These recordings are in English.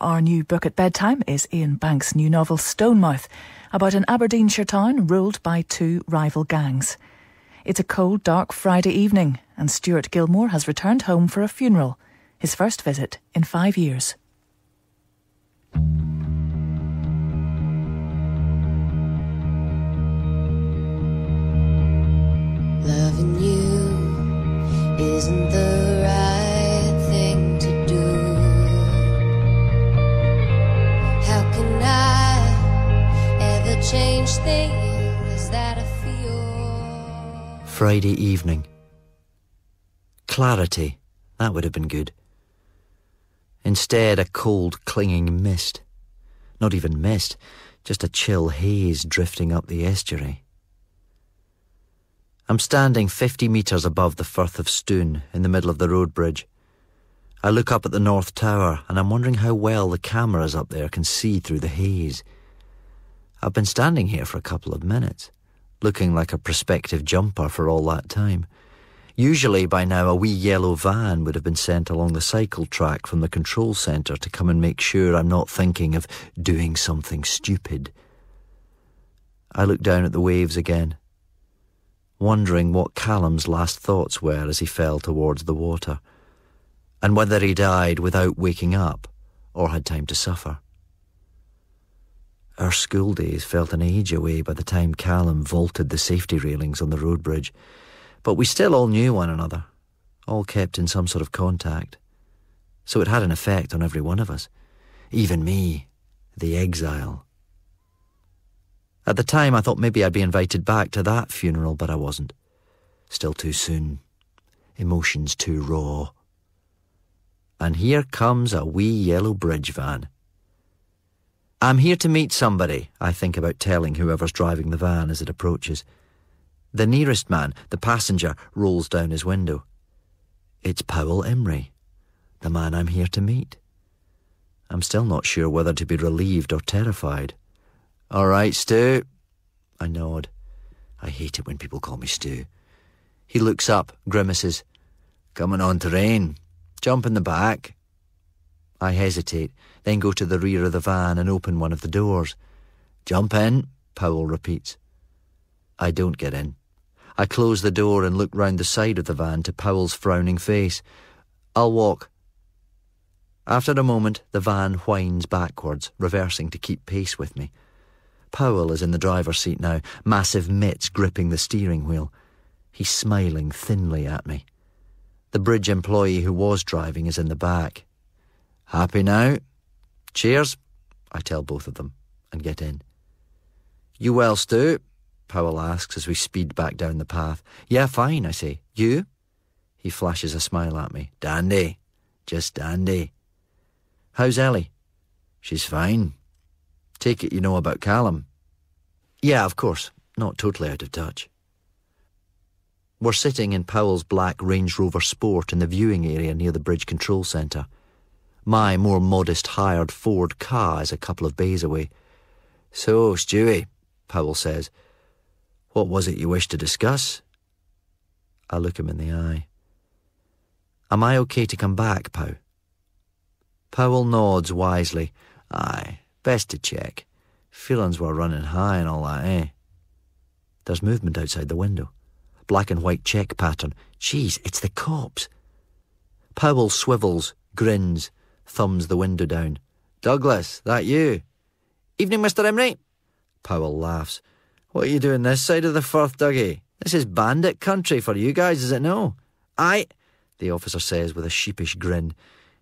Our new book at bedtime is Iain Banks' new novel Stonemouth, about an Aberdeenshire town ruled by two rival gangs. It's a cold, dark Friday evening, and Stuart Gilmore has returned home for a funeral, his first visit in 5 years. Loving you isn't the right thing to do. How can I ever change things that I feel? Friday evening. Clarity, that would have been good. Instead, a cold, clinging mist. Not even mist, just a chill haze drifting up the estuary. I'm standing 50 metres above the Firth of Stoon in the middle of the road bridge. I look up at the North Tower and I'm wondering how well the cameras up there can see through the haze. I've been standing here for a couple of minutes, looking like a prospective jumper for all that time. Usually by now a wee yellow van would have been sent along the cycle track from the control centre to come and make sure I'm not thinking of doing something stupid. I look down at the waves again, wondering what Callum's last thoughts were as he fell towards the water, and whether he died without waking up or had time to suffer. Our school days felt an age away by the time Callum vaulted the safety railings on the road bridge, but we still all knew one another, all kept in some sort of contact. So it had an effect on every one of us, even me, the exile. At the time I thought maybe I'd be invited back to that funeral, but I wasn't. Still too soon. Emotions too raw. And here comes a wee yellow bridge van. I'm here to meet somebody, I think about telling whoever's driving the van as it approaches. The nearest man, the passenger, rolls down his window. It's Powell Imrie, the man I'm here to meet. I'm still not sure whether to be relieved or terrified. "All right, Stu." I nod. I hate it when people call me Stu. He looks up, grimaces. "Coming on to rain. Jump in the back." I hesitate, then go to the rear of the van and open one of the doors. "Jump in," Powell repeats. I don't get in. I close the door and look round the side of the van to Powell's frowning face. "I'll walk." After a moment, the van whines backwards, reversing to keep pace with me. Powell is in the driver's seat now, massive mitts gripping the steering wheel. He's smiling thinly at me. The bridge employee who was driving is in the back. "Happy now?" "Cheers," I tell both of them, and get in. "You well, Stu?" Powell asks as we speed back down the path. "Yeah, fine," I say. "You?" He flashes a smile at me. "Dandy. Just dandy." "How's Ellie?" "She's fine. Take it you know about Callum." "Yeah, of course. Not totally out of touch." We're sitting in Powell's black Range Rover Sport in the viewing area near the bridge control centre. My more modest hired Ford car is a couple of bays away. "So, Stewie," Powell says, "what was it you wished to discuss?" I look him in the eye. "Am I okay to come back, Pow?" Powell nods wisely. "Aye. Best to check. Feelings were running high and all that, eh?" There's movement outside the window. Black and white check pattern. Jeez, it's the cops. Powell swivels, grins, thumbs the window down. "Douglas, that you?" "Evening, Mr. Imrie." Powell laughs. "What are you doing this side of the Firth, Dougie? This is bandit country for you guys, is it no?" "Aye," the officer says with a sheepish grin.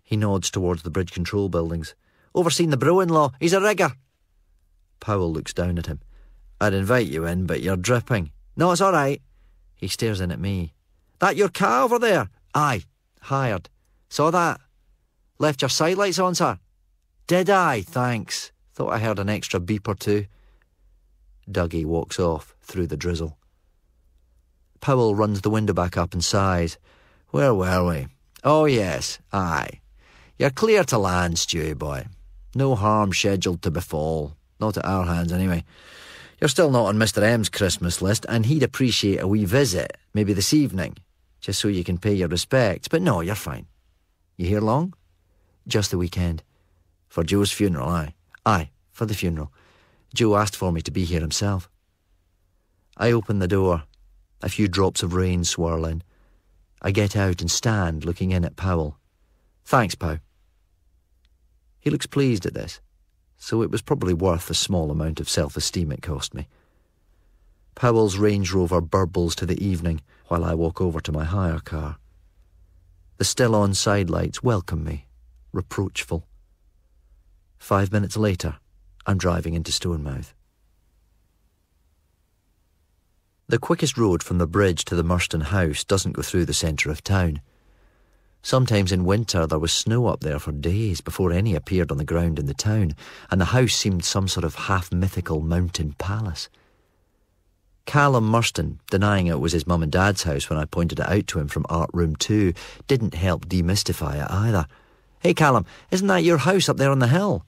He nods towards the bridge control buildings. "Overseen the bro-in-law. He's a rigger." Powell looks down at him. "I'd invite you in, but you're dripping." "No, it's all right." He stares in at me. "That your car over there?" "Aye, hired. Saw that. Left your sidelights on, sir?" "Did I? Thanks. Thought I heard an extra beep or two." Dougie walks off through the drizzle. Powell runs the window back up and sighs. "Where were we? Oh, yes, aye. You're clear to land, Stewie boy. No harm scheduled to befall. Not at our hands, anyway. You're still not on Mr. M's Christmas list, and he'd appreciate a wee visit, maybe this evening, just so you can pay your respects. But no, you're fine. You here long?" "Just the weekend." For Joe's funeral, aye. Aye, for the funeral. Joe asked for me to be here himself. I open the door. A few drops of rain swirl in. I get out and stand looking in at Powell. Thanks, Pow. He looks pleased at this, so it was probably worth the small amount of self-esteem it cost me. Powell's Range Rover burbles to the evening while I walk over to my hire car. The still-on sidelights welcome me, reproachful. 5 minutes later, I'm driving into Stonemouth. The quickest road from the bridge to the Murston house doesn't go through the centre of town. Sometimes in winter there was snow up there for days before any appeared on the ground in the town, and the house seemed some sort of half-mythical mountain palace. Callum Murston, denying it was his mum and dad's house when I pointed it out to him from Art Room 2, didn't help demystify it either. "Hey Callum, isn't that your house up there on the hill?"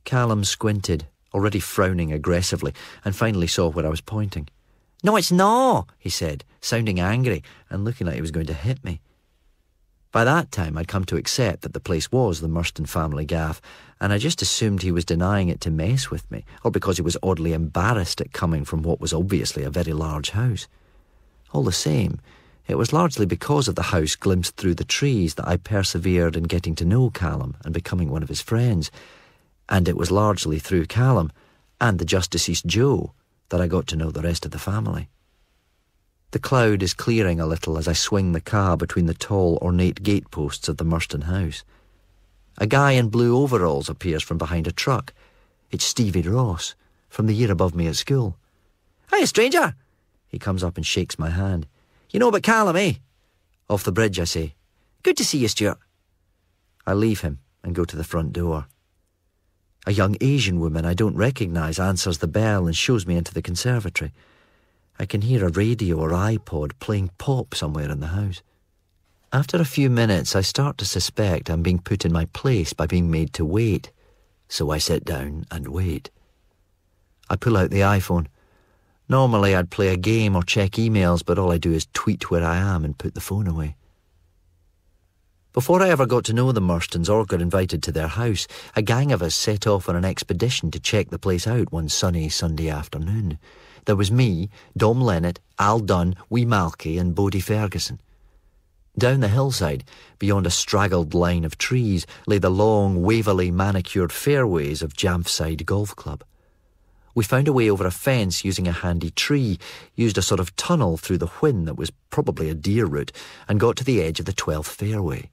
Callum squinted, already frowning aggressively, and finally saw where I was pointing. "No, it's not," he said, sounding angry and looking like he was going to hit me. By that time I'd come to accept that the place was the Murston family gaff, and I just assumed he was denying it to mess with me, or because he was oddly embarrassed at coming from what was obviously a very large house. All the same, it was largely because of the house glimpsed through the trees that I persevered in getting to know Callum and becoming one of his friends, and it was largely through Callum and the just-deceased Joe that I got to know the rest of the family. The cloud is clearing a little as I swing the car between the tall, ornate gateposts of the Murston house. A guy in blue overalls appears from behind a truck. It's Stevie Ross, from the year above me at school. "Hiya, stranger!" He comes up and shakes my hand. "You know about Callum, eh?" "Off the bridge," I say. "Good to see you, Stuart." I leave him and go to the front door. A young Asian woman I don't recognise answers the bell and shows me into the conservatory. I can hear a radio or iPod playing pop somewhere in the house. After a few minutes, I start to suspect I'm being put in my place by being made to wait, so I sit down and wait. I pull out the iPhone. Normally I'd play a game or check emails, but all I do is tweet where I am and put the phone away. Before I ever got to know the Murstons or got invited to their house, a gang of us set off on an expedition to check the place out one sunny Sunday afternoon. There was me, Dom Lennett, Al Dunn, Wee Malky and Bodie Ferguson. Down the hillside, beyond a straggled line of trees, lay the long, wavily manicured fairways of Jamfside Golf Club. We found a way over a fence using a handy tree, used a sort of tunnel through the whin that was probably a deer route, and got to the edge of the 12th fairway.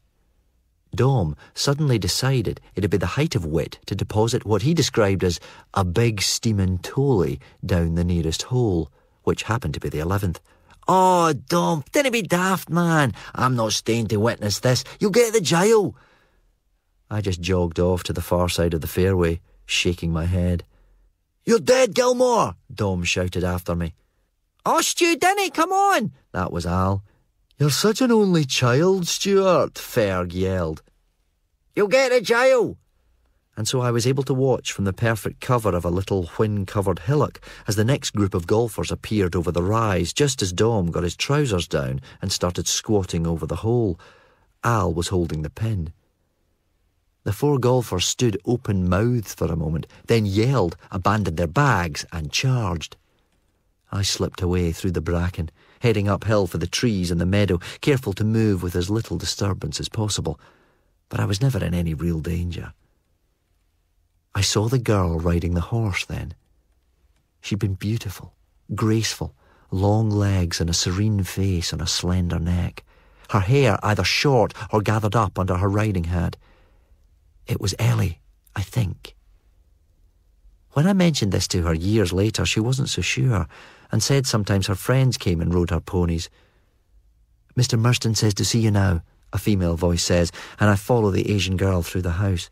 Dom suddenly decided it'd be the height of wit to deposit what he described as a big steamin' tolley down the nearest hole, which happened to be the 11th. "Oh, Dom, dinna be daft, man. I'm not staying to witness this. You'll get the jail." I just jogged off to the far side of the fairway, shaking my head. "You're dead, Gilmore," Dom shouted after me. "Oh, Stu, dinna, come on." That was Al. "You're such an only child, Stuart," Ferg yelled. "You'll get to jail." And so I was able to watch from the perfect cover of a little whin-covered hillock as the next group of golfers appeared over the rise just as Dom got his trousers down and started squatting over the hole. Al was holding the pin. The 4 golfers stood open-mouthed for a moment, then yelled, abandoned their bags and charged. I slipped away through the bracken, heading uphill for the trees and the meadow, careful to move with as little disturbance as possible. But I was never in any real danger. I saw the girl riding the horse then. She'd been beautiful, graceful, long legs and a serene face on a slender neck. Her hair either short or gathered up under her riding hat. It was Ellie, I think. When I mentioned this to her years later, she wasn't so sure, and said sometimes her friends came and rode her ponies. "Mr. Murston says to see you now," a female voice says, and I follow the Asian girl through the house.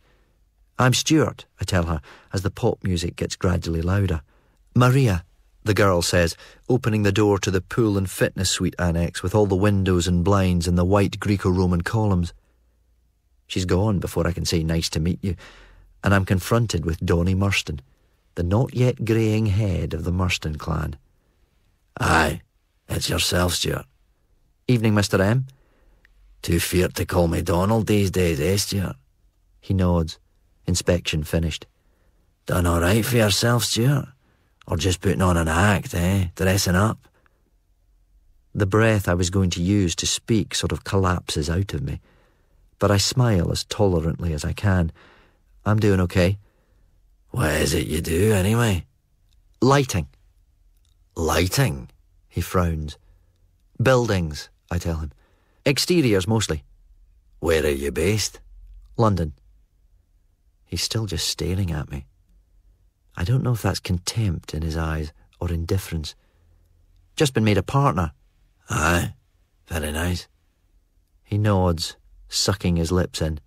"I'm Stuart," I tell her, as the pop music gets gradually louder. "Maria," the girl says, opening the door to the pool and fitness suite annex with all the windows and blinds and the white Greco-Roman columns. She's gone before I can say nice to meet you, and I'm confronted with Donnie Murston, the not-yet greying head of the Murston clan. "Aye, it's yourself, Stuart." "Evening, Mr. M." "Too feared to call me Donald these days, eh, Stuart?" He nods. Inspection finished. Done all right for yourself, Stuart? Or just putting on an act, eh? Dressing up? The breath I was going to use to speak sort of collapses out of me, but I smile as tolerantly as I can. I'm doing okay. What is it you do, anyway? Lighting. Lighting? He frowns. Buildings, I tell him. Exteriors, mostly. Where are you based? London. He's still just staring at me. I don't know if that's contempt in his eyes or indifference. Just been made a partner. Aye, very nice. He nods, sucking his lips in.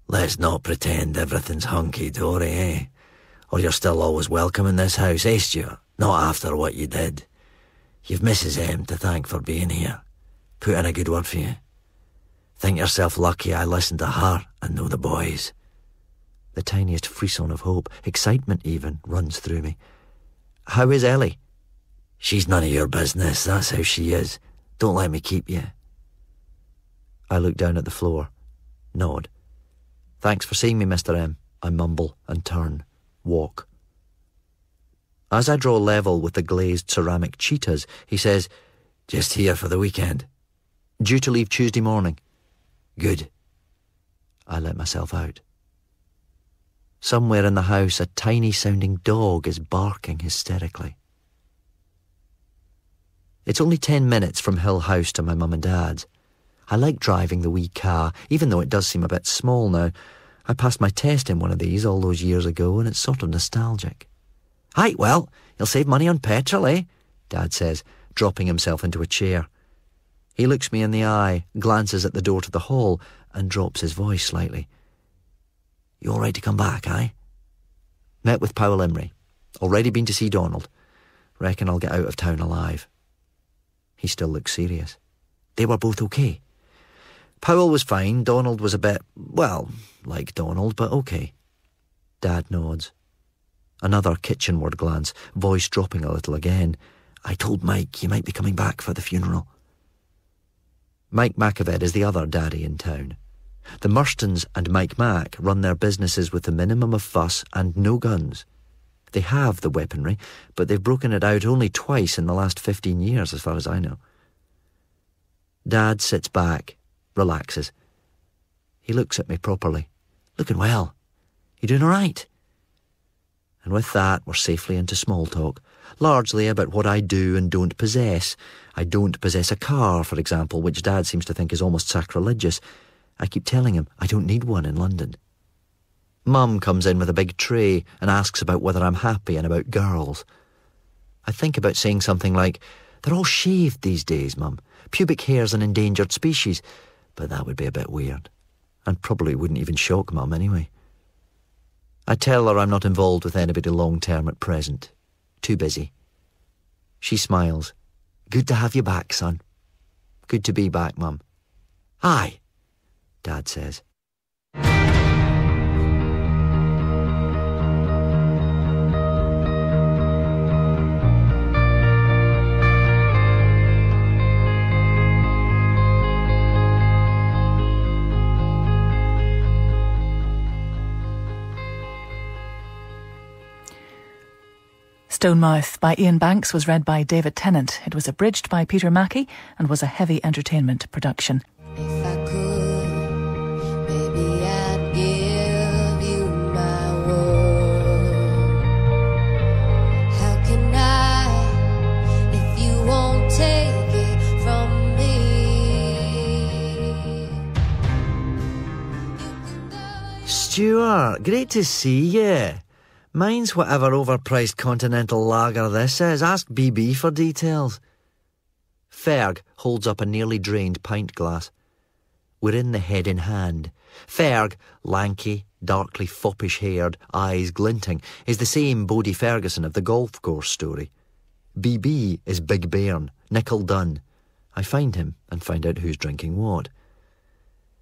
Let's not pretend everything's hunky-dory, eh? Or you're still always welcome in this house, eh, Stuart? Not after what you did. You've Mrs. M to thank for being here. Put in a good word for you. Think yourself lucky I listened to her and know the boys. The tiniest frisson of hope, excitement even, runs through me. How is Ellie? She's none of your business, that's how she is. Don't let me keep you. I look down at the floor, nod. Thanks for seeing me, Mr. M. I mumble and turn, walk. As I draw level with the glazed ceramic cheetahs, he says, Just here for the weekend. Due to leave Tuesday morning. Good. I let myself out. Somewhere in the house, a tiny-sounding dog is barking hysterically. It's only 10 minutes from Hill House to my mum and dad's. I like driving the wee car, even though it does seem a bit small now. I passed my test in one of these all those years ago, and it's sort of nostalgic. Aye, well, you'll save money on petrol, eh? Dad says, dropping himself into a chair. He looks me in the eye, glances at the door to the hall, and drops his voice slightly. You all right to come back, aye? Met with Powell Imrie. Already been to see Donald. Reckon I'll get out of town alive. He still looks serious. They were both okay. Powell was fine. Donald was a bit, well, like Donald, but okay. Dad nods. Another kitchenward glance, voice dropping a little again. I told Mike you might be coming back for the funeral. Mike McAved is the other daddy in town. The Murstons and Mike Mac run their businesses with the minimum of fuss and no guns. They have the weaponry, but they've broken it out only twice in the last 15 years, as far as I know. Dad sits back, relaxes. He looks at me properly. Looking well. You doing all right? And with that, we're safely into small talk, largely about what I do and don't possess. I don't possess a car, for example, which Dad seems to think is almost sacrilegious. I keep telling him I don't need one in London. Mum comes in with a big tray and asks about whether I'm happy and about girls. I think about saying something like, they're all shaved these days, Mum. Pubic hair's an endangered species. But that would be a bit weird. And probably wouldn't even shock Mum anyway. I tell her I'm not involved with anybody long-term at present. Too busy. She smiles. Good to have you back, son. Good to be back, Mum. Aye, Dad says. Stonemouth by Iain Banks was read by David Tennant. It was abridged by Peter Mackie and was a heavy entertainment production. If I could, maybe I'd give you my word. How can I, if you won't take it from me? Stuart, great to see you. Mine's whatever overpriced continental lager this is. Ask BB for details. Ferg holds up a nearly drained pint glass. We're in the head in hand. Ferg, lanky, darkly foppish-haired, eyes glinting, is the same Bodie Ferguson of the golf course story. BB is Big Bairn, Nickel Dunn. I find him and find out who's drinking what.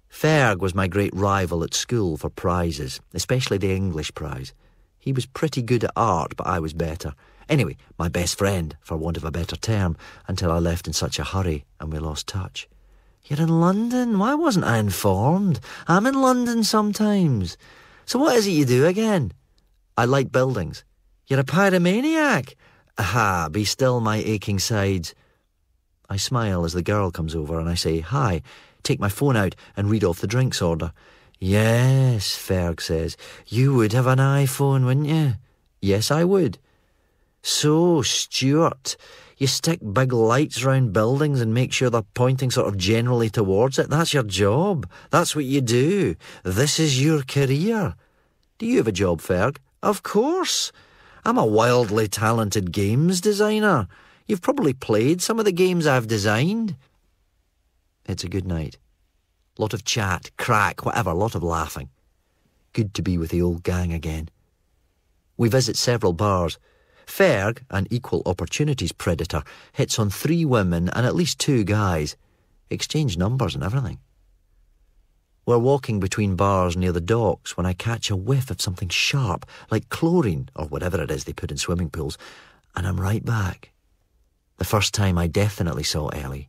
Ferg was my great rival at school for prizes, especially the English prize. He was pretty good at art, but I was better. Anyway, my best friend, for want of a better term, until I left in such a hurry and we lost touch. You're in London? Why wasn't I informed? I'm in London sometimes. So what is it you do again? I like buildings. You're a pyromaniac. Aha, be still my aching sides. I smile as the girl comes over and I say, hi, take my phone out and read off the drinks order. Yes, Ferg says, you would have an iPhone, wouldn't you? Yes, I would. So, Stuart, you stick big lights round buildings and make sure they're pointing sort of generally towards it. That's your job. That's what you do. This is your career. Do you have a job, Ferg? Of course. I'm a wildly talented games designer. You've probably played some of the games I've designed. It's a good night. Lot of chat, crack, whatever, lot of laughing. Good to be with the old gang again. We visit several bars. Ferg, an equal opportunities predator, hits on 3 women and at least 2 guys. Exchange numbers and everything. We're walking between bars near the docks when I catch a whiff of something sharp, like chlorine or whatever it is they put in swimming pools, and I'm right back. The first time I definitely saw Ellie.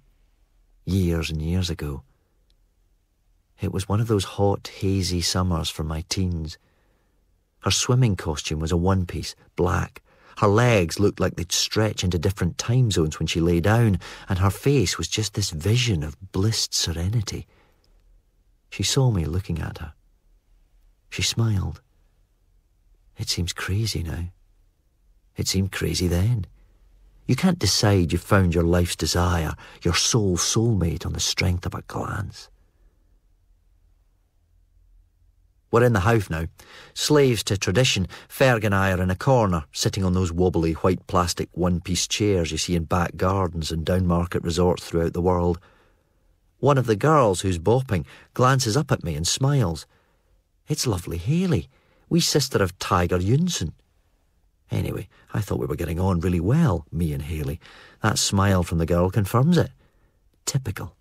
Years and years ago. It was one of those hot, hazy summers from my teens. Her swimming costume was a one-piece, black. Her legs looked like they'd stretch into different time zones when she lay down, and her face was just this vision of blissed serenity. She saw me looking at her. She smiled. It seems crazy now. It seemed crazy then. You can't decide you've found your life's desire, your soulmate on the strength of a glance. We're in the house now. Slaves to tradition, Ferg and I are in a corner, sitting on those wobbly white plastic one-piece chairs you see in back gardens and down-market resorts throughout the world. One of the girls who's bopping glances up at me and smiles. It's lovely Hayley, wee sister of Tiger Yunsen. Anyway, I thought we were getting on really well, me and Hayley. That smile from the girl confirms it. Typical.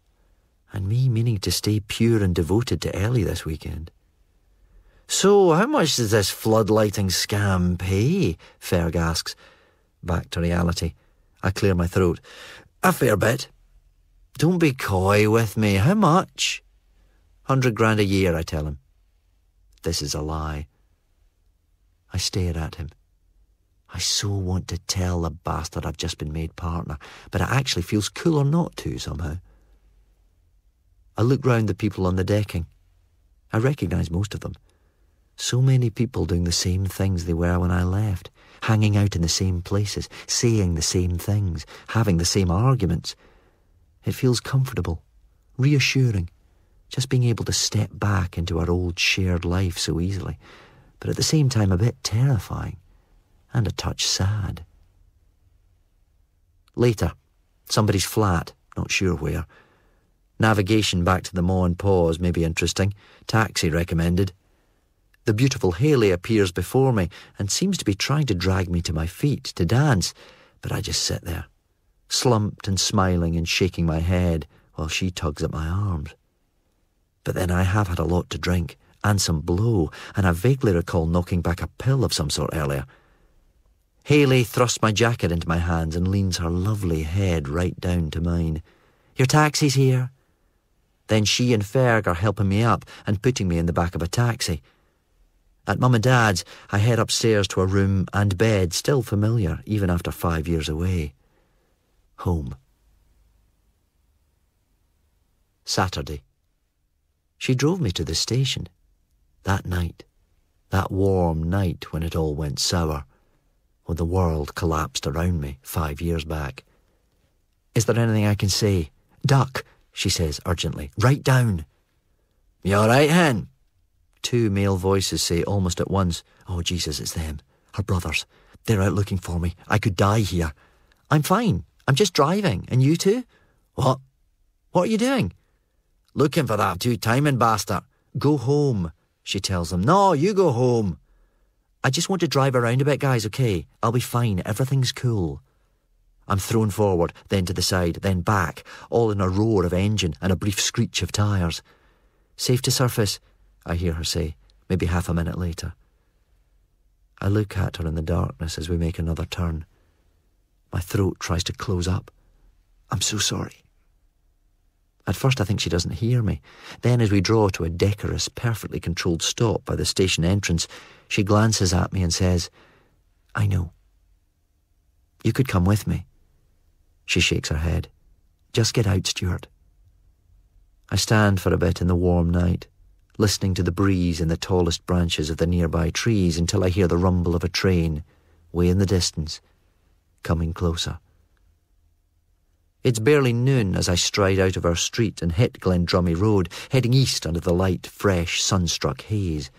And me meaning to stay pure and devoted to Ellie this weekend. So, how much does this floodlighting scam pay? Ferg asks. Back to reality. I clear my throat. A fair bit. Don't be coy with me. How much? 100 grand a year, I tell him. This is a lie. I stare at him. I so want to tell the bastard I've just been made partner, but it actually feels cooler not to somehow. I look round the people on the decking. I recognise most of them. So many people doing the same things they were when I left, hanging out in the same places, saying the same things, having the same arguments. It feels comfortable, reassuring, just being able to step back into our old shared life so easily, but at the same time a bit terrifying and a touch sad. Later, somebody's flat, not sure where. Navigation back to the Maw and Paws may be interesting. Taxi recommended. The beautiful Hayley appears before me and seems to be trying to drag me to my feet to dance, but I just sit there, slumped and smiling and shaking my head while she tugs at my arms. But then I have had a lot to drink and some blow, and I vaguely recall knocking back a pill of some sort earlier. Hayley thrusts my jacket into my hands and leans her lovely head right down to mine. Your taxi's here. Then she and Ferg are helping me up and putting me in the back of a taxi. At Mum and Dad's, I head upstairs to a room and bed still familiar, even after 5 years away. Home. Saturday. She drove me to the station. That night. That warm night when it all went sour. When the world collapsed around me 5 years back. Is there anything I can say? Duck, she says urgently. Write down. You all right, hen? 2 male voices say almost at once, oh Jesus, it's them. Her brothers. They're out looking for me. I could die here. I'm fine. I'm just driving. And you two? What? What are you doing? Looking for that two-timing bastard. Go home, she tells them. No, you go home. I just want to drive around a bit, guys, okay? I'll be fine. Everything's cool. I'm thrown forward, then to the side, then back, all in a roar of engine and a brief screech of tyres. Safe to surface, I hear her say, maybe half a minute later. I look at her in the darkness as we make another turn. My throat tries to close up. I'm so sorry. At first I think she doesn't hear me. Then as we draw to a decorous, perfectly controlled stop by the station entrance, she glances at me and says, "I know. You could come with me." She shakes her head. "Just get out, Stuart." I stand for a bit in the warm night, listening to the breeze in the tallest branches of the nearby trees until I hear the rumble of a train, way in the distance, coming closer. It's barely noon as I stride out of our street and hit Glendrummy Road, heading east under the light, fresh, sun-struck haze.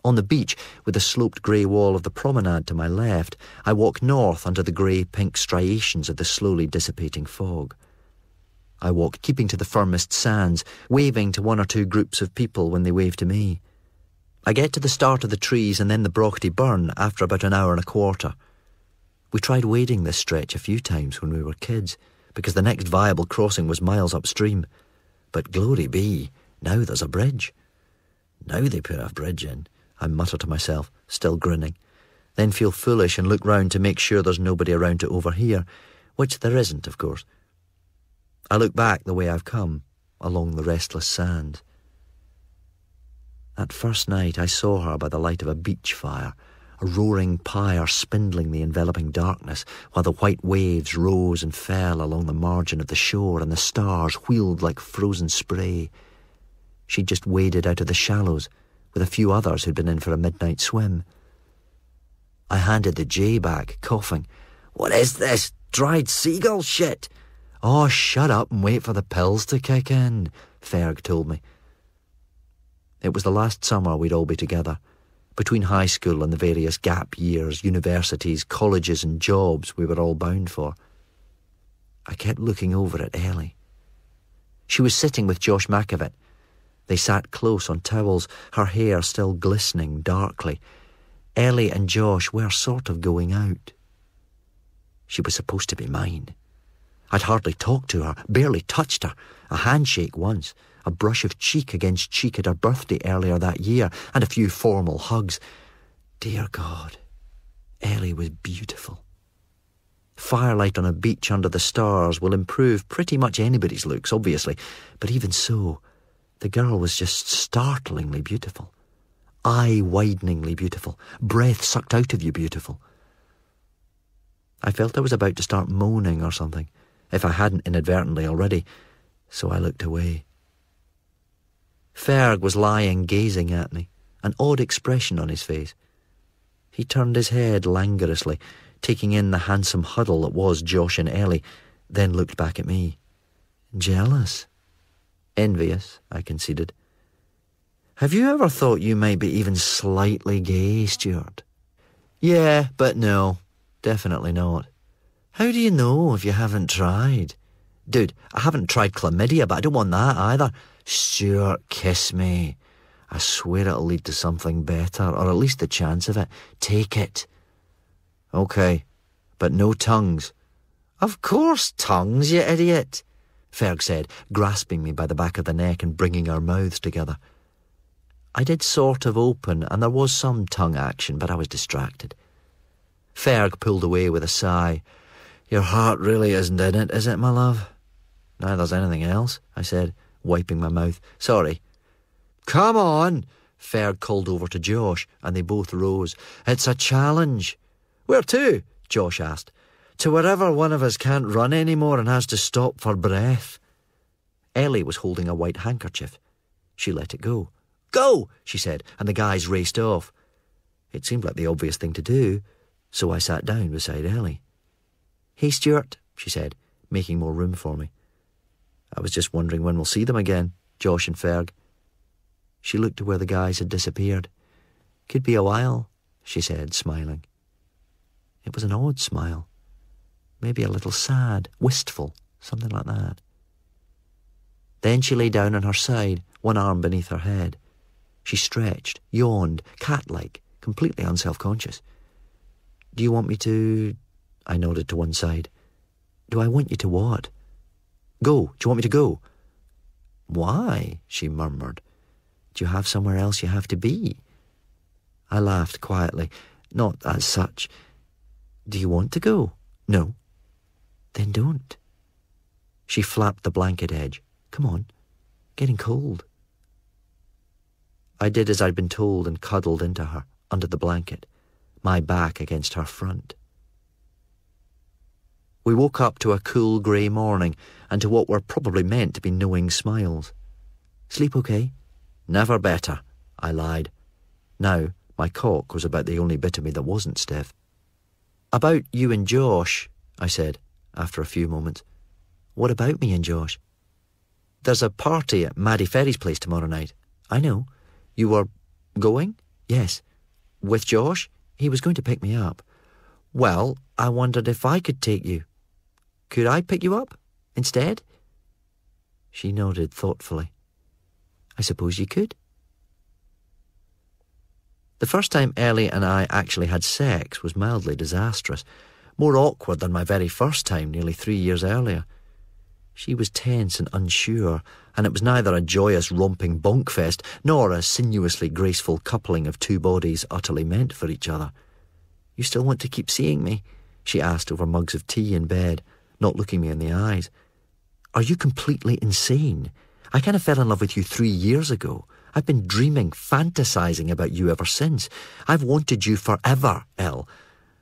On the beach, with the sloped grey wall of the promenade to my left, I walk north under the grey-pink striations of the slowly dissipating fog. I walk keeping to the firmest sands, waving to one or two groups of people when they wave to me. I get to the start of the trees and then the Brochty Burn after about an hour and a quarter. We tried wading this stretch a few times when we were kids, because the next viable crossing was miles upstream. But glory be, now there's a bridge. Now they put a bridge in, I mutter to myself, still grinning, then feel foolish and look round to make sure there's nobody around to overhear, which there isn't, of course. I look back the way I've come, along the restless sand. That first night I saw her by the light of a beach fire, a roaring pyre spindling the enveloping darkness, while the white waves rose and fell along the margin of the shore and the stars wheeled like frozen spray. She'd just waded out of the shallows with a few others who'd been in for a midnight swim. I handed the J back, coughing. "What is this? Dried seagull shit?" "Oh, shut up and wait for the pills to kick in," Ferg told me. It was the last summer we'd all be together, between high school and the various gap years, universities, colleges and jobs we were all bound for. I kept looking over at Ellie. She was sitting with Josh McAvitt. They sat close on towels, her hair still glistening darkly. Ellie and Josh were sort of going out. She was supposed to be mine. I'd hardly talked to her, barely touched her. A handshake once, a brush of cheek against cheek at her birthday earlier that year, and a few formal hugs. Dear God, Ellie was beautiful. Firelight on a beach under the stars will improve pretty much anybody's looks, obviously, but even so, the girl was just startlingly beautiful. Eye-wideningly beautiful. Breath sucked out of you beautiful. I felt I was about to start moaning or something, if I hadn't inadvertently already, so I looked away. Ferg was lying gazing at me, an odd expression on his face. He turned his head languorously, taking in the handsome huddle that was Josh and Ellie, then looked back at me. Jealous? Envious, I conceded. Have you ever thought you might be even slightly gay, Stuart? Yeah, but no, definitely not. How do you know if you haven't tried? Dude, I haven't tried chlamydia, but I don't want that either. Stuart, kiss me. I swear it'll lead to something better, or at least the chance of it. Take it. Okay, but no tongues. Of course tongues, you idiot, Ferg said, grasping me by the back of the neck and bringing our mouths together. I did sort of open, and there was some tongue action, but I was distracted. Ferg pulled away with a sigh. Your heart really isn't in it, is it, my love? Neither's anything else, I said, wiping my mouth. Sorry. Come on, Ferg called over to Josh, and they both rose. It's a challenge. Where to? Josh asked. To wherever one of us can't run anymore and has to stop for breath. Ellie was holding a white handkerchief. She let it go. Go, she said, and the guys raced off. It seemed like the obvious thing to do, so I sat down beside Ellie. Hey, Stuart, she said, making more room for me. I was just wondering when we'll see them again, Josh and Ferg. She looked to where the guys had disappeared. Could be a while, she said, smiling. It was an odd smile. Maybe a little sad, wistful, something like that. Then she lay down on her side, one arm beneath her head. She stretched, yawned, cat-like, completely unselfconscious. Do you want me to... I nodded to one side. Do I want you to what? Go. Do you want me to go? Why? She murmured. Do you have somewhere else you have to be? I laughed quietly. Not as such. Do you want to go? No. Then don't. She flapped the blanket edge, Come on, getting cold. I did as I'd been told and cuddled into her, under the blanket, my back against her front. We woke up to a cool grey morning and to what were probably meant to be knowing smiles. Sleep okay? Never better, I lied. Now, my cock was about the only bit of me that wasn't stiff. About you and Josh, I said, after a few moments. What about me and Josh? There's a party at Maddie Ferry's place tomorrow night. I know. You were going? Yes. With Josh? He was going to pick me up. Well, I wondered if I could take you. Could I pick you up instead? She nodded thoughtfully. I suppose you could. The first time Ellie and I actually had sex was mildly disastrous, more awkward than my very first time nearly 3 years earlier. She was tense and unsure, and it was neither a joyous romping bonkfest nor a sinuously graceful coupling of two bodies utterly meant for each other. You still want to keep seeing me? She asked over mugs of tea in bed, not looking me in the eyes. Are you completely insane? I kind of fell in love with you 3 years ago. I've been dreaming, fantasizing about you ever since. I've wanted you forever, Elle.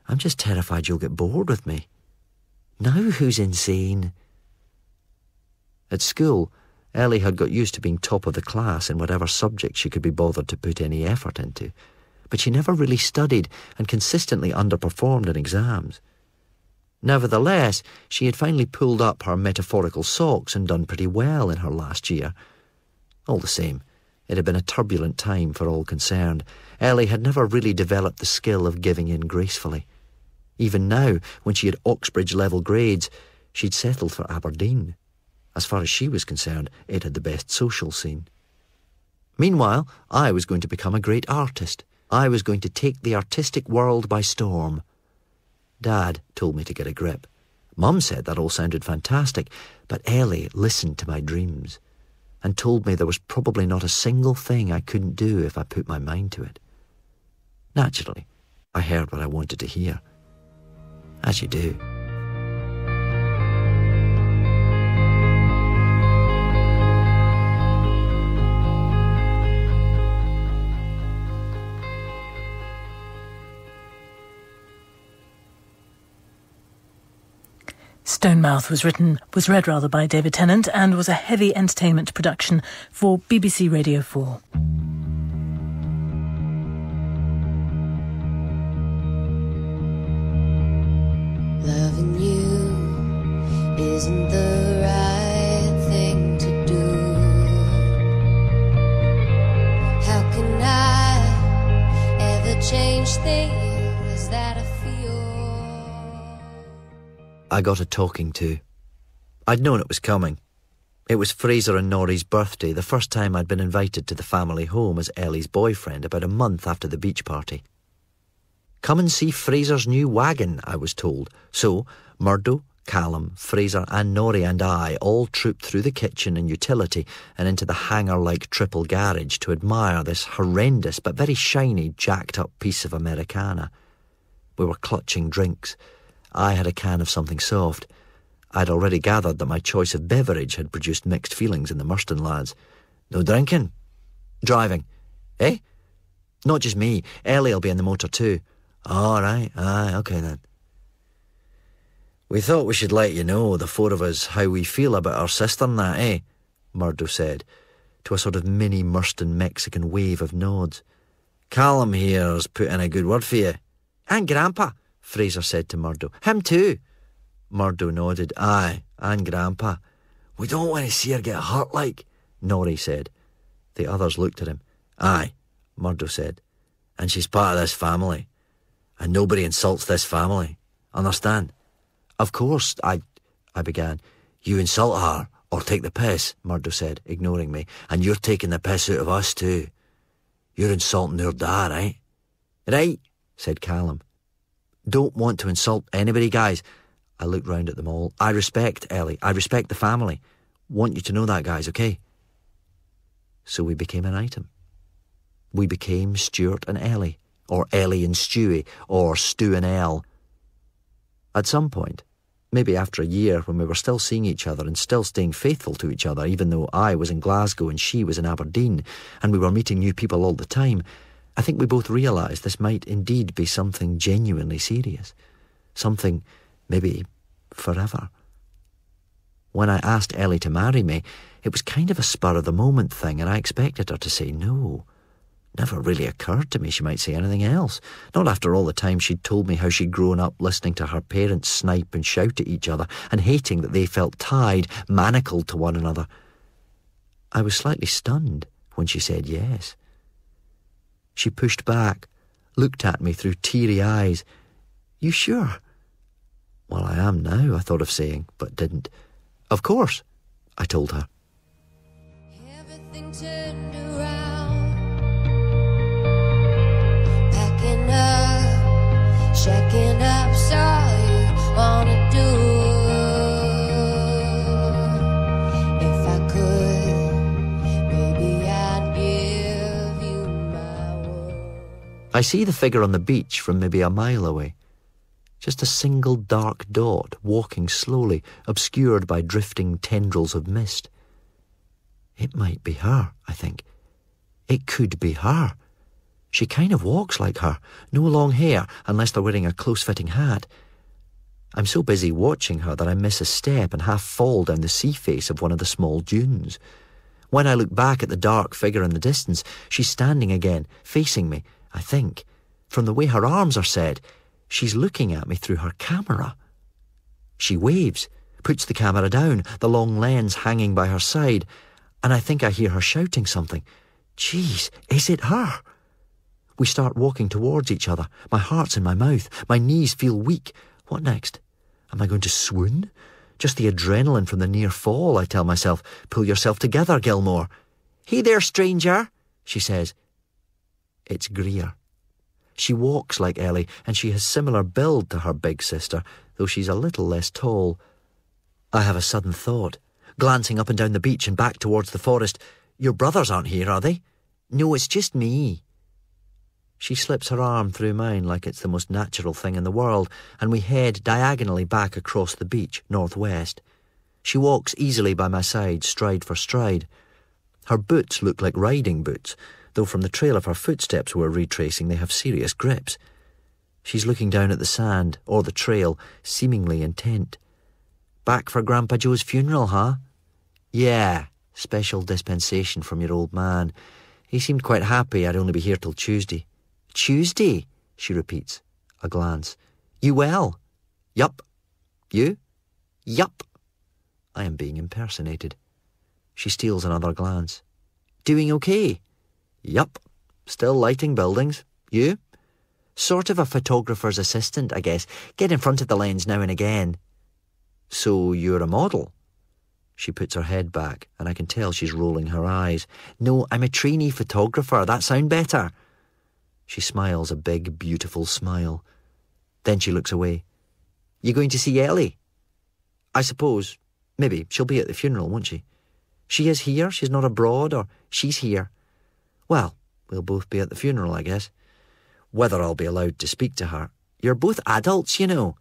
I'm just terrified you'll get bored with me. Now who's insane? At school, Ellie had got used to being top of the class in whatever subject she could be bothered to put any effort into, but she never really studied and consistently underperformed in exams. Nevertheless, she had finally pulled up her metaphorical socks and done pretty well in her last year. All the same, it had been a turbulent time for all concerned. Ellie had never really developed the skill of giving in gracefully. Even now, when she had Oxbridge-level grades, she'd settled for Aberdeen. As far as she was concerned, it had the best social scene. Meanwhile, I was going to become a great artist. I was going to take the artistic world by storm. Dad told me to get a grip. Mum said that all sounded fantastic, but Ellie listened to my dreams and told me there was probably not a single thing I couldn't do if I put my mind to it. Naturally, I heard what I wanted to hear. As you do. Stonemouth was read by David Tennant and was a heavy entertainment production for BBC Radio 4. Loving you isn't the right thing to do. How can I ever change things that I feel? I got a talking to. I'd known it was coming. It was Fraser and Norrie's birthday, the first time I'd been invited to the family home as Ellie's boyfriend about a month after the beach party. Come and see Fraser's new wagon, I was told. So, Meadow, Callum, Fraser and Norrie and I all trooped through the kitchen and utility and into the hangar-like triple garage to admire this horrendous but very shiny, jacked-up piece of Americana. We were clutching drinks. I had a can of something soft. I'd already gathered that my choice of beverage had produced mixed feelings in the Murston lads. No drinking? Driving? Eh? Not just me. Ellie'll be in the motor too. All right, aye, okay then. We thought we should let you know, the four of us, how we feel about our sister and that, eh? Meadow said, to a sort of mini Murston Mexican wave of nods. Callum here's put in a good word for you. And Grandpa, Fraser said to Meadow. Him too. Meadow nodded. Aye, and Grandpa. We don't want to see her get hurt like, Norrie said. The others looked at him. Aye, Meadow said. And she's part of this family. And nobody insults this family. Understand? Of course, I began. You insult her, or take the piss, Meadow said, ignoring me. And you're taking the piss out of us too. You're insulting her dad, right? Right, said Callum. Don't want to insult anybody, guys. I looked round at them all. I respect Ellie. I respect the family. Want you to know that, guys, okay? So we became an item. We became Stuart and Ellie, or Ellie and Stewie, or Stu and Elle. At some point, Maybe after a year, when we were still seeing each other and still staying faithful to each other, even though I was in Glasgow and she was in Aberdeen, and we were meeting new people all the time, I think we both realised this might indeed be something genuinely serious. Something, maybe, forever. When I asked Ellie to marry me, it was kind of a spur-of-the-moment thing, and I expected her to say no. Never really occurred to me she might say anything else. Not after all the time she'd told me how she'd grown up listening to her parents snipe and shout at each other and hating that they felt tied, manacled to one another. I was slightly stunned when she said yes. She pushed back, looked at me through teary eyes. "You sure?" "Well, I am now," I thought of saying, but didn't. "Of course," I told her. Everything turned around, packing up, checking up, saw you wanna do. If I could, maybe I'd give you my word. I see the figure on the beach from maybe a mile away. Just a single dark dot walking slowly, obscured by drifting tendrils of mist. It might be her, I think. It could be her. She kind of walks like her. No long hair, unless they're wearing a close-fitting hat. I'm so busy watching her that I miss a step and half fall down the sea face of one of the small dunes. When I look back at the dark figure in the distance, she's standing again, facing me, I think. From the way her arms are set, she's looking at me through her camera. She waves, puts the camera down, the long lens hanging by her side, and I think I hear her shouting something. Jeez, is it her? We start walking towards each other. My heart's in my mouth. My knees feel weak. What next? Am I going to swoon? Just the adrenaline from the near fall, I tell myself. Pull yourself together, Gilmore. "Hey there, stranger," she says. It's Greer. She walks like Ellie, and she has similar build to her big sister, though she's a little less tall. I have a sudden thought, glancing up and down the beach and back towards the forest. "Your brothers aren't here, are they?" "No, it's just me." She slips her arm through mine like it's the most natural thing in the world, and we head diagonally back across the beach, northwest. She walks easily by my side, stride for stride. Her boots look like riding boots, though from the trail of her footsteps we're retracing they have serious grips. She's looking down at the sand, or the trail, seemingly intent. "Back for Grandpa Joe's funeral, huh?" "Yeah, special dispensation from your old man. He seemed quite happy I'd only be here till Tuesday." "Tuesday?" she repeats, a glance. "You well?" "Yup." "You?" "Yup." I am being impersonated. She steals another glance. "Doing okay?" "Yup. Still lighting buildings. You?" "Sort of a photographer's assistant, I guess. Get in front of the lens now and again." "So you're a model?" She puts her head back, and I can tell she's rolling her eyes. "No, I'm a trainee photographer. That sound better?" She smiles a big, beautiful smile. Then she looks away. "You going to see Ellie?" "I suppose. Maybe. She'll be at the funeral, won't she?" "She is here? She's not abroad? Or she's here?" "Well, we'll both be at the funeral, I guess. Whether I'll be allowed to speak to her." "You're both adults, you know."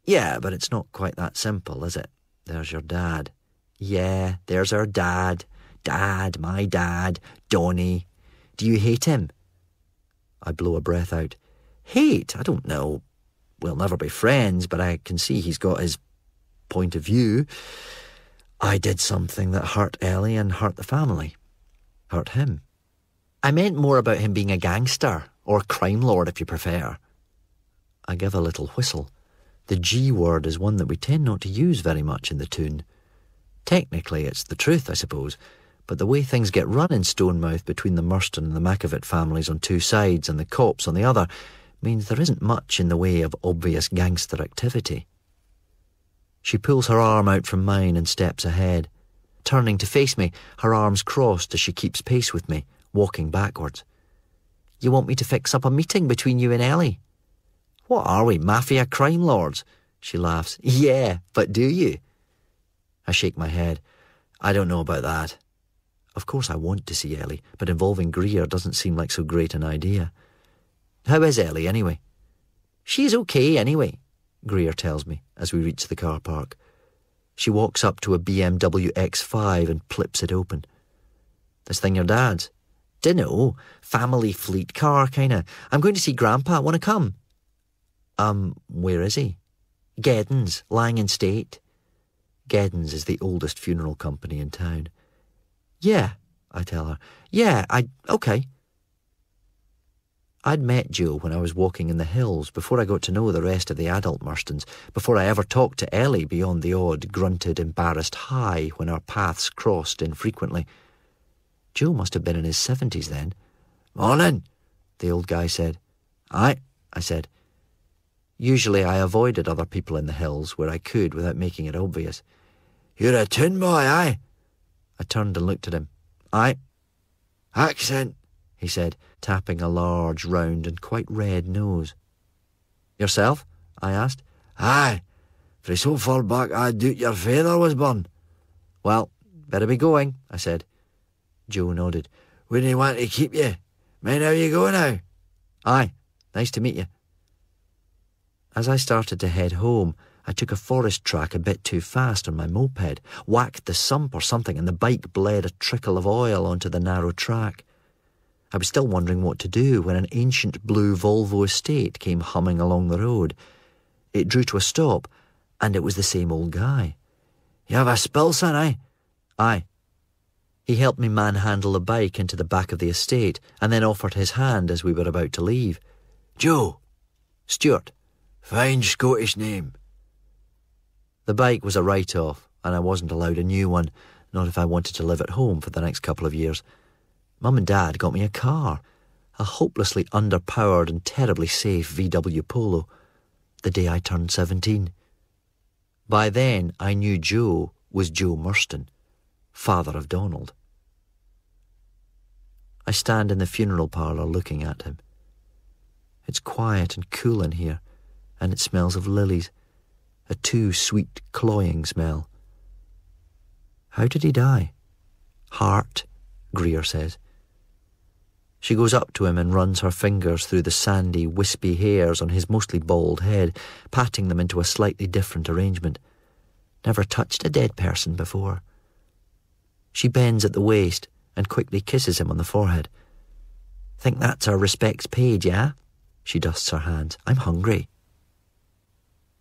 "Yeah, but it's not quite that simple, is it? There's your dad." "Yeah, there's our dad. Dad, my dad, Donnie. Do you hate him?" I blow a breath out. "Hate? I don't know. We'll never be friends, but I can see he's got his point of view. I did something that hurt Ellie and hurt the family. Hurt him. I meant more about him being a gangster, or crime lord if you prefer." I give a little whistle. The G word is one that we tend not to use very much in the tune. Technically it's the truth, I suppose, but the way things get run in Stonemouth between the Murston and the Macavett families on two sides and the cops on the other means there isn't much in the way of obvious gangster activity. She pulls her arm out from mine and steps ahead. Turning to face me, her arms crossed as she keeps pace with me, walking backwards. "You want me to fix up a meeting between you and Ellie?" "What are we, mafia crime lords?" She laughs. "Yeah, but do you?" I shake my head. "I don't know about that. Of course I want to see Ellie, but involving Greer doesn't seem like so great an idea." "How is Ellie, anyway?" "She's okay, anyway." Greer tells me as we reach the car park. She walks up to a BMW X5 and flips it open. This thing your dad's? Dunno, family fleet car, kinda. I'm going to see Grandpa. Want to come? Where is he? Geddens, lying in state. Geddens is the oldest funeral company in town. Yeah, I tell her. Yeah, okay. I'd met Joe when I was walking in the hills before I got to know the rest of the adult Murstons, before I ever talked to Ellie beyond the odd, grunted, embarrassed hi when our paths crossed infrequently. Joe must have been in his 70s then. Morning, the old guy said. Aye, I said. Usually I avoided other people in the hills where I could without making it obvious. You're a tin boy, aye? I turned and looked at him. Aye. Accent, he said, tapping a large, round and quite red nose. Yourself? I asked. Aye. For so far back I doot your father was born. Well, better be going, I said. Joe nodded. Wouldn't he want to keep you? Mind how you go now? Aye. Nice to meet you. As I started to head home, I took a forest track a bit too fast on my moped, whacked the sump or something, and the bike bled a trickle of oil onto the narrow track. I was still wondering what to do when an ancient blue Volvo estate came humming along the road. It drew to a stop, and it was the same old guy. You have a spill, son, aye? Aye. He helped me manhandle the bike into the back of the estate, and then offered his hand as we were about to leave. Joe. Stuart. Fine Scottish name. The bike was a write-off, and I wasn't allowed a new one, not if I wanted to live at home for the next couple of years. Mum and Dad got me a car, a hopelessly underpowered and terribly safe VW Polo, the day I turned 17. By then, I knew Joe was Joe Murston, father of Donald. I stand in the funeral parlour looking at him. It's quiet and cool in here, and it smells of lilies, a too sweet, cloying smell. How did he die? Heart, Greer says. She goes up to him and runs her fingers through the sandy, wispy hairs on his mostly bald head, patting them into a slightly different arrangement. Never touched a dead person before. She bends at the waist and quickly kisses him on the forehead. Think that's our respects paid, yeah? She dusts her hands. I'm hungry.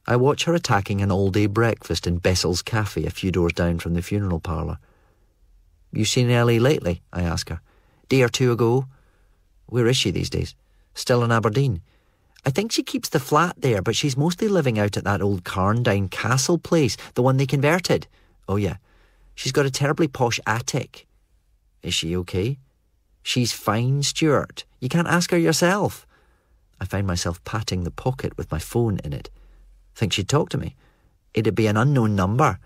I watch her attacking an all-day breakfast in Bessel's Cafe a few doors down from the funeral parlour. You seen Ellie lately? I ask her. Day or two ago. Where is she these days? Still in Aberdeen? I think she keeps the flat there, but she's mostly living out at that old Carndine Castle place, the one they converted. Oh yeah. She's got a terribly posh attic. Is she okay? She's fine, Stuart. You can't ask her yourself. I find myself patting the pocket with my phone in it. Think she'd talk to me? It'd be an unknown number.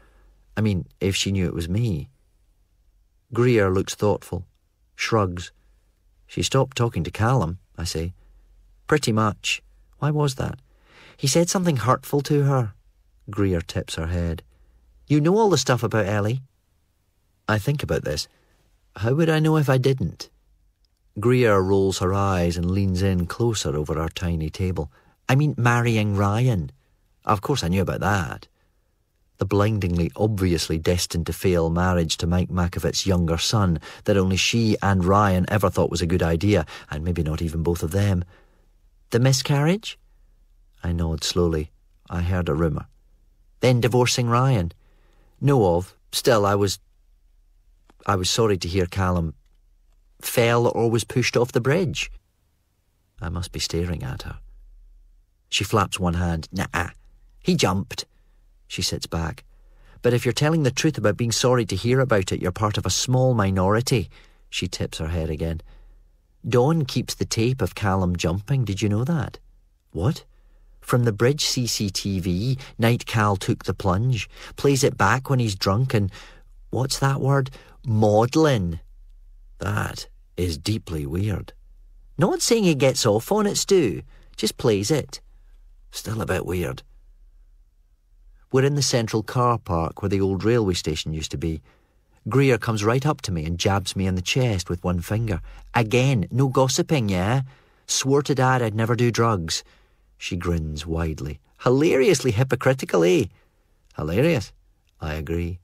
I mean, if she knew it was me. Greer looks thoughtful, shrugs. She stopped talking to Callum, I say. Pretty much. Why was that? He said something hurtful to her. Greer tips her head. You know all the stuff about Ellie? I think about this. How would I know if I didn't? Greer rolls her eyes and leans in closer over our tiny table. I mean, marrying Ryan. Of course I knew about that. The blindingly, obviously destined to fail marriage to Mike Makovitz's younger son that only she and Ryan ever thought was a good idea, and maybe not even both of them. The miscarriage? I nod slowly. I heard a rumour. Then divorcing Ryan? Know of. Still, I was sorry to hear Callum fell or was pushed off the bridge. I must be staring at her. She flaps one hand. Nah, he jumped. She sits back. But if you're telling the truth about being sorry to hear about it, you're part of a small minority. She tips her head again. Dawn keeps the tape of Callum jumping. Did you know that? What? From the bridge CCTV, Night Cal took the plunge, plays it back when he's drunk and, what's that word? Maudlin. That is deeply weird. Not saying he gets off on it, Stu. Just plays it. Still a bit weird. We're in the central car park where the old railway station used to be. Greer comes right up to me and jabs me in the chest with one finger. Again, no gossiping, yeah? Swore to Dad I'd never do drugs. She grins widely. Hilariously hypocritical, eh? Hilarious, I agree.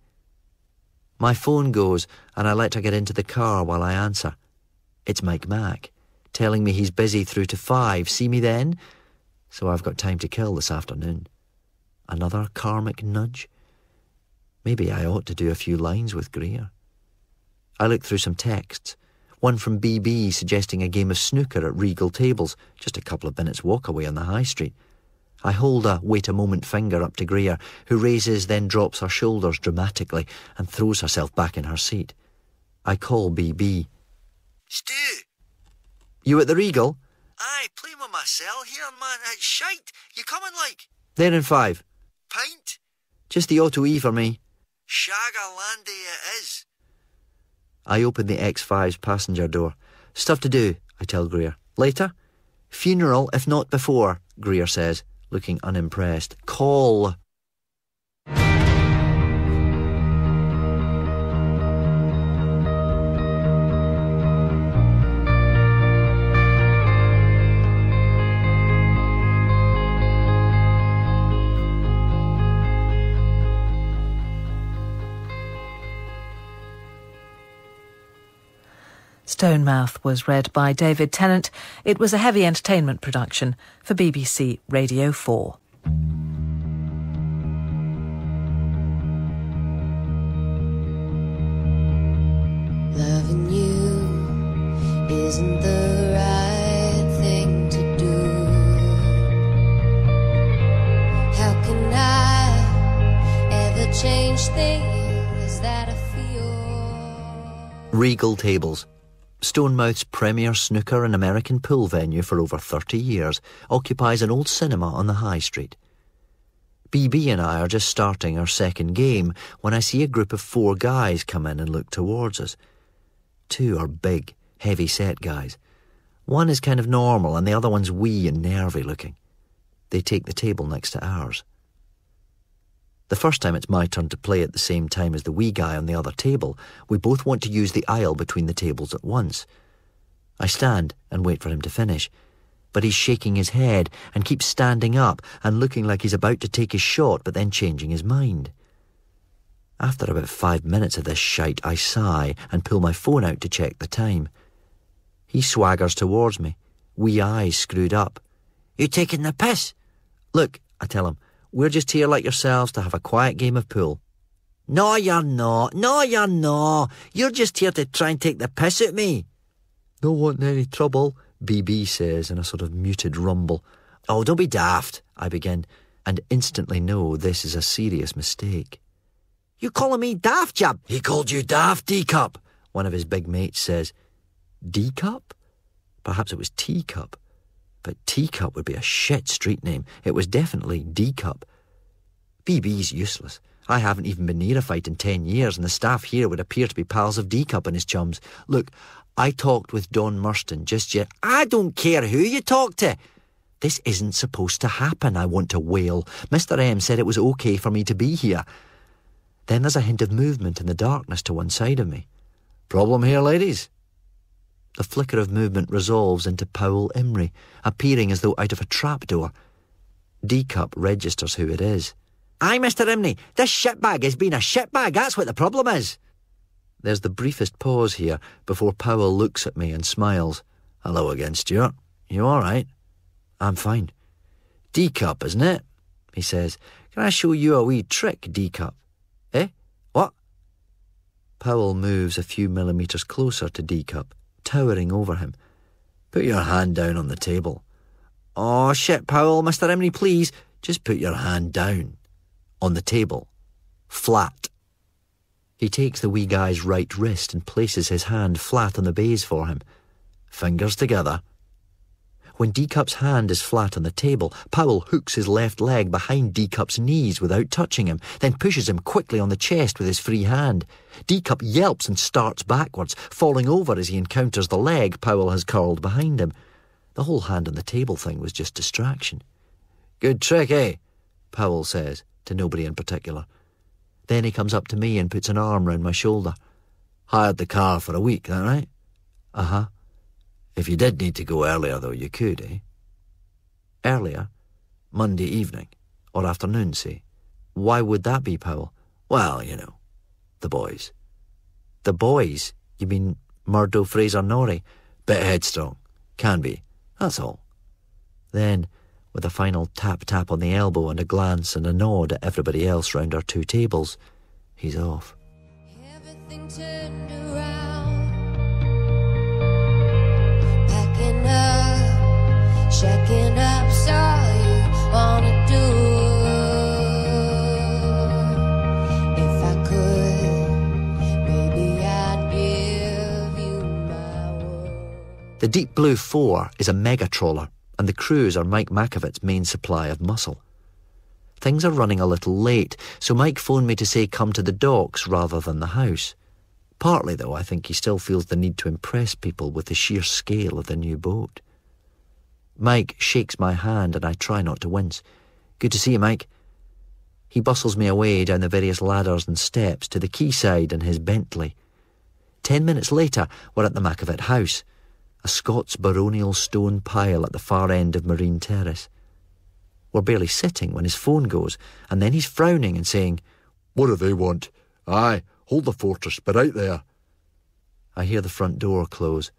My phone goes and I let her get into the car while I answer. It's Mike Mack, telling me he's busy through to 5. See me then? So I've got time to kill this afternoon. Another karmic nudge? Maybe I ought to do a few lines with Greer. I look through some texts. One from BB suggesting a game of snooker at Regal Tables, just a couple of minutes' walk away on the high street. I hold a wait a moment finger up to Greer, who raises, then drops her shoulders dramatically and throws herself back in her seat. I call BB. Stu! You at the Regal? Aye, playing with myself here, man. It's shite. You coming, like? There in 5. Pint? Just the Auto E for me. Shaggerlandy it is. I open the X5's passenger door. Stuff to do, I tell Greer. Later? Funeral, if not before, Greer says, looking unimpressed. Call. Stonemouth was read by David Tennant. It was a heavy entertainment production for BBC Radio 4. Loving you isn't the right thing to do. How can I ever change things that I feel? Regal Tables. Stonemouth's premier snooker and American pool venue for over 30 years, occupies an old cinema on the high street. BB and I are just starting our second game when I see a group of 4 guys come in and look towards us. 2 are big, heavy-set guys. One is kind of normal and the other one's wee and nervy looking. They take the table next to ours. The first time it's my turn to play at the same time as the wee guy on the other table, we both want to use the aisle between the tables at once. I stand and wait for him to finish, but he's shaking his head and keeps standing up and looking like he's about to take his shot but then changing his mind. After about 5 minutes of this shite, I sigh and pull my phone out to check the time. He swaggers towards me, wee eyes screwed up. You taking the piss? Look, I tell him, we're just here like yourselves to have a quiet game of pool. No, you're not. No, you're not. You're just here to try and take the piss at me. No wanting any trouble, BB says in a sort of muted rumble. Oh, don't be daft, I begin, and instantly know this is a serious mistake. You calling me daft, chap? He called you daft, D-cup, one of his big mates says. D-cup? Perhaps it was teacup. But Teacup would be a shit street name. It was definitely D-cup. BB's useless. I haven't even been near a fight in 10 years, and the staff here would appear to be pals of D-cup and his chums. Look, I talked with Don Murston just yet. I don't care who you talk to. This isn't supposed to happen, I want to wail. Mr. M said it was okay for me to be here. Then there's a hint of movement in the darkness to one side of me. Problem here, ladies? The flicker of movement resolves into Powell Imrie, appearing as though out of a trapdoor. D-cup registers who it is. Aye, Mr. Imrie, this shitbag has been a shitbag, that's what the problem is. There's the briefest pause here before Powell looks at me and smiles. Hello again, Stuart. You all right? I'm fine. D-cup, isn't it? He says. Can I show you a wee trick, D-cup? Eh? What? Powell moves a few millimetres closer to D-cup, towering over him. Put your hand down on the table. Oh, shit, Powell, Mr. Imrie, please. Just put your hand down. On the table. Flat. He takes the wee guy's right wrist and places his hand flat on the baize for him. Fingers together. When D-cup's hand is flat on the table, Powell hooks his left leg behind D-cup's knees without touching him, then pushes him quickly on the chest with his free hand. D-cup yelps and starts backwards, falling over as he encounters the leg Powell has curled behind him. The whole hand on the table thing was just distraction. Good trick, eh? Powell says, to nobody in particular. Then he comes up to me and puts an arm round my shoulder. Hired the car for a week, that right? Uh-huh. If you did need to go earlier, though, you could, eh? Earlier? Monday evening. Or afternoon, say. Why would that be, Powell? Well, you know, the boys. The boys? You mean Murdo, Fraser, Norrie? Bit headstrong. Can be. That's all. Then, with a final tap-tap on the elbow and a glance and a nod at everybody else round our two tables, he's off. Everything turned around, packing up, checking up, saw you on a door. If I could, maybe I'd give you my word. The Deep Blue Fore is a mega-trawler, and the crews are Mike Makovitz's main supply of muscle. Things are running a little late, so Mike phoned me to say come to the docks rather than the house. Partly, though, I think he still feels the need to impress people with the sheer scale of the new boat. Mike shakes my hand and I try not to wince. Good to see you, Mike. He bustles me away down the various ladders and steps to the quayside in his Bentley. 10 minutes later, we're at the Makovitt house, a Scots baronial stone pile at the far end of Marine Terrace. We're barely sitting when his phone goes, and then he's frowning and saying, "What do they want? Aye, hold the fortress, but out there." I hear the front door close.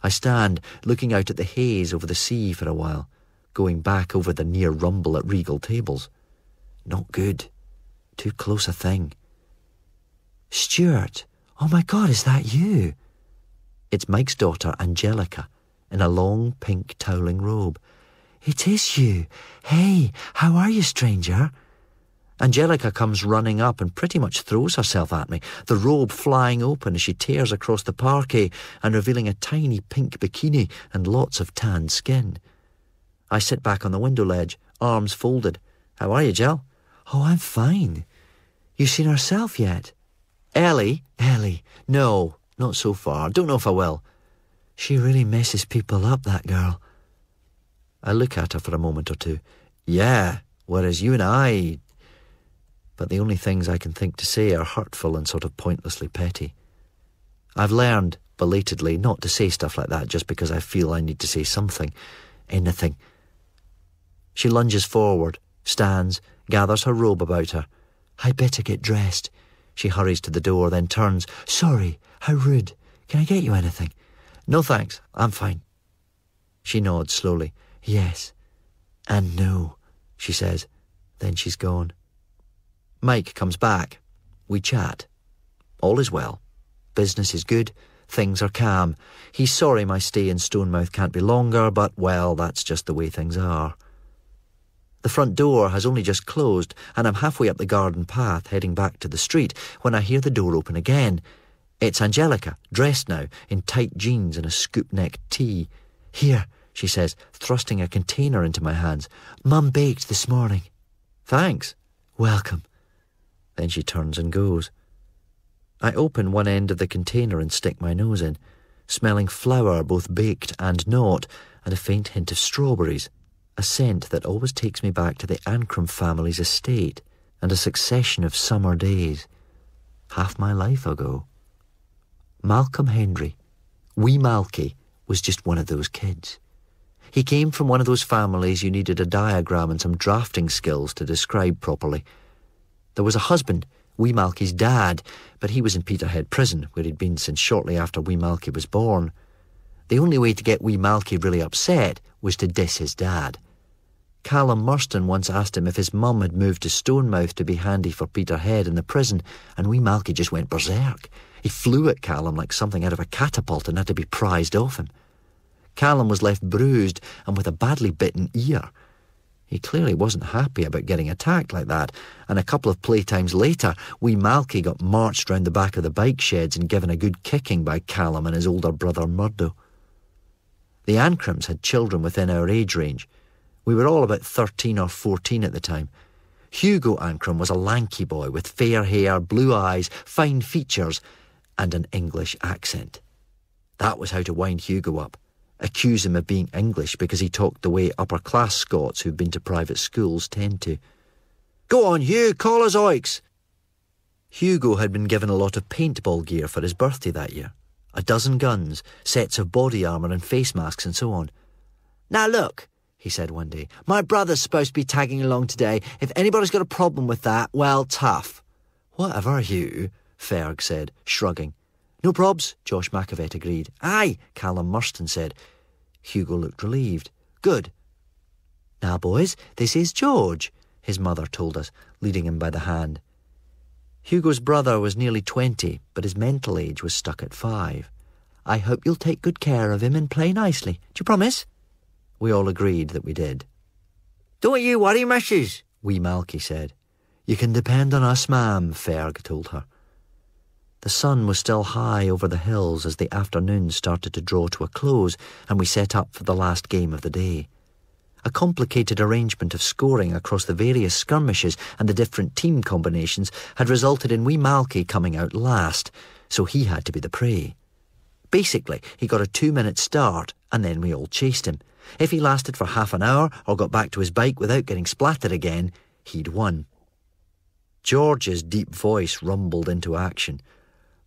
I stand, looking out at the haze over the sea for a while, going back over the near rumble at Regal tables. Not good. Too close a thing. "Stuart, oh my God, is that you?" It's Mike's daughter, Angelica, in a long pink toweling robe. "It is you. Hey, how are you, stranger?" Angelica comes running up and pretty much throws herself at me, the robe flying open as she tears across the parquet and revealing a tiny pink bikini and lots of tanned skin. I sit back on the window ledge, arms folded. "How are you, Jill?" "Oh, I'm fine. You seen herself yet?" Ellie? No, not so far. Don't know if I will." "She really messes people up, that girl." I look at her for a moment or two. "Yeah, whereas you and I..." But the only things I can think to say are hurtful and sort of pointlessly petty. I've learned, belatedly, not to say stuff like that just because I feel I need to say something. Anything. She lunges forward, stands, gathers her robe about her. "I'd better get dressed." She hurries to the door, then turns. "Sorry, how rude. Can I get you anything?" "No thanks, I'm fine." She nods slowly. "Yes, and no," she says. Then she's gone. Mike comes back. We chat. All is well. Business is good. Things are calm. He's sorry my stay in Stonemouth can't be longer, but, well, that's just the way things are. The front door has only just closed, and I'm halfway up the garden path heading back to the street when I hear the door open again. It's Angelica, dressed now, in tight jeans and a scoop-necked tee. "Here," she says, thrusting a container into my hands. "Mum baked this morning." "Thanks." "Welcome." Then she turns and goes. I open one end of the container and stick my nose in, smelling flour both baked and not, and a faint hint of strawberries, a scent that always takes me back to the Ancram family's estate and a succession of summer days, half my life ago. Malcolm Hendry, wee Malky, was just one of those kids. He came from one of those families you needed a diagram and some drafting skills to describe properly. There was a husband, wee Malky's dad, but he was in Peterhead prison, where he'd been since shortly after wee Malky was born. The only way to get wee Malky really upset was to diss his dad. Callum Murston once asked him if his mum had moved to Stonemouth to be handy for Peterhead in the prison, and wee Malky just went berserk. He flew at Callum like something out of a catapult and had to be prized off him. Callum was left bruised and with a badly bitten ear. He clearly wasn't happy about getting attacked like that, and a couple of playtimes later, wee Malky got marched round the back of the bike sheds and given a good kicking by Callum and his older brother Murdo. The Ancrams had children within our age range. We were all about 13 or 14 at the time. Hugo Ancram was a lanky boy with fair hair, blue eyes, fine features, and an English accent. That was how to wind Hugo up. Accuse him of being English because he talked the way upper-class Scots who've been to private schools tend to. "Go on, Hugh, call us oiks!" Hugo had been given a lot of paintball gear for his birthday that year. A dozen guns, sets of body armour and face masks and so on. "Now look," he said one day. My brother's supposed to be tagging along today. If anybody's got a problem with that, well, tough. Whatever, Hugh, Ferg said, shrugging. No probs, Josh McAvet agreed. Aye, Callum Murston said. Hugo looked relieved. Good. Now, boys, this is George, his mother told us, leading him by the hand. Hugo's brother was nearly 20, but his mental age was stuck at 5. I hope you'll take good care of him and play nicely. Do you promise? We all agreed that we did. Don't you worry, missus, wee Malky said. You can depend on us, ma'am, Ferg told her. The sun was still high over the hills as the afternoon started to draw to a close, and we set up for the last game of the day. A complicated arrangement of scoring across the various skirmishes and the different team combinations had resulted in wee Malky coming out last, so he had to be the prey. Basically, he got a 2-minute start, and then we all chased him. If he lasted for half an hour or got back to his bike without getting splattered again, he'd won. George's deep voice rumbled into action.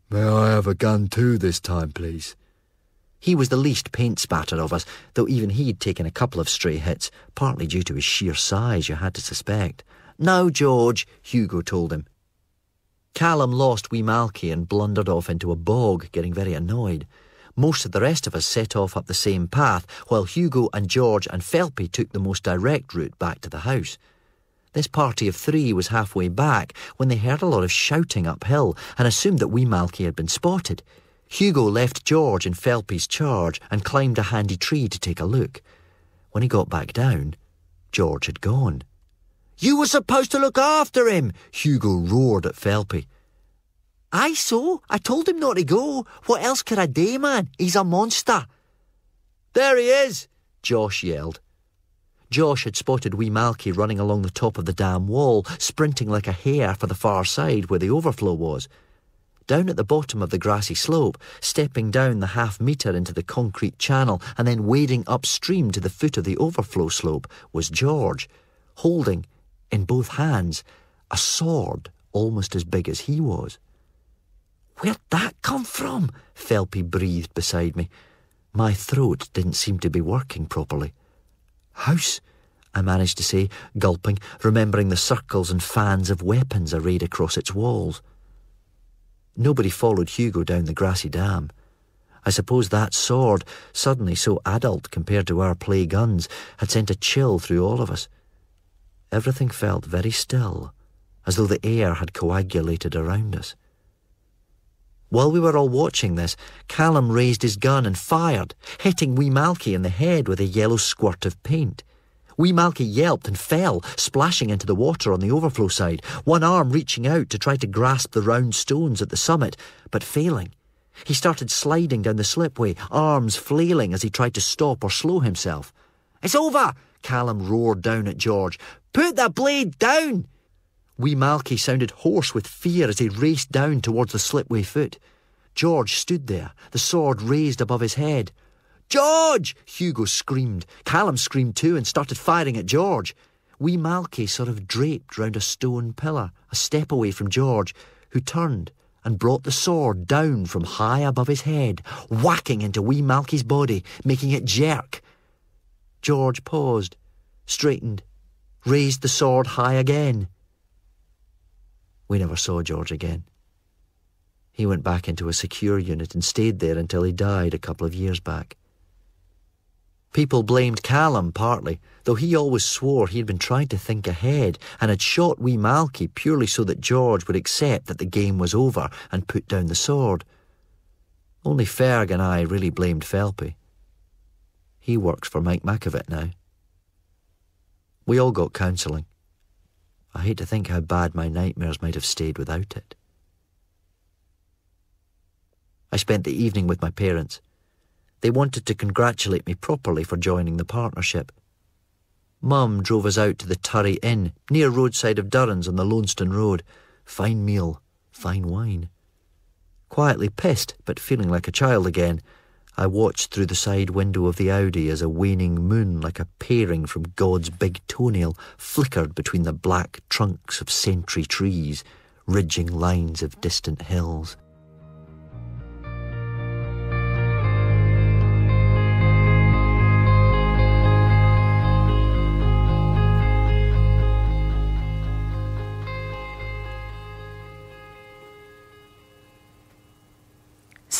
May I have a gun too this time, please? He was the least paint-spattered of us, though even he'd taken a couple of stray hits, partly due to his sheer size, you had to suspect. No, George, Hugo told him. Callum lost wee Malky and blundered off into a bog, getting very annoyed. Most of the rest of us set off up the same path, while Hugo and George and Felpy took the most direct route back to the house. This party of 3 was halfway back when they heard a lot of shouting uphill and assumed that wee Malky had been spotted. Hugo left George in Felpy's charge and climbed a handy tree to take a look. When he got back down, George had gone. You were supposed to look after him, Hugo roared at Felpy. Aye, so? I told him not to go. What else could I do, man? He's a monster. There he is, Josh yelled. Josh had spotted wee Malky running along the top of the dam wall, sprinting like a hare for the far side where the overflow was. Down at the bottom of the grassy slope, stepping down the half-metre into the concrete channel and then wading upstream to the foot of the overflow slope, was George, holding, in both hands, a sword almost as big as he was. Where'd that come from? Felpy breathed beside me. My throat didn't seem to be working properly. House, I managed to say, gulping, remembering the circles and fans of weapons arrayed across its walls. Nobody followed Hugo down the grassy dam. I suppose that sword, suddenly so adult compared to our play guns, had sent a chill through all of us. Everything felt very still, as though the air had coagulated around us. While we were all watching this, Callum raised his gun and fired, hitting wee Malky in the head with a yellow squirt of paint. Wee Malky yelped and fell, splashing into the water on the overflow side, one arm reaching out to try to grasp the round stones at the summit, but failing. He started sliding down the slipway, arms flailing as he tried to stop or slow himself. It's over, Callum roared down at George. Put the blade down! Wee Malky sounded hoarse with fear as he raced down towards the slipway foot. George stood there, the sword raised above his head. George! Hugo screamed. Callum screamed too and started firing at George. Wee Malky sort of draped round a stone pillar, a step away from George, who turned and brought the sword down from high above his head, whacking into wee Malky's body, making it jerk. George paused, straightened, raised the sword high again. We never saw George again. He went back into a secure unit and stayed there until he died a couple of years back. People blamed Callum partly, though he always swore he had been trying to think ahead and had shot wee Malky purely so that George would accept that the game was over and put down the sword. Only Ferg and I really blamed Felpy. He works for Mike McAvet now. We all got counselling. I hate to think how bad my nightmares might have stayed without it. I spent the evening with my parents. They wanted to congratulate me properly for joining the partnership. Mum drove us out to the Turry Inn, near roadside of Durrans on the Loneston Road. Fine meal, fine wine. Quietly pissed, but feeling like a child again, I watched through the side window of the Audi as a waning moon, like a paring from God's big toenail, flickered between the black trunks of century trees, ridging lines of distant hills.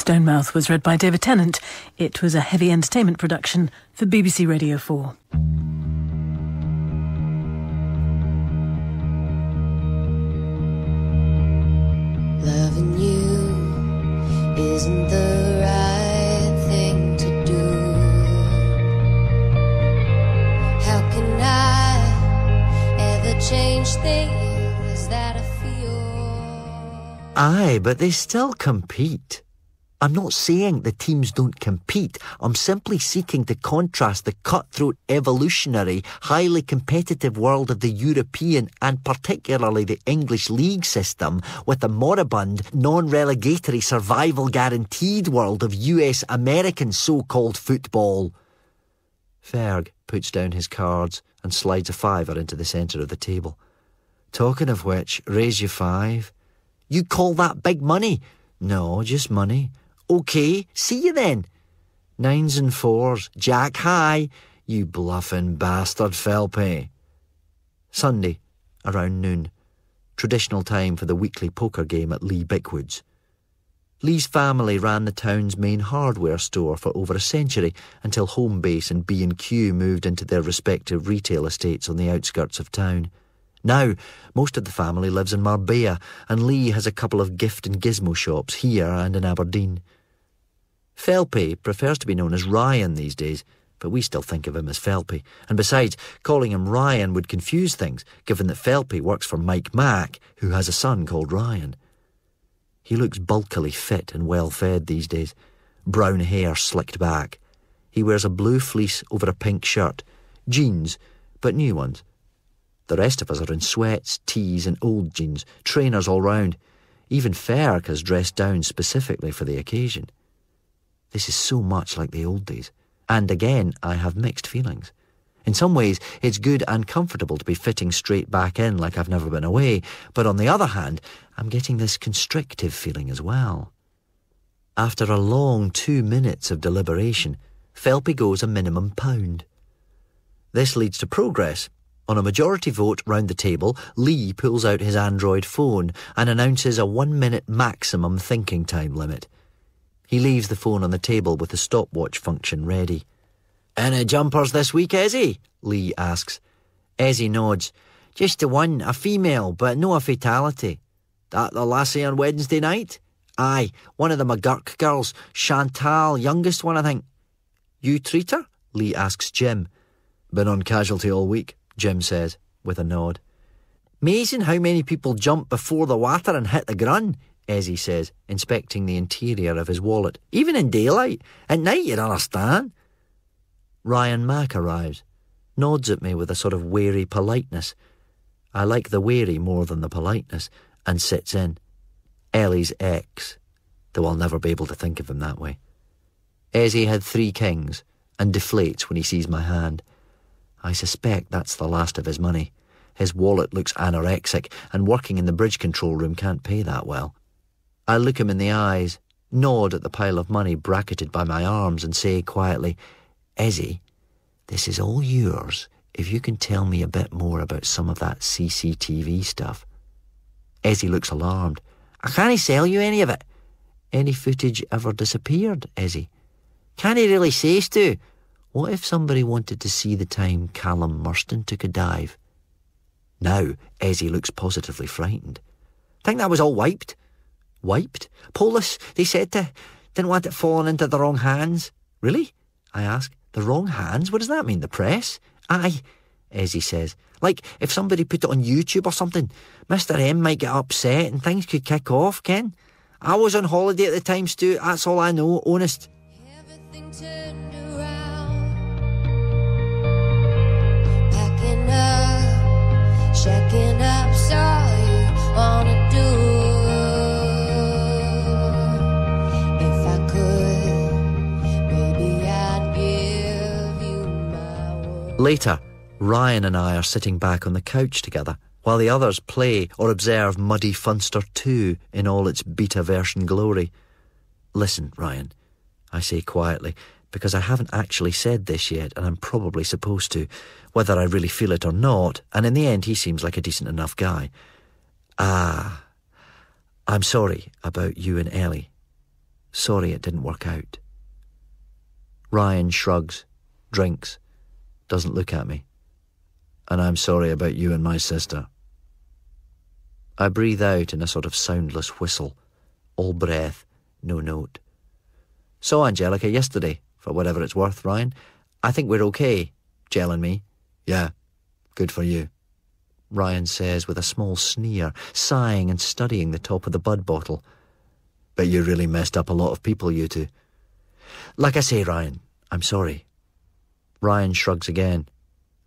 Stonemouth was read by David Tennant. It was a heavy entertainment production for BBC Radio 4. Loving you isn't the right thing to do. How can I ever change things that I feel? Aye, but they still compete. I'm not saying the teams don't compete. I'm simply seeking to contrast the cutthroat, evolutionary, highly competitive world of the European and particularly the English league system with the moribund, non-relegatory, survival guaranteed world of US-American so-called football. Ferg puts down his cards and slides a fiver into the centre of the table. Talking of which, raise you 5. You call that big money? No, just money. OK, see you then. 9s and 4s, Jack high, you bluffing bastard, Felpe. Sunday, around noon. Traditional time for the weekly poker game at Lee Bickwoods. Lee's family ran the town's main hardware store for over a century until Homebase and B&Q moved into their respective retail estates on the outskirts of town. Now, most of the family lives in Marbella, and Lee has a couple of gift and gizmo shops here and in Aberdeen. Felpe prefers to be known as Ryan these days, but we still think of him as Felpe. And besides, calling him Ryan would confuse things, given that Felpe works for Mike Mack, who has a son called Ryan. He looks bulkily fit and well-fed these days, brown hair slicked back. He wears a blue fleece over a pink shirt, jeans, but new ones. The rest of us are in sweats, tees and old jeans, trainers all round. Even Ferg has dressed down specifically for the occasion. This is so much like the old days. And again, I have mixed feelings. In some ways, it's good and comfortable to be fitting straight back in like I've never been away. But on the other hand, I'm getting this constrictive feeling as well. After a long 2 minutes of deliberation, Felpe goes a minimum £1. This leads to progress. On a majority vote round the table, Lee pulls out his Android phone and announces a 1 minute maximum thinking time limit. He leaves the phone on the table with the stopwatch function ready. "Any jumpers this week, Ezzy?" Lee asks. Ezzy nods. "Just the one, a female, but no a fatality." "That the lassie on Wednesday night?" "Aye, one of the McGurk girls, Chantal, youngest one, I think." "You treat her?" Lee asks Jim. "Been on casualty all week," Jim says, with a nod. "Amazing how many people jump before the water and hit the grun," Ezzy says, inspecting the interior of his wallet. "Even in daylight. At night, you'd understand." Ryan Mack arrives, nods at me with a sort of wary politeness. I like the wary more than the politeness, and sits in. Ellie's ex, though I'll never be able to think of him that way. Ezzy had 3 kings, and deflates when he sees my hand. I suspect that's the last of his money. His wallet looks anorexic, and working in the bridge control room can't pay that well. I look him in the eyes, nod at the pile of money bracketed by my arms, and say quietly, "Ezzy, this is all yours if you can tell me a bit more about some of that CCTV stuff." Ezzy looks alarmed. "I can't sell you any of it." "Any footage ever disappeared, Ezzy?" "Can't really say, Stu." "What if somebody wanted to see the time Callum Murston took a dive?" Now Ezzy looks positively frightened. "Think that was all wiped." "Wiped? Polis, they said to. Didn't want it falling into the wrong hands." "Really?" I ask. "The wrong hands? What does that mean, the press?" "Aye," Ezzy says. "Like if somebody put it on YouTube or something. Mr M might get upset and things could kick off, Ken. I was on holiday at the time, Stu, that's all I know, honest." Everything turned around. Packing up, checking up, saw you on a do. If I could, maybe I'd give you my word. Later, Ryan and I are sitting back on the couch together, while the others play or observe Muddy Funster 2 in all its beta version glory. "Listen, Ryan," I say quietly, because I haven't actually said this yet, and I'm probably supposed to, whether I really feel it or not, and in the end he seems like a decent enough guy. I'm sorry about you and Ellie. Sorry it didn't work out. Ryan shrugs, drinks, doesn't look at me. And I'm sorry about you and my sister. I breathe out in a sort of soundless whistle, all breath, no note. Saw Angelica yesterday, for whatever it's worth, Ryan. I think we're okay, Jell and me. Yeah, good for you, Ryan says with a small sneer, sighing and studying the top of the bud bottle. Bet you really messed up a lot of people, you two. Like I say, Ryan, I'm sorry. Ryan shrugs again.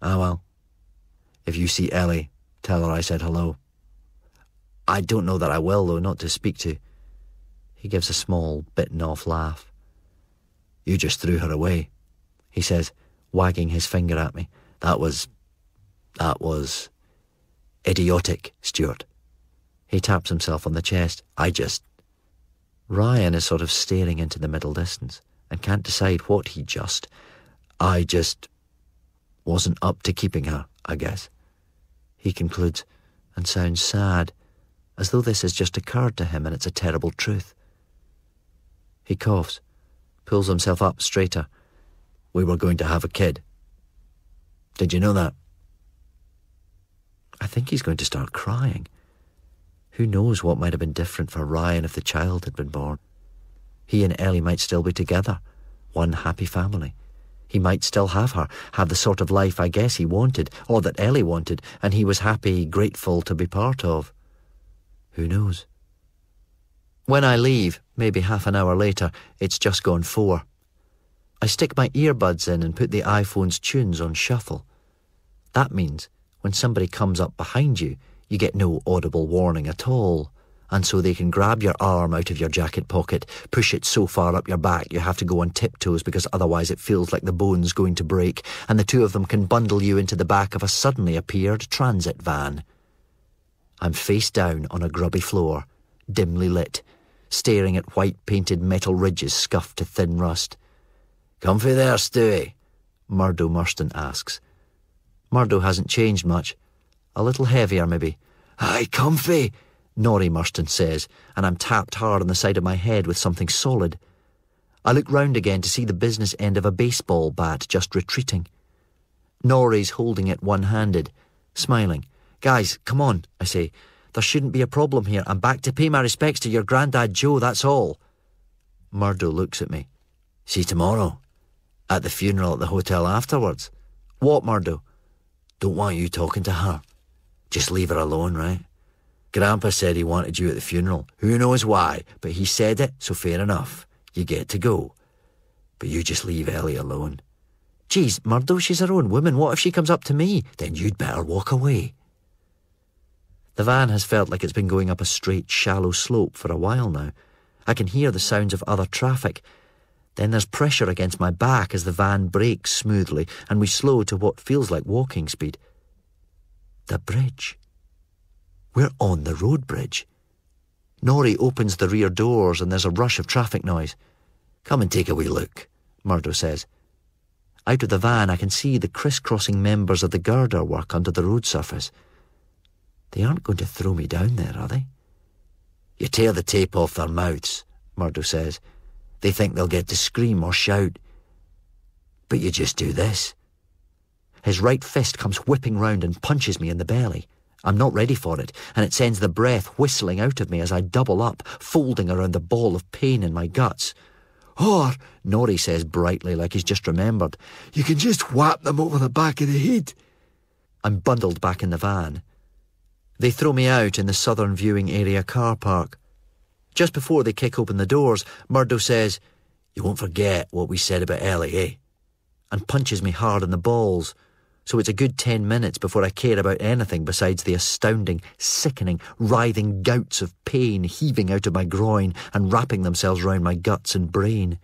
Ah, well. If you see Ellie, tell her I said hello. I don't know that I will, though, not to speak to. He gives a small, bitten-off laugh. You just threw her away, he says, wagging his finger at me. That was idiotic, Stuart. He taps himself on the chest. Ryan is sort of staring into the middle distance and can't decide what I just wasn't up to keeping her, I guess. He concludes, and sounds sad, as though this has just occurred to him and it's a terrible truth. He coughs, pulls himself up straighter. We were going to have a kid. Did you know that? I think he's going to start crying. Who knows what might have been different for Ryan if the child had been born. He and Ellie might still be together, one happy family. He might still have her, have the sort of life I guess he wanted, or that Ellie wanted, and he was happy, grateful to be part of. Who knows? When I leave, maybe half an hour later, it's just gone 4. I stick my earbuds in and put the iPhone's tunes on shuffle. That means when somebody comes up behind you, you get no audible warning at all, and so they can grab your arm out of your jacket pocket, push it so far up your back you have to go on tiptoes because otherwise it feels like the bone's going to break, and the two of them can bundle you into the back of a suddenly appeared transit van. I'm face down on a grubby floor, dimly lit, staring at white-painted metal ridges scuffed to thin rust. Comfy there, Stewie? Murdo Murston asks. Murdo hasn't changed much. A little heavier, maybe. Aye, comfy, Norrie Murston says, and I'm tapped hard on the side of my head with something solid. I look round again to see the business end of a baseball bat just retreating. Norrie's holding it one-handed, smiling. Guys, come on, I say. There shouldn't be a problem here. I'm back to pay my respects to your Grandad Joe, that's all. Murdo looks at me. See you tomorrow. At the funeral at the hotel afterwards. What, Murdo? Don't want you talking to her. Just leave her alone, right? Grandpa said he wanted you at the funeral. Who knows why, but he said it, so fair enough. You get to go. But you just leave Ellie alone. Geez, Murdo, she's her own woman. What if she comes up to me? Then you'd better walk away. The van has felt like it's been going up a straight, shallow slope for a while now. I can hear the sounds of other traffic. Then there's pressure against my back as the van brakes smoothly and we slow to what feels like walking speed. The bridge. We're on the road bridge. Norrie opens the rear doors and there's a rush of traffic noise. Come and take a wee look, Murdo says. Out of the van I can see the crisscrossing members of the girder work under the road surface. They aren't going to throw me down there, are they? You tear the tape off their mouths, Murdo says. They think they'll get to scream or shout. But you just do this. His right fist comes whipping round and punches me in the belly. I'm not ready for it, and it sends the breath whistling out of me as I double up, folding around the ball of pain in my guts. Or, Norrie says brightly like he's just remembered, you can just whap them over the back of the head. I'm bundled back in the van. They throw me out in the southern viewing area car park. Just before they kick open the doors, Murdo says, You won't forget what we said about Ellie, eh? And punches me hard in the balls. So it's a good 10 minutes before I care about anything besides the astounding, sickening, writhing gouts of pain heaving out of my groin and wrapping themselves round my guts and brain.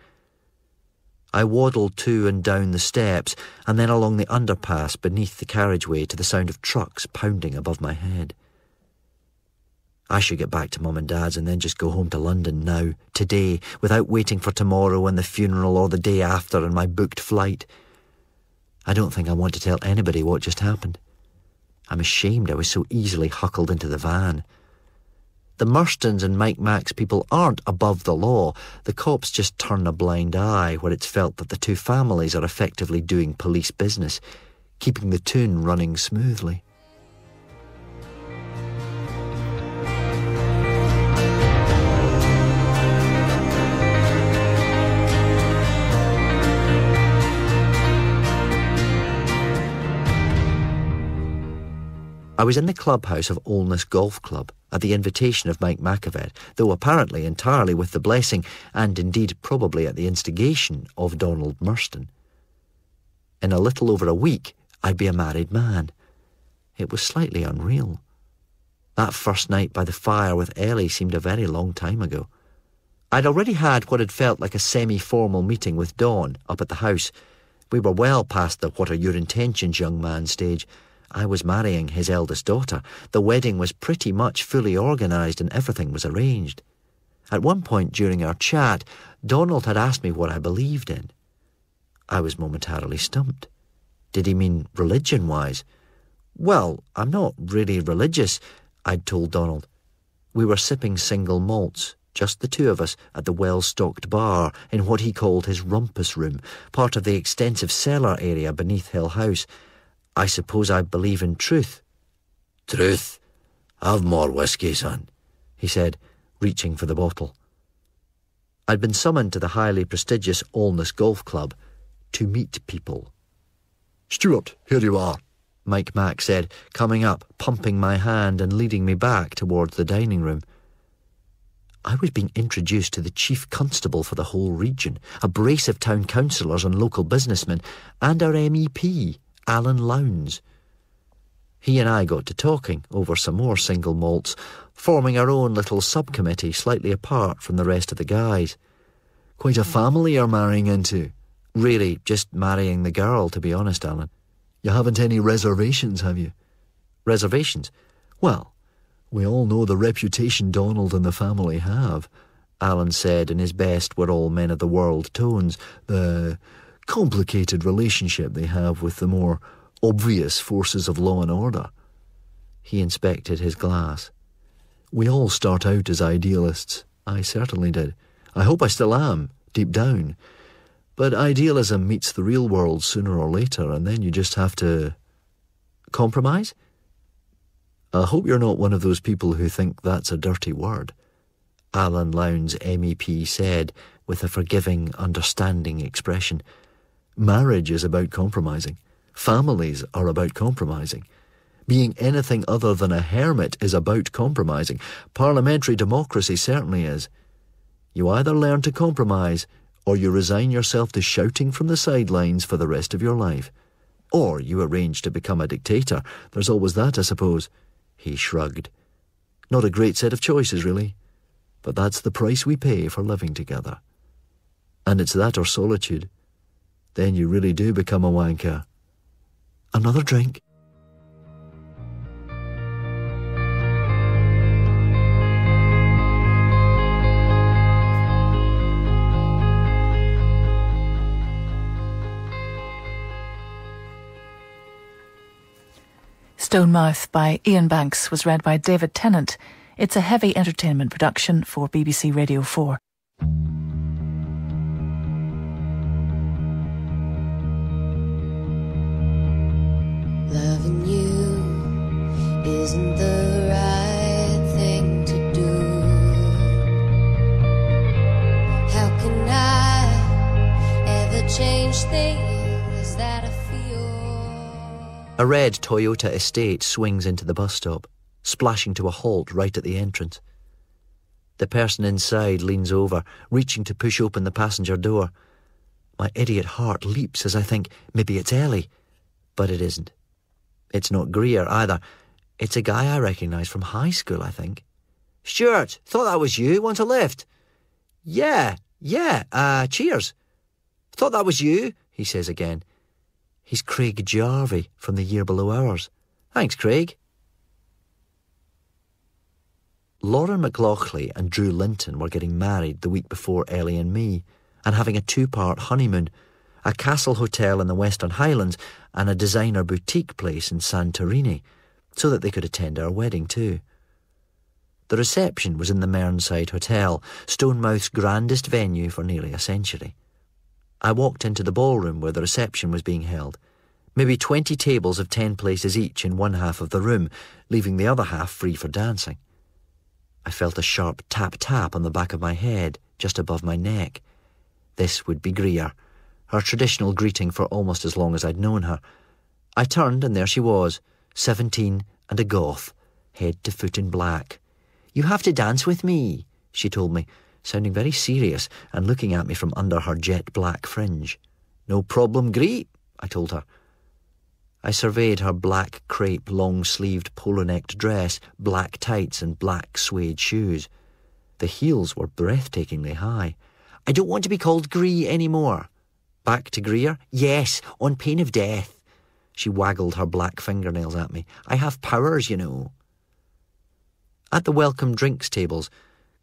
I waddle to and down the steps and then along the underpass beneath the carriageway to the sound of trucks pounding above my head. I should get back to Mum and Dad's and then just go home to London now, today, without waiting for tomorrow and the funeral or the day after and my booked flight. I don't think I want to tell anybody what just happened. I'm ashamed I was so easily huckled into the van. The Murstons and Mike Mack's people aren't above the law. The cops just turn a blind eye where it's felt that the two families are effectively doing police business, keeping the tune running smoothly. I was in the clubhouse of Olness Golf Club at the invitation of Mike McAvet, though apparently entirely with the blessing, and indeed probably at the instigation, of Donald Murston. In a little over a week, I'd be a married man. It was slightly unreal. That first night by the fire with Ellie seemed a very long time ago. I'd already had what had felt like a semi-formal meeting with Dawn up at the house. We were well past the what are your intentions, young man stage. I was marrying his eldest daughter. The wedding was pretty much fully organised and everything was arranged. At one point during our chat, Donald had asked me what I believed in. I was momentarily stumped. Did he mean religion-wise? Well, I'm not really religious, I'd told Donald. We were sipping single malts, just the two of us, at the well-stocked bar in what he called his rumpus room, part of the extensive cellar area beneath Hill House. I suppose I believe in truth. Truth? Have more whiskey, son, he said, reaching for the bottle. I'd been summoned to the highly prestigious Olness Golf Club to meet people. Stuart, here you are, Mike Mack said, coming up, pumping my hand and leading me back towards the dining room. I was being introduced to the chief constable for the whole region, a brace of town councillors and local businessmen, and our MEP, Alan Lowndes. He and I got to talking over some more single malts, forming our own little subcommittee slightly apart from the rest of the guys. Quite a family you're marrying into. Really, just marrying the girl, to be honest, Alan. You haven't any reservations, have you? Reservations? Well, we all know the reputation Donald and the family have, Alan said in his best we're all men of the world tones, the complicated relationship they have with the more obvious forces of law and order. He inspected his glass. We all start out as idealists. I certainly did. I hope I still am, deep down. But idealism meets the real world sooner or later, and then you just have to compromise? I hope you're not one of those people who think that's a dirty word, Alan Lowndes, MEP, said with a forgiving, understanding expression. Marriage is about compromising. Families are about compromising. Being anything other than a hermit is about compromising. Parliamentary democracy certainly is. You either learn to compromise, or you resign yourself to shouting from the sidelines for the rest of your life. Or you arrange to become a dictator. There's always that, I suppose. He shrugged. Not a great set of choices, really. But that's the price we pay for living together. And it's that or solitude. Then you really do become a wanker. Another drink? Stonemouth by Iain Banks was read by David Tennant. It's a heavy entertainment production for BBC Radio 4. Loving you isn't the right thing to do. How can I ever change things that I feel? A red Toyota Estate swings into the bus stop, splashing to a halt right at the entrance. The person inside leans over, reaching to push open the passenger door. My idiot heart leaps as I think, maybe it's Ellie. But it isn't. It's not Greer either. It's a guy I recognise from high school, I think. Stuart, thought that was you. Want a lift? Yeah, cheers. Thought that was you, he says again. He's Craig Jarvie from the year below ours. Thanks, Craig. Lauren McLaughlin and Drew Linton were getting married the week before Ellie and me, and having a 2-part honeymoon, a castle hotel in the Western Highlands and a designer boutique place in Santorini, so that they could attend our wedding too. The reception was in the Mearnside Hotel, Stonemouth's grandest venue for nearly a century. I walked into the ballroom where the reception was being held. Maybe 20 tables of 10 places each in one half of the room, leaving the other half free for dancing. I felt a sharp tap-tap on the back of my head, just above my neck. This would be Greer, her traditional greeting for almost as long as I'd known her. I turned, and there she was, 17 and a goth, head to foot in black. "You have to dance with me," she told me, sounding very serious and looking at me from under her jet-black fringe. "No problem, Gree," I told her. I surveyed her black crepe long-sleeved polo-necked dress, black tights and black suede shoes. The heels were breathtakingly high. "I don't want to be called Gree anymore." "Back to Greer?" "Yes, on pain of death." She waggled her black fingernails at me. "I have powers, you know." At the welcome drinks tables,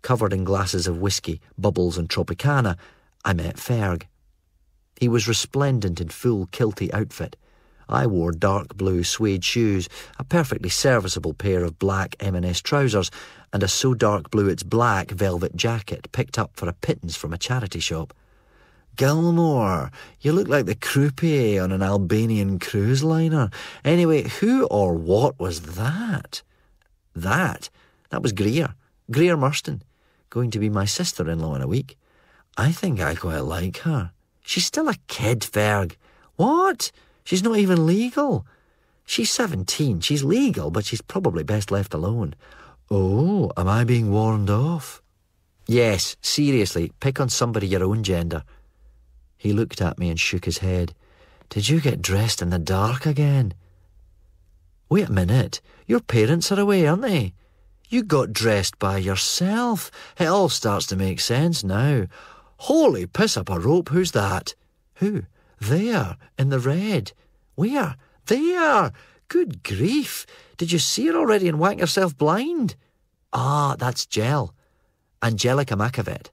covered in glasses of whiskey, bubbles and Tropicana, I met Ferg. He was resplendent in full kilty outfit. I wore dark blue suede shoes, a perfectly serviceable pair of black M&S trousers, and a so dark blue it's black velvet jacket picked up for a pittance from a charity shop. "Gilmore, you look like the croupier on an Albanian cruise liner. Anyway, who or what was that?" That was Greer Murston, going to be my sister-in-law in a week. I think I quite like her. She's still a kid, Ferg. What? She's not even legal. She's 17. She's legal, but she's probably best left alone. Oh, am I being warned off? Yes, seriously, pick on somebody your own gender. He looked at me and shook his head. Did you get dressed in the dark again? Wait a minute. Your parents are away, aren't they? You got dressed by yourself. It all starts to make sense now. Holy piss up a rope, who's that? Who? There, in the red. Where? There! Good grief! Did you see her already and whack yourself blind? Ah, that's Jell. Angelica Macavet.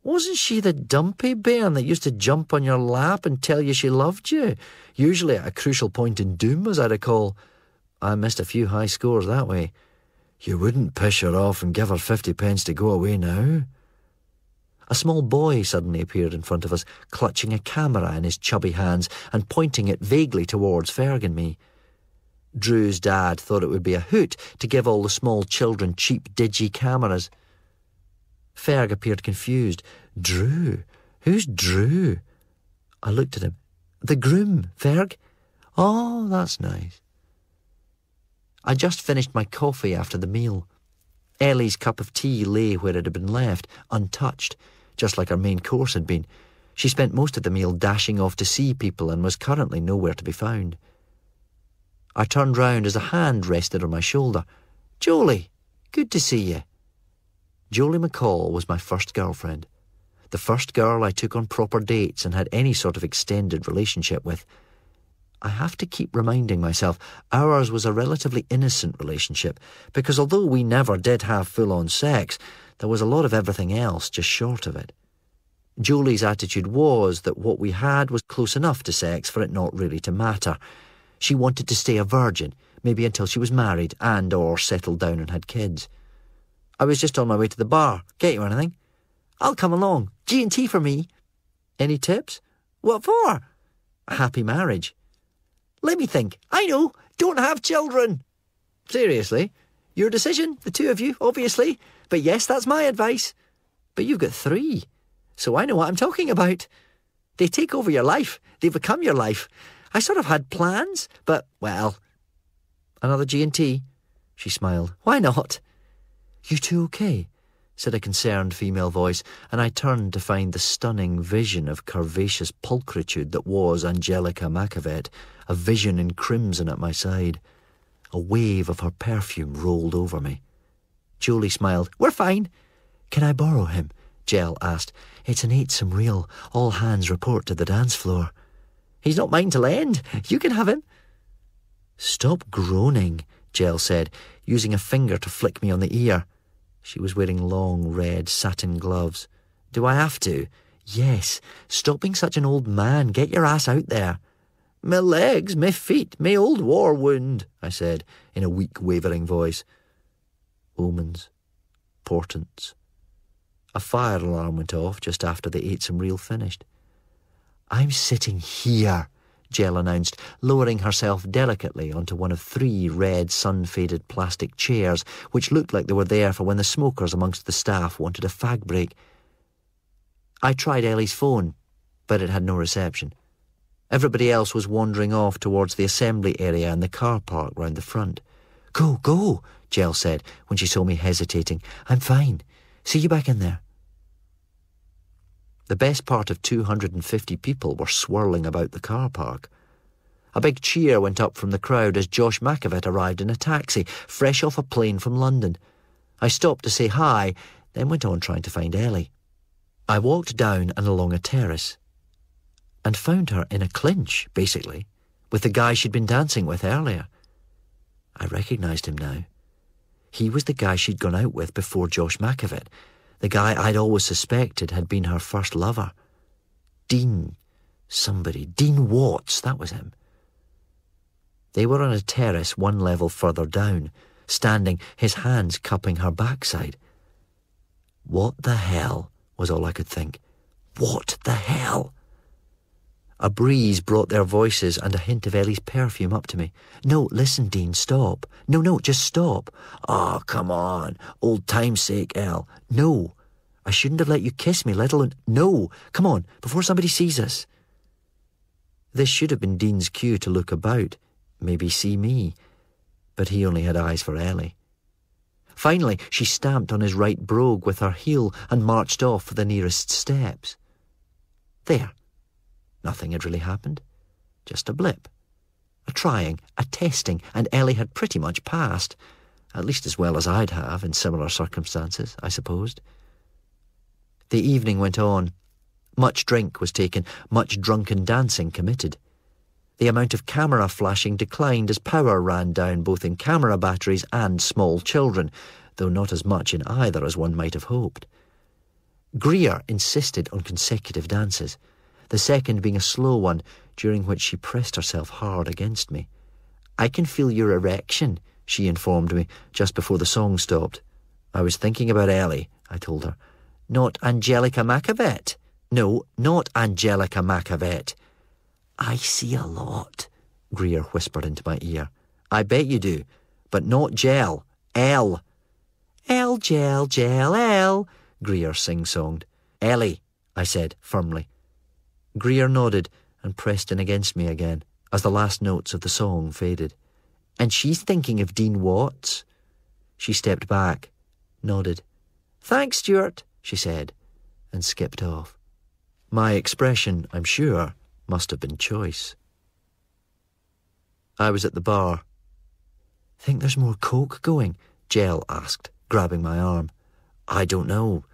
Wasn't she the dumpy bairn that used to jump on your lap and tell you she loved you? Usually at a crucial point in doom, as I recall. I missed a few high scores that way. You wouldn't push her off and give her 50 pence to go away now? A small boy suddenly appeared in front of us, clutching a camera in his chubby hands and pointing it vaguely towards Ferg and me. Drew's dad thought it would be a hoot to give all the small children cheap digi cameras. Ferg appeared confused. Drew? Who's Drew? I looked at him. The groom, Ferg. Oh, that's nice. I just finished my coffee after the meal. Ellie's cup of tea lay where it had been left, untouched, just like her main course had been. She spent most of the meal dashing off to see people and was currently nowhere to be found. I turned round as a hand rested on my shoulder. Jolie, good to see you. Jolie McCall was my first girlfriend. The first girl I took on proper dates and had any sort of extended relationship with. I have to keep reminding myself ours was a relatively innocent relationship because although we never did have full-on sex, there was a lot of everything else just short of it. Jolie's attitude was that what we had was close enough to sex for it not really to matter. She wanted to stay a virgin, maybe until she was married and or settled down and had kids. I was just on my way to the bar. Get you anything? I'll come along. G&T for me. Any tips? What for? A happy marriage. Let me think. I know. Don't have children. Seriously? Your decision, the two of you, obviously. But yes, that's my advice. But you've got 3. So I know what I'm talking about. They take over your life. They become your life. I sort of had plans, but, well. Another G&T? She smiled. Why not? You two okay? Said a concerned female voice, and I turned to find the stunning vision of curvaceous pulchritude that was Angelica Macavet, a vision in crimson at my side. A wave of her perfume rolled over me. Jolie smiled. We're fine. Can I borrow him? Jell asked. It's an 8-some reel. All hands report to the dance floor. He's not mine to lend. You can have him. Stop groaning, Jell said, using a finger to flick me on the ear. She was wearing long red satin gloves. Do I have to? Yes. Stop being such an old man. Get your ass out there. My legs, my feet, my old war wound, I said, in a weak, wavering voice. Omens. Portents. A fire alarm went off just after they ate some real finished. "I'm sitting here," Jell announced, lowering herself delicately onto one of 3 red sun-faded plastic chairs, which looked like they were there for when the smokers amongst the staff wanted a fag break. I tried Ellie's phone, but it had no reception. Everybody else was wandering off towards the assembly area and the car park round the front. "Go, go," Jell said when she saw me hesitating. "I'm fine. See you back in there." The best part of 250 people were swirling about the car park. A big cheer went up from the crowd as Josh McAvitt arrived in a taxi, fresh off a plane from London. I stopped to say hi, then went on trying to find Ellie. I walked down and along a terrace and found her in a clinch, basically, with the guy she'd been dancing with earlier. I recognised him now. He was the guy she'd gone out with before Josh McAvitt, the guy I'd always suspected had been her first lover. Dean Watts, that was him. They were on a terrace 1 level further down, standing, his hands cupping her backside. What the hell, was all I could think. What the hell? A breeze brought their voices and a hint of Ellie's perfume up to me. "No, listen, Dean, stop. No, just stop." "Oh, come on. Old time's sake, Elle." "No, I shouldn't have let you kiss me, let alone—" "No, come on, before somebody sees us." This should have been Dean's cue to look about, maybe see me, but he only had eyes for Ellie. Finally, she stamped on his right brogue with her heel and marched off for the nearest steps. There. Nothing had really happened. Just a blip. A trying, a testing, and Ellie had pretty much passed, at least as well as I'd have in similar circumstances, I supposed. The evening went on. Much drink was taken, much drunken dancing committed. The amount of camera flashing declined as power ran down both in camera batteries and small children, though not as much in either as one might have hoped. Greer insisted on consecutive dances, the second being a slow one, during which she pressed herself hard against me. "I can feel your erection," she informed me, just before the song stopped. "I was thinking about Ellie," I told her. "Not Angelica McAvitt." "No, not Angelica McAvitt." "I see a lot," Greer whispered into my ear. "I bet you do, but not Jell. Elle." "Elle, Jell, Elle," Greer sing-songed. "Ellie," I said firmly. Greer nodded and pressed in against me again as the last notes of the song faded. "And she's thinking of Dean Watts." She stepped back, nodded. "Thanks, Stuart," she said, and skipped off. My expression, I'm sure, must have been choice. I was at the bar. "Think there's more coke going?" Jell asked, grabbing my arm. "I don't know.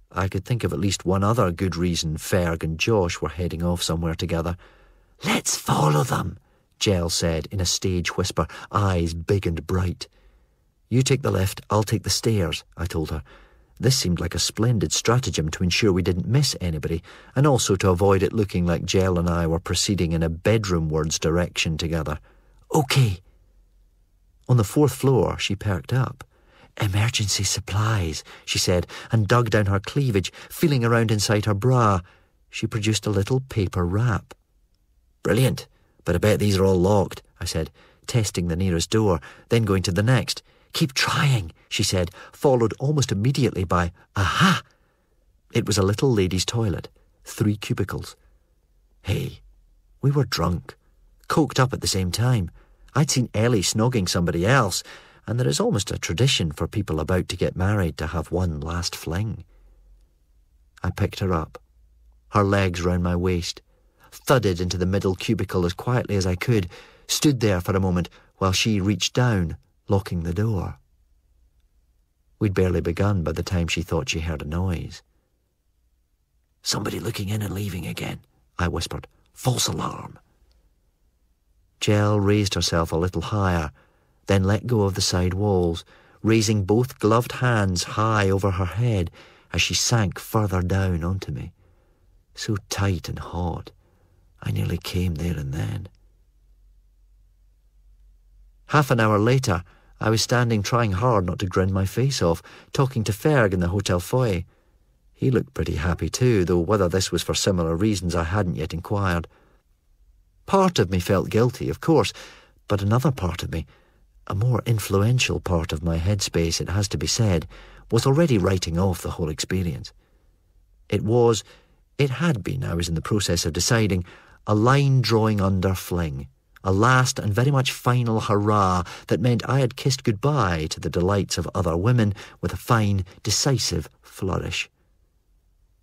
I could think of at least one other good reason Ferg and Josh were heading off somewhere together." "Let's follow them," Jell said in a stage whisper, eyes big and bright. "You take the lift, I'll take the stairs," I told her. This seemed like a splendid stratagem to ensure we didn't miss anybody, and also to avoid it looking like Jell and I were proceeding in a bedroom-wards direction together. "OK." On the 4th floor, she perked up. "Emergency supplies," she said, and dug down her cleavage, feeling around inside her bra. She produced a little paper wrap. "Brilliant, but I bet these are all locked," I said, testing the nearest door, then going to the next. "Keep trying," she said, followed almost immediately by, "Aha!" It was a little ladies' toilet, 3 cubicles. Hey, we were drunk, coked up at the same time. I'd seen Ellie snogging somebody else, and there is almost a tradition for people about to get married to have one last fling. I picked her up, her legs round my waist, thudded into the middle cubicle as quietly as I could, stood there for a moment while she reached down, locking the door. We'd barely begun by the time she thought she heard a noise. "Somebody looking in and leaving again," I whispered. "False alarm." Jell raised herself a little higher, then let go of the side walls, raising both gloved hands high over her head as she sank further down onto me. So tight and hot, I nearly came there and then. Half an hour later, I was standing trying hard not to grin my face off, talking to Ferg in the hotel foyer. He looked pretty happy too, though whether this was for similar reasons I hadn't yet inquired. Part of me felt guilty, of course, but another part of me, a more influential part of my headspace, it has to be said, was already writing off the whole experience. It had been, I was in the process of deciding, a line-drawing under fling, a last and very much final hurrah that meant I had kissed goodbye to the delights of other women with a fine, decisive flourish.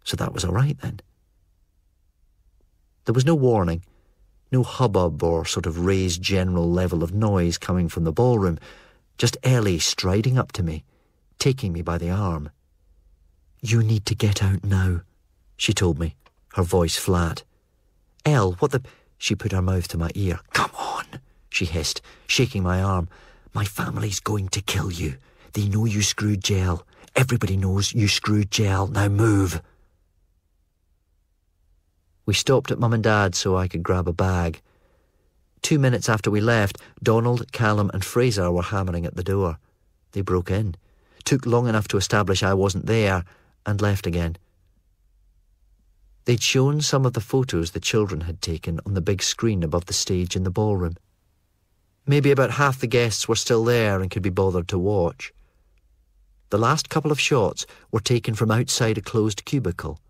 So that was all right then. There was no warning, no hubbub or sort of raised general level of noise coming from the ballroom, just Ellie striding up to me, taking me by the arm. "You need to get out now," she told me, her voice flat. "Elle, what the—" She put her mouth to my ear. "Come on," she hissed, shaking my arm. "My family's going to kill you. They know you screwed Gel. Everybody knows you screwed Gel. Now move." We stopped at Mum and Dad's so I could grab a bag. 2 minutes after we left, Donald, Callum and Fraser were hammering at the door. They broke in, took long enough to establish I wasn't there, and left again. They'd shown some of the photos the children had taken on the big screen above the stage in the ballroom. Maybe about half the guests were still there and could be bothered to watch. The last couple of shots were taken from outside a closed cubicle.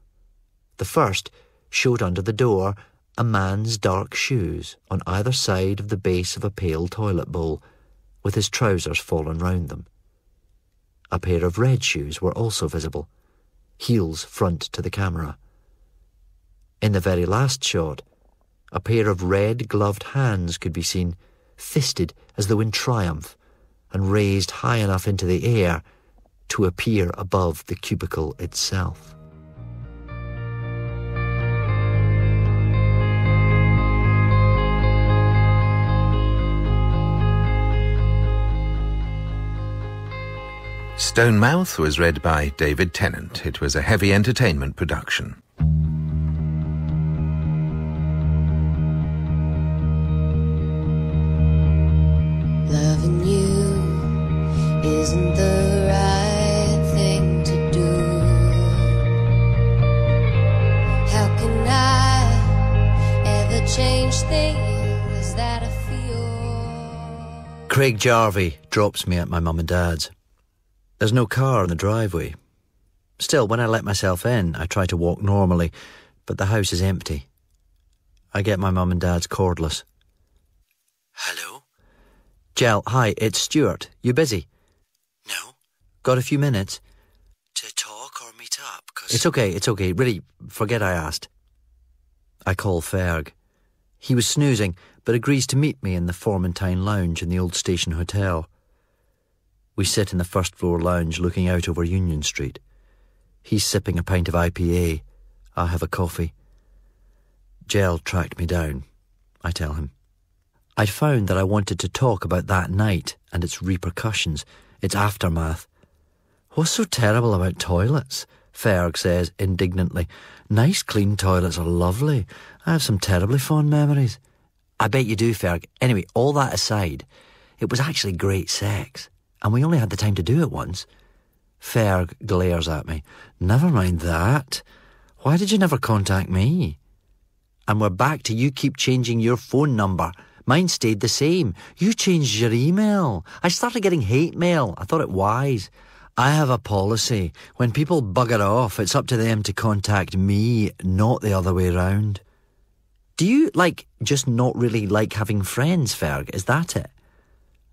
The first showed under the door a man's dark shoes on either side of the base of a pale toilet bowl, with his trousers fallen round them. A pair of red shoes were also visible, heels front to the camera. In the very last shot, a pair of red-gloved hands could be seen, fisted as though in triumph, and raised high enough into the air to appear above the cubicle itself. Stonemouth was read by David Tennant. It was a heavy entertainment production. Loving you isn't the right thing to do. How can I ever change things that I feel? Craig Jarvie drops me at my mum and dad's. There's no car in the driveway. Still, when I let myself in, I try to walk normally, but the house is empty. I get my mum and dad's cordless. "Hello? Gel, hi, it's Stuart. You busy?" "No." "Got a few minutes?" "To talk or meet up? It's okay. Really, forget I asked." I call Ferg. He was snoozing, but agrees to meet me in the Formentine Lounge in the old station hotel. We sit in the first-floor lounge looking out over Union Street. He's sipping a pint of IPA. I have a coffee. Gel tracked me down, I tell him. I'd found that I wanted to talk about that night and its repercussions, its aftermath. "What's so terrible about toilets?" Ferg says indignantly. "Nice clean toilets are lovely. I have some terribly fond memories." "I bet you do, Ferg. Anyway, all that aside, it was actually great sex. And we only had the time to do it once." Ferg glares at me. "Never mind that. Why did you never contact me?" "And we're back to you keep changing your phone number. Mine stayed the same. You changed your email. I started getting hate mail. I thought it wise. I have a policy. When people bugger off, it's up to them to contact me, not the other way round." "Do you, just not really like having friends, Ferg? Is that it?"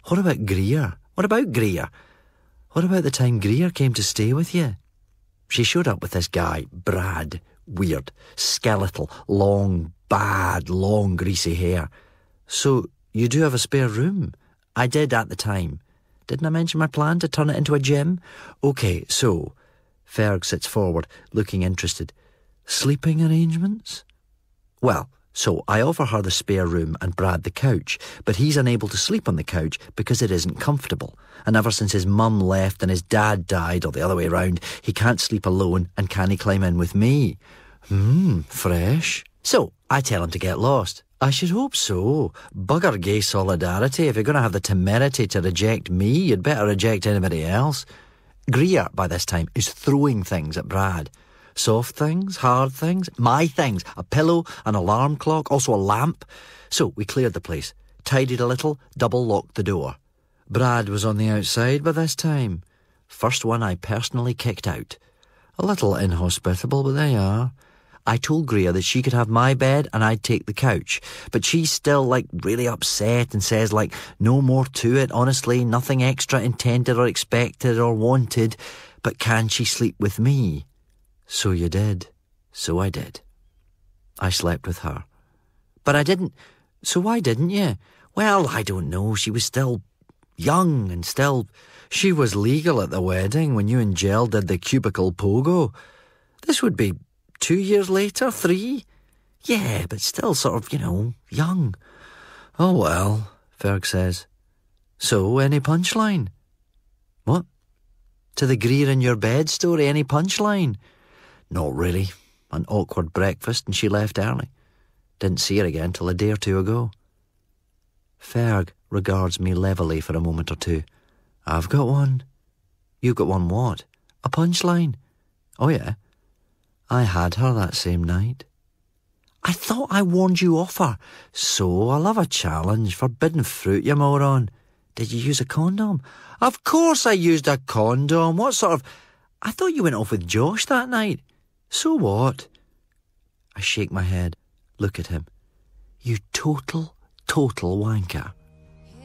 "What about Greer? What about Greer? What about the time Greer came to stay with you?" She showed up with this guy, Brad. Weird, skeletal, long, greasy hair. "So, you do have a spare room?" "I did at the time. Didn't I mention my plan to turn it into a gym?" "Okay, so..." Ferg sits forward, looking interested. "Sleeping arrangements?" "Well, so I offer her the spare room and Brad the couch, but he's unable to sleep on the couch because it isn't comfortable. And ever since his mum left and his dad died, or the other way round, he can't sleep alone and can't climb in with me." Fresh. So I tell him to get lost. I should hope so. Bugger gay solidarity. If you're going to have the temerity to reject me, you'd better reject anybody else. Greer, by this time, is throwing things at Brad. Soft things, hard things, my things. A pillow, an alarm clock, also a lamp. So we cleared the place, tidied a little, double-locked the door. Brad was on the outside by this time. First one I personally kicked out. A little inhospitable, but there you are. I told Greer that she could have my bed and I'd take the couch. But she's still, really upset and says, no more to it, honestly, nothing extra intended or expected or wanted. But can she sleep with me? So you did. So I did. I slept with her. But I didn't. So why didn't you? Well, I don't know. She was still young and still... She was legal at the wedding when you and Jell did the cubicle pogo. This would be 2 years later, 3? Yeah, but still sort of, young. Oh well, Ferg says. So, any punchline? What? To the Greer in your bed story, any punchline? Not really. An awkward breakfast and she left early. Didn't see her again till a day or two ago. Ferg regards me levelly for a moment or two. I've got one. You've got one what? A punchline? Oh yeah. I had her that same night. I thought I warned you off her. So, I love a challenge. Forbidden fruit, you moron. Did you use a condom? Of course I used a condom. What sort of... I thought you went off with Josh that night. So what? I shake my head, look at him. You total wanker.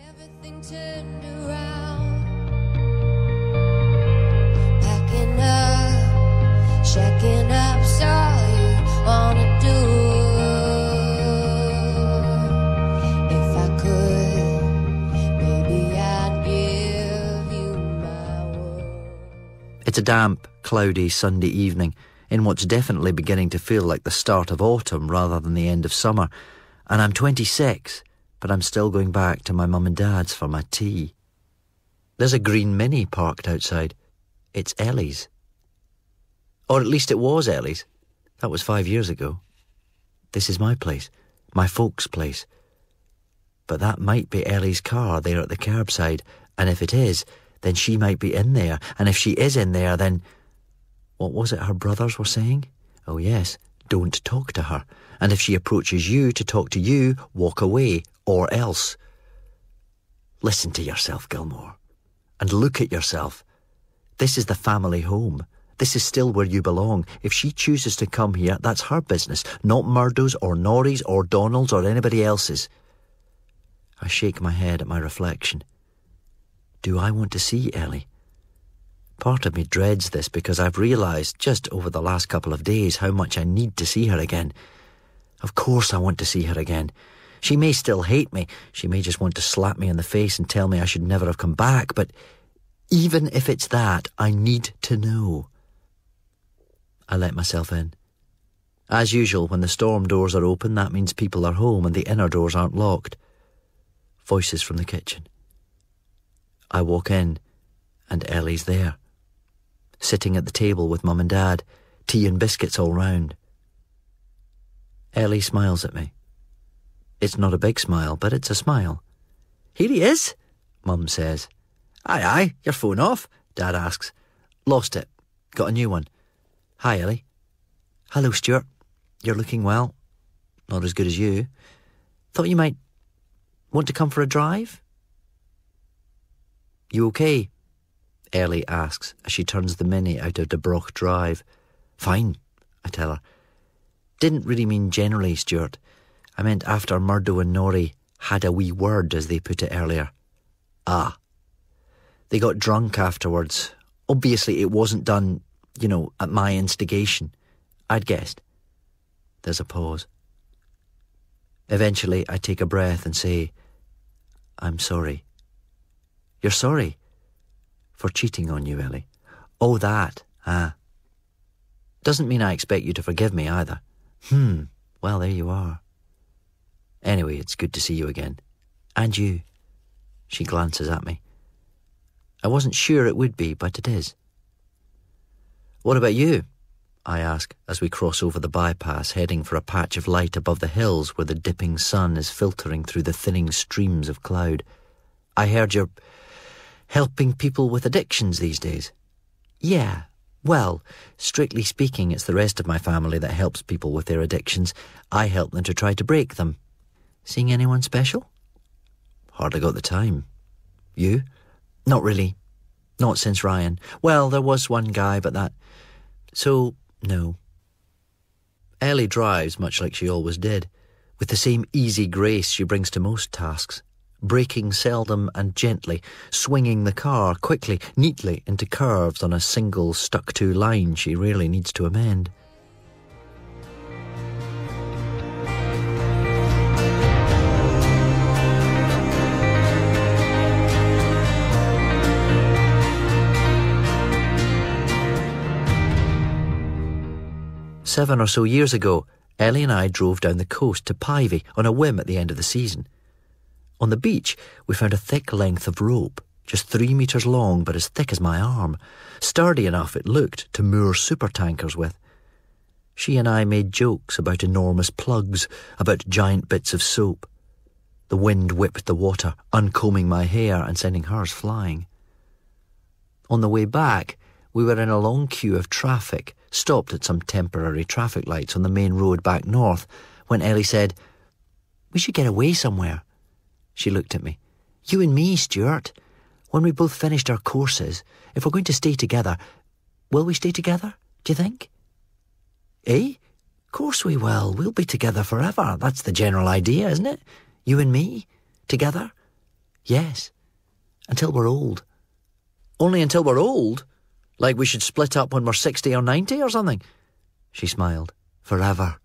Everything turned around. Packing up, checking up, saw you on a door. If I could, maybe I'd give you my word. It's a damp, cloudy Sunday evening in what's definitely beginning to feel like the start of autumn rather than the end of summer, and I'm 26, but I'm still going back to my mum and dad's for my tea. There's a green Mini parked outside. It's Ellie's. Or at least it was Ellie's. That was 5 years ago. This is my place, my folks' place. But that might be Ellie's car there at the curbside, and if it is, then she might be in there, and if she is in there, then... What was it her brothers were saying? Oh yes, don't talk to her. And if she approaches you to talk to you, walk away, or else. Listen to yourself, Gilmore. And look at yourself. This is the family home. This is still where you belong. If she chooses to come here, that's her business, not Murdow's or Norrie's or Donald's or anybody else's. I shake my head at my reflection. Do I want to see Ellie? Part of me dreads this because I've realised just over the last couple of days how much I need to see her again. Of course I want to see her again. She may still hate me. She may just want to slap me in the face and tell me I should never have come back. But even if it's that, I need to know. I let myself in. As usual, when the storm doors are open, that means people are home and the inner doors aren't locked. Voices from the kitchen. I walk in, and Ellie's there. Sitting at the table with Mum and Dad, tea and biscuits all round. Ellie smiles at me. It's not a big smile, but it's a smile. Here he is, Mum says. Aye, your phone off? Dad asks. Lost it. Got a new one. Hi, Ellie. Hello, Stuart. You're looking well. Not as good as you. Thought you might want to come for a drive? You okay? Ellie asks as she turns the Mini out of Dubroch Drive. Fine, I tell her. Didn't really mean generally, Stuart. I meant after Murdo and Norrie had a wee word, as they put it earlier. Ah. They got drunk afterwards. Obviously it wasn't done, at my instigation. I'd guessed. There's a pause. Eventually I take a breath and say, I'm sorry. You're sorry? For cheating on you, Ellie. Oh, that. Doesn't mean I expect you to forgive me either. Well, there you are. Anyway, it's good to see you again. And you. She glances at me. I wasn't sure it would be, but it is. What about you? I ask, as we cross over the bypass, heading for a patch of light above the hills where the dipping sun is filtering through the thinning streams of cloud. I heard you're helping people with addictions these days. Yeah, well, strictly speaking, it's the rest of my family that helps people with their addictions. I help them to try to break them. Seeing anyone special? Hardly got the time. You? Not really. Not since Ryan. Well, there was one guy, but that... So, no. Ellie drives much like she always did, with the same easy grace she brings to most tasks, braking seldom and gently, swinging the car quickly, neatly into curves on a single stuck-to line she rarely needs to amend. Seven or so years ago, Ellie and I drove down the coast to Pivy on a whim at the end of the season. On the beach, we found a thick length of rope, just 3 metres long but as thick as my arm, sturdy enough it looked to moor supertankers with. She and I made jokes about enormous plugs, about giant bits of soap. The wind whipped the water, uncombing my hair and sending hers flying. On the way back, we were in a long queue of traffic, stopped at some temporary traffic lights on the main road back north, when Ellie said, "We should get away somewhere." She looked at me. "You and me, Stuart. When we both finished our courses, if we're going to stay together, will we stay together, do you think?" "Eh? Of course we will. We'll be together forever. That's the general idea, isn't it? You and me, together?" "Yes. Until we're old." "Only until we're old? Like we should split up when we're 60 or 90 or something?" She smiled. "Forever."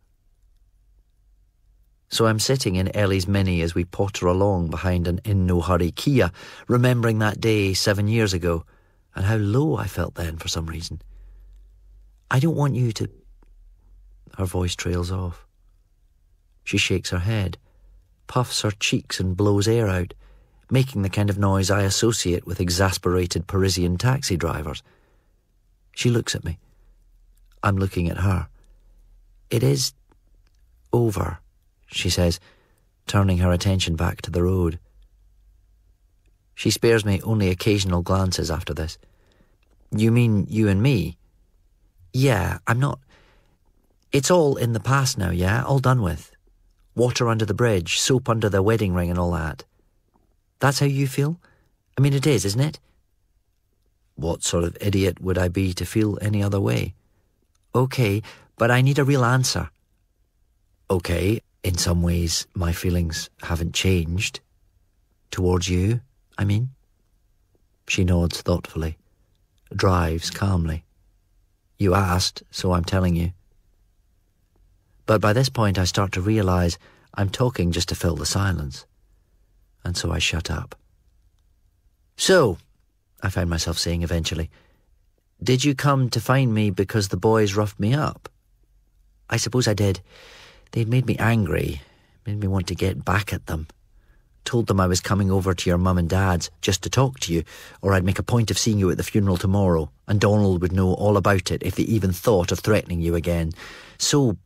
So I'm sitting in Ellie's Mini as we potter along behind an in-no-hurry Kia, remembering that day 7 years ago, and how low I felt then for some reason. "I don't want you to..." Her voice trails off. She shakes her head, puffs her cheeks and blows air out, making the kind of noise I associate with exasperated Parisian taxi drivers. She looks at me. I'm looking at her. "It is over," she says, turning her attention back to the road. She spares me only occasional glances after this. "You mean you and me?" "Yeah, I'm not... It's all in the past now, yeah? All done with. Water under the bridge, soap under the wedding ring and all that. That's how you feel? I mean, it is, isn't it?" What sort of idiot would I be to feel any other way? "Okay, but I need a real answer." "Okay, in some ways my feelings haven't changed. Towards you, I mean." She nods thoughtfully, drives calmly. "You asked, so I'm telling you." But by this point I start to realise I'm talking just to fill the silence, and so I shut up. "So," I found myself saying eventually, "did you come to find me because the boys roughed me up?" "I suppose I did. They'd made me angry, made me want to get back at them. Told them I was coming over to your mum and dad's just to talk to you, or I'd make a point of seeing you at the funeral tomorrow, and Donald would know all about it if they even thought of threatening you again. So...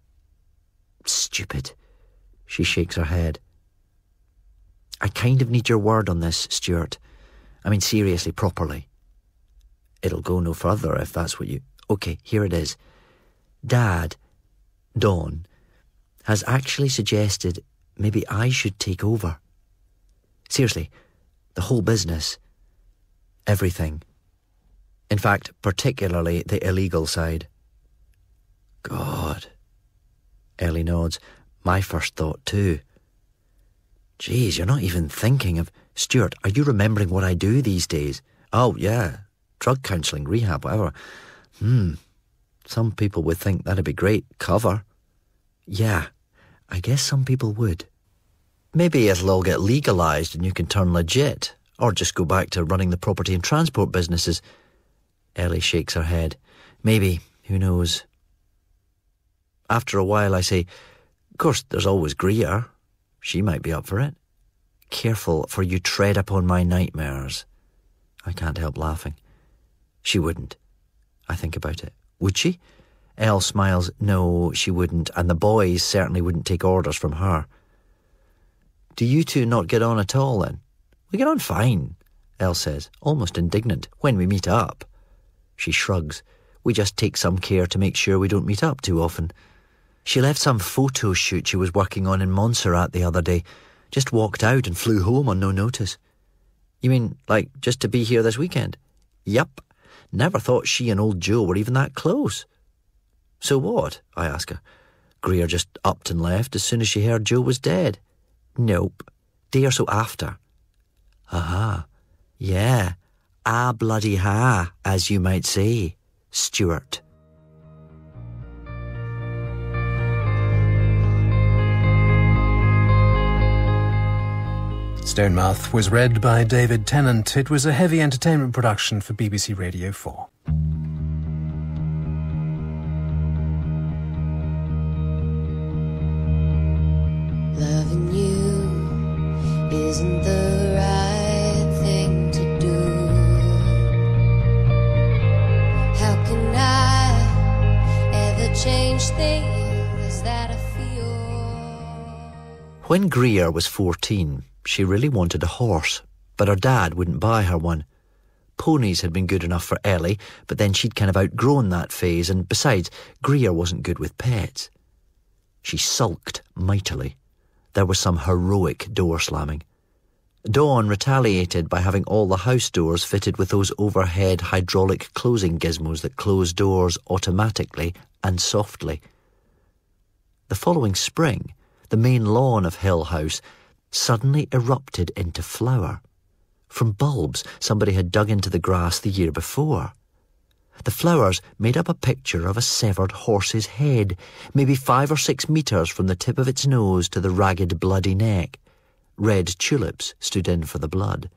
stupid." She shakes her head. "I kind of need your word on this, Stuart. I mean, seriously, properly. It'll go no further if that's what you... Okay, here it is. Dad, Don, has actually suggested maybe I should take over. Seriously, the whole business. Everything. In fact, particularly the illegal side." "God." Ellie nods. "My first thought too." "Geez, you're not even thinking of..." "Stuart, are you remembering what I do these days?" "Oh, yeah. Drug counselling, rehab, whatever." Some people would think that'd be great cover." "Yeah, I guess some people would." "Maybe it'll all get legalised and you can turn legit, or just go back to running the property and transport businesses." Ellie shakes her head. "Maybe, who knows." After a while I say, "Of course, there's always Greer. She might be up for it." "Careful, for you tread upon my nightmares." I can't help laughing. She wouldn't. I think about it. Would she? Elle smiles. No, she wouldn't, and the boys certainly wouldn't take orders from her. Do you two not get on at all, then? We get on fine, Elle says, almost indignant, when we meet up. She shrugs. We just take some care to make sure we don't meet up too often. She left some photo shoot she was working on in Montserrat the other day. Just walked out and flew home on no notice. You mean, like, just to be here this weekend? Yup. Never thought she and old Joe were even that close. So what? I ask her. Greer just upped and left as soon as she heard Joe was dead. Nope. Day or so after. Aha. Yeah. Ah bloody ha, as you might say. Stuart. Stonemouth was read by David Tennant. It was a heavy entertainment production for BBC Radio 4. Loving you isn't the right thing to do. How can I ever change things that I feel? When Greer was 14, she really wanted a horse, but her dad wouldn't buy her one. Ponies had been good enough for Ellie, but then she'd kind of outgrown that phase, and besides, Greer wasn't good with pets. She sulked mightily. There was some heroic door slamming. Dawn retaliated by having all the house doors fitted with those overhead hydraulic closing gizmos that close doors automatically and softly. The following spring, the main lawn of Hill House suddenly erupted into flower. From bulbs somebody had dug into the grass the year before. The flowers made up a picture of a severed horse's head, maybe 5 or 6 metres from the tip of its nose to the ragged bloody neck. Red tulips stood in for the blood.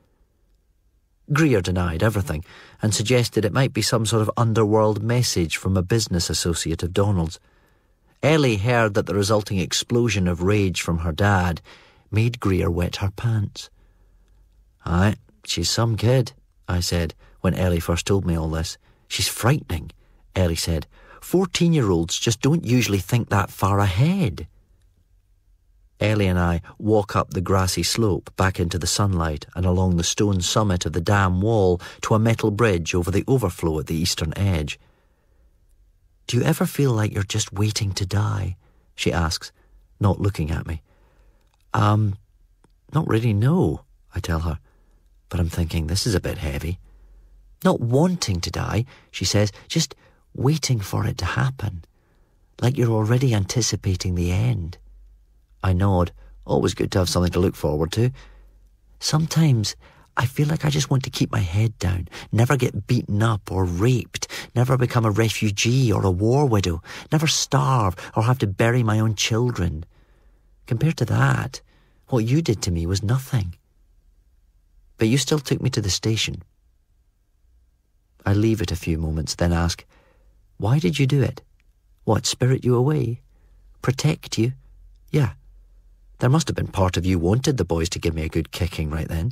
Greer denied everything and suggested it might be some sort of underworld message from a business associate of Donald's. Ellie heard that the resulting explosion of rage from her dad made Greer wet her pants. Aye, she's some kid, I said, when Ellie first told me all this. She's frightening, Ellie said. 14-year-olds just don't usually think that far ahead. Ellie and I walk up the grassy slope back into the sunlight and along the stone summit of the dam wall to a metal bridge over the overflow at the eastern edge. Do you ever feel like you're just waiting to die? She asks, not looking at me. Not really, no, I tell her. But I'm thinking, this is a bit heavy. Not wanting to die, she says, just waiting for it to happen. Like you're already anticipating the end. I nod. Always good to have something to look forward to. Sometimes I feel like I just want to keep my head down, never get beaten up or raped, never become a refugee or a war widow, never starve or have to bury my own children. Compared to that, what you did to me was nothing. But you still took me to the station. I leave it a few moments, then ask, why did you do it? What, spirit you away? Protect you? Yeah. There must have been part of you wanted the boys to give me a good kicking right then.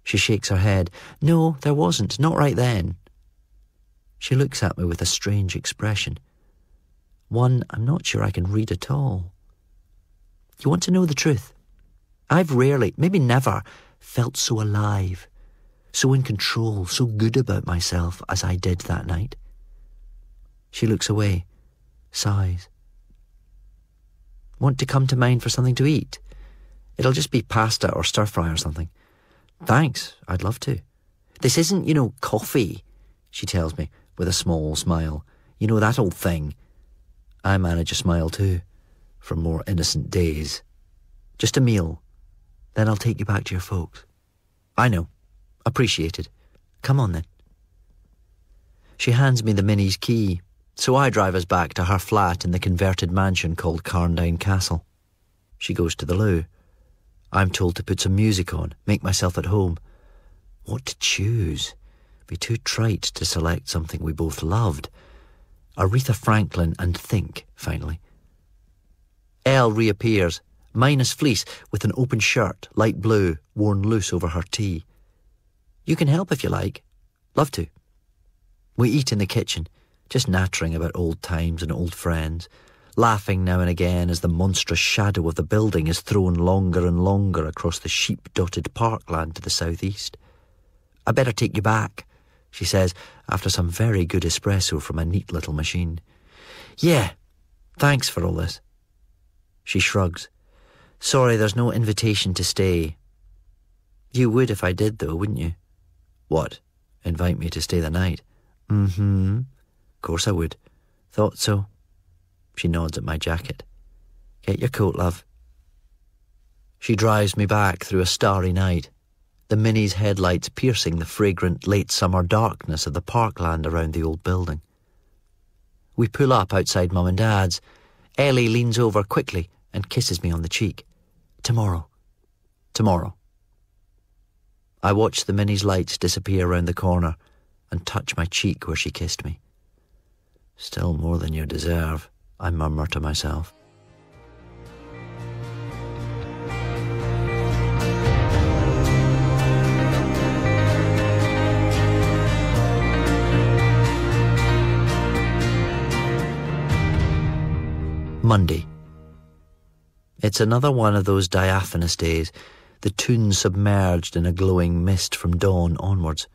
She shakes her head. No, there wasn't, not right then. She looks at me with a strange expression. One I'm not sure I can read at all. You want to know the truth? I've rarely, maybe never, felt so alive, so in control, so good about myself as I did that night. She looks away, sighs. Want to come to mine for something to eat? It'll just be pasta or stir-fry or something. Thanks, I'd love to. This isn't, coffee, she tells me with a small smile. You know, that old thing. I manage a smile too, from more innocent days. Just a meal. Then I'll take you back to your folks. I know. Appreciated. Come on then. She hands me the Minnie's key, so I drive us back to her flat in the converted mansion called Carndine Castle. She goes to the loo. I'm told to put some music on, make myself at home. What to choose? Be too trite to select something we both loved. Aretha Franklin and Think, finally. Elle reappears, minus fleece, with an open shirt, light blue, worn loose over her tee. You can help if you like. Love to. We eat in the kitchen. just nattering about old times and old friends, laughing now and again as the monstrous shadow of the building is thrown longer and longer across the sheep-dotted parkland to the southeast. "I better take you back," she says, after some very good espresso from a neat little machine. "Yeah, thanks for all this." She shrugs. "Sorry, there's no invitation to stay." "You would if I did, though, wouldn't you?" "What, invite me to stay the night?" "Mm-hmm. Course I would. Thought so." She nods at my jacket. "Get your coat, love." She drives me back through a starry night, the Mini's headlights piercing the fragrant late summer darkness of the parkland around the old building. We pull up outside Mum and Dad's. Ellie leans over quickly and kisses me on the cheek. Tomorrow. I watch the Mini's lights disappear round the corner and touch my cheek where she kissed me. "Still more than you deserve," I murmur to myself. Monday. It's another one of those diaphanous days, the toon submerged in a glowing mist from dawn onwards.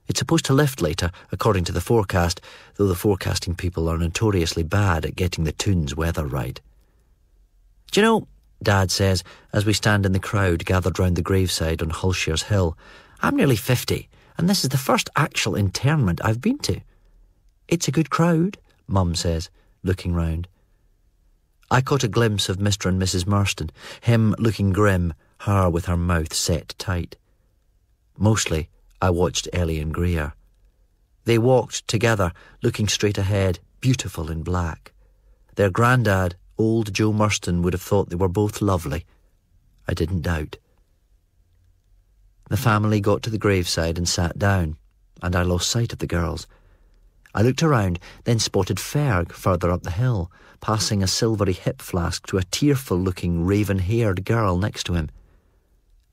It's supposed to lift later, according to the forecast, though the forecasting people are notoriously bad at getting the toon's weather right. "Do you know," Dad says, as we stand in the crowd gathered round the graveside on Hulshire's Hill, "I'm nearly 50, and this is the first actual interment I've been to." "It's a good crowd," Mum says, looking round. I caught a glimpse of Mr. and Mrs. Murston, him looking grim, her with her mouth set tight. Mostly, I watched Ellie and Greer. They walked together, looking straight ahead, beautiful in black. Their grandad, old Joe Murston, would have thought they were both lovely. I didn't doubt. The family got to the graveside and sat down, and I lost sight of the girls. I looked around, then spotted Ferg further up the hill, passing a silvery hip flask to a tearful-looking, raven-haired girl next to him.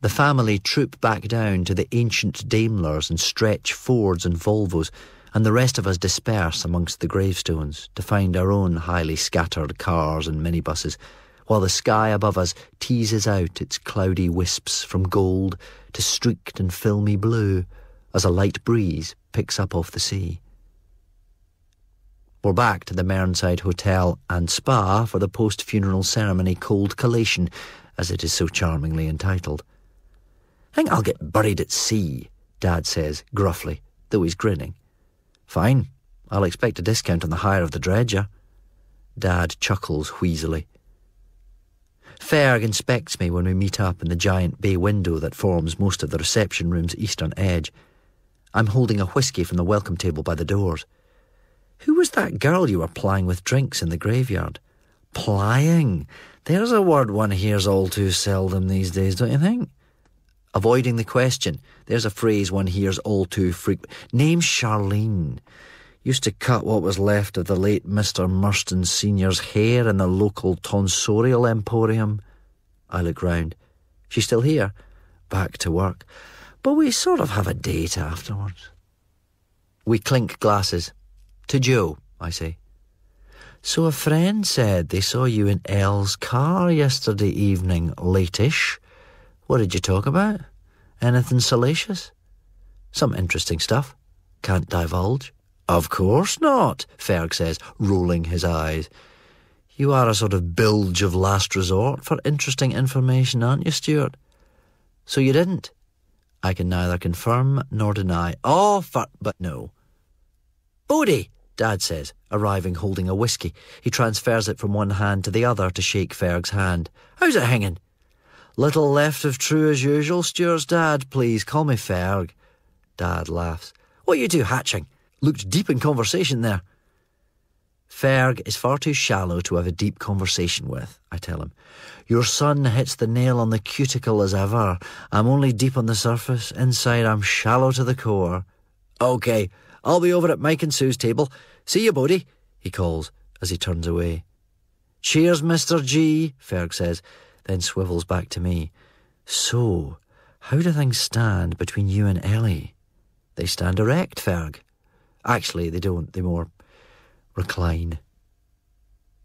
The family troop back down to the ancient Daimlers and stretch Fords and Volvos, and the rest of us disperse amongst the gravestones to find our own highly scattered cars and minibuses, while the sky above us teases out its cloudy wisps from gold to streaked and filmy blue as a light breeze picks up off the sea. We're back to the Mearnside Hotel and Spa for the post-funeral ceremony cold collation, as it is so charmingly entitled. "Think I'll get buried at sea," Dad says gruffly, though he's grinning. "Fine, I'll expect a discount on the hire of the dredger." Dad chuckles wheezily. Ferg inspects me when we meet up in the giant bay window that forms most of the reception room's eastern edge. I'm holding a whisky from the welcome table by the doors. "Who was that girl you were plying with drinks in the graveyard?" "Plying? There's a word one hears all too seldom these days, don't you think?" Avoiding the question, there's a phrase one hears all too frequently. "Name's Charlene. Used to cut what was left of the late Mr. Murston Sr.'s hair in the local tonsorial emporium." I look round. "She's still here?" "Back to work. But we sort of have a date afterwards." We clink glasses. "To Joe," I say. "So a friend said they saw you in Elle's car yesterday evening, late-ish. What did you talk about? Anything salacious?" "Some interesting stuff. Can't divulge." "Of course not," Ferg says, rolling his eyes. "You are a sort of bilge of last resort for interesting information, aren't you, Stuart?" "So you didn't?" I can neither confirm nor deny. But no." "Bodie," Dad says, arriving holding a whisky. He transfers it from one hand to the other to shake Ferg's hand. "How's it hanging?" "Little left of true as usual, Stuart's dad. Please, call me Ferg." Dad laughs. "What are you two hatching? Looked deep in conversation there." "Ferg is far too shallow to have a deep conversation with," I tell him. "Your son hits the nail on the cuticle as ever. I'm only deep on the surface. Inside, I'm shallow to the core." "OK, I'll be over at Mike and Sue's table. See you, Bodie," he calls as he turns away. "Cheers, Mr. G," Ferg says, then swivels back to me. "So, how do things stand between you and Ellie?" "They stand erect, Ferg." "Actually, they don't. They more recline.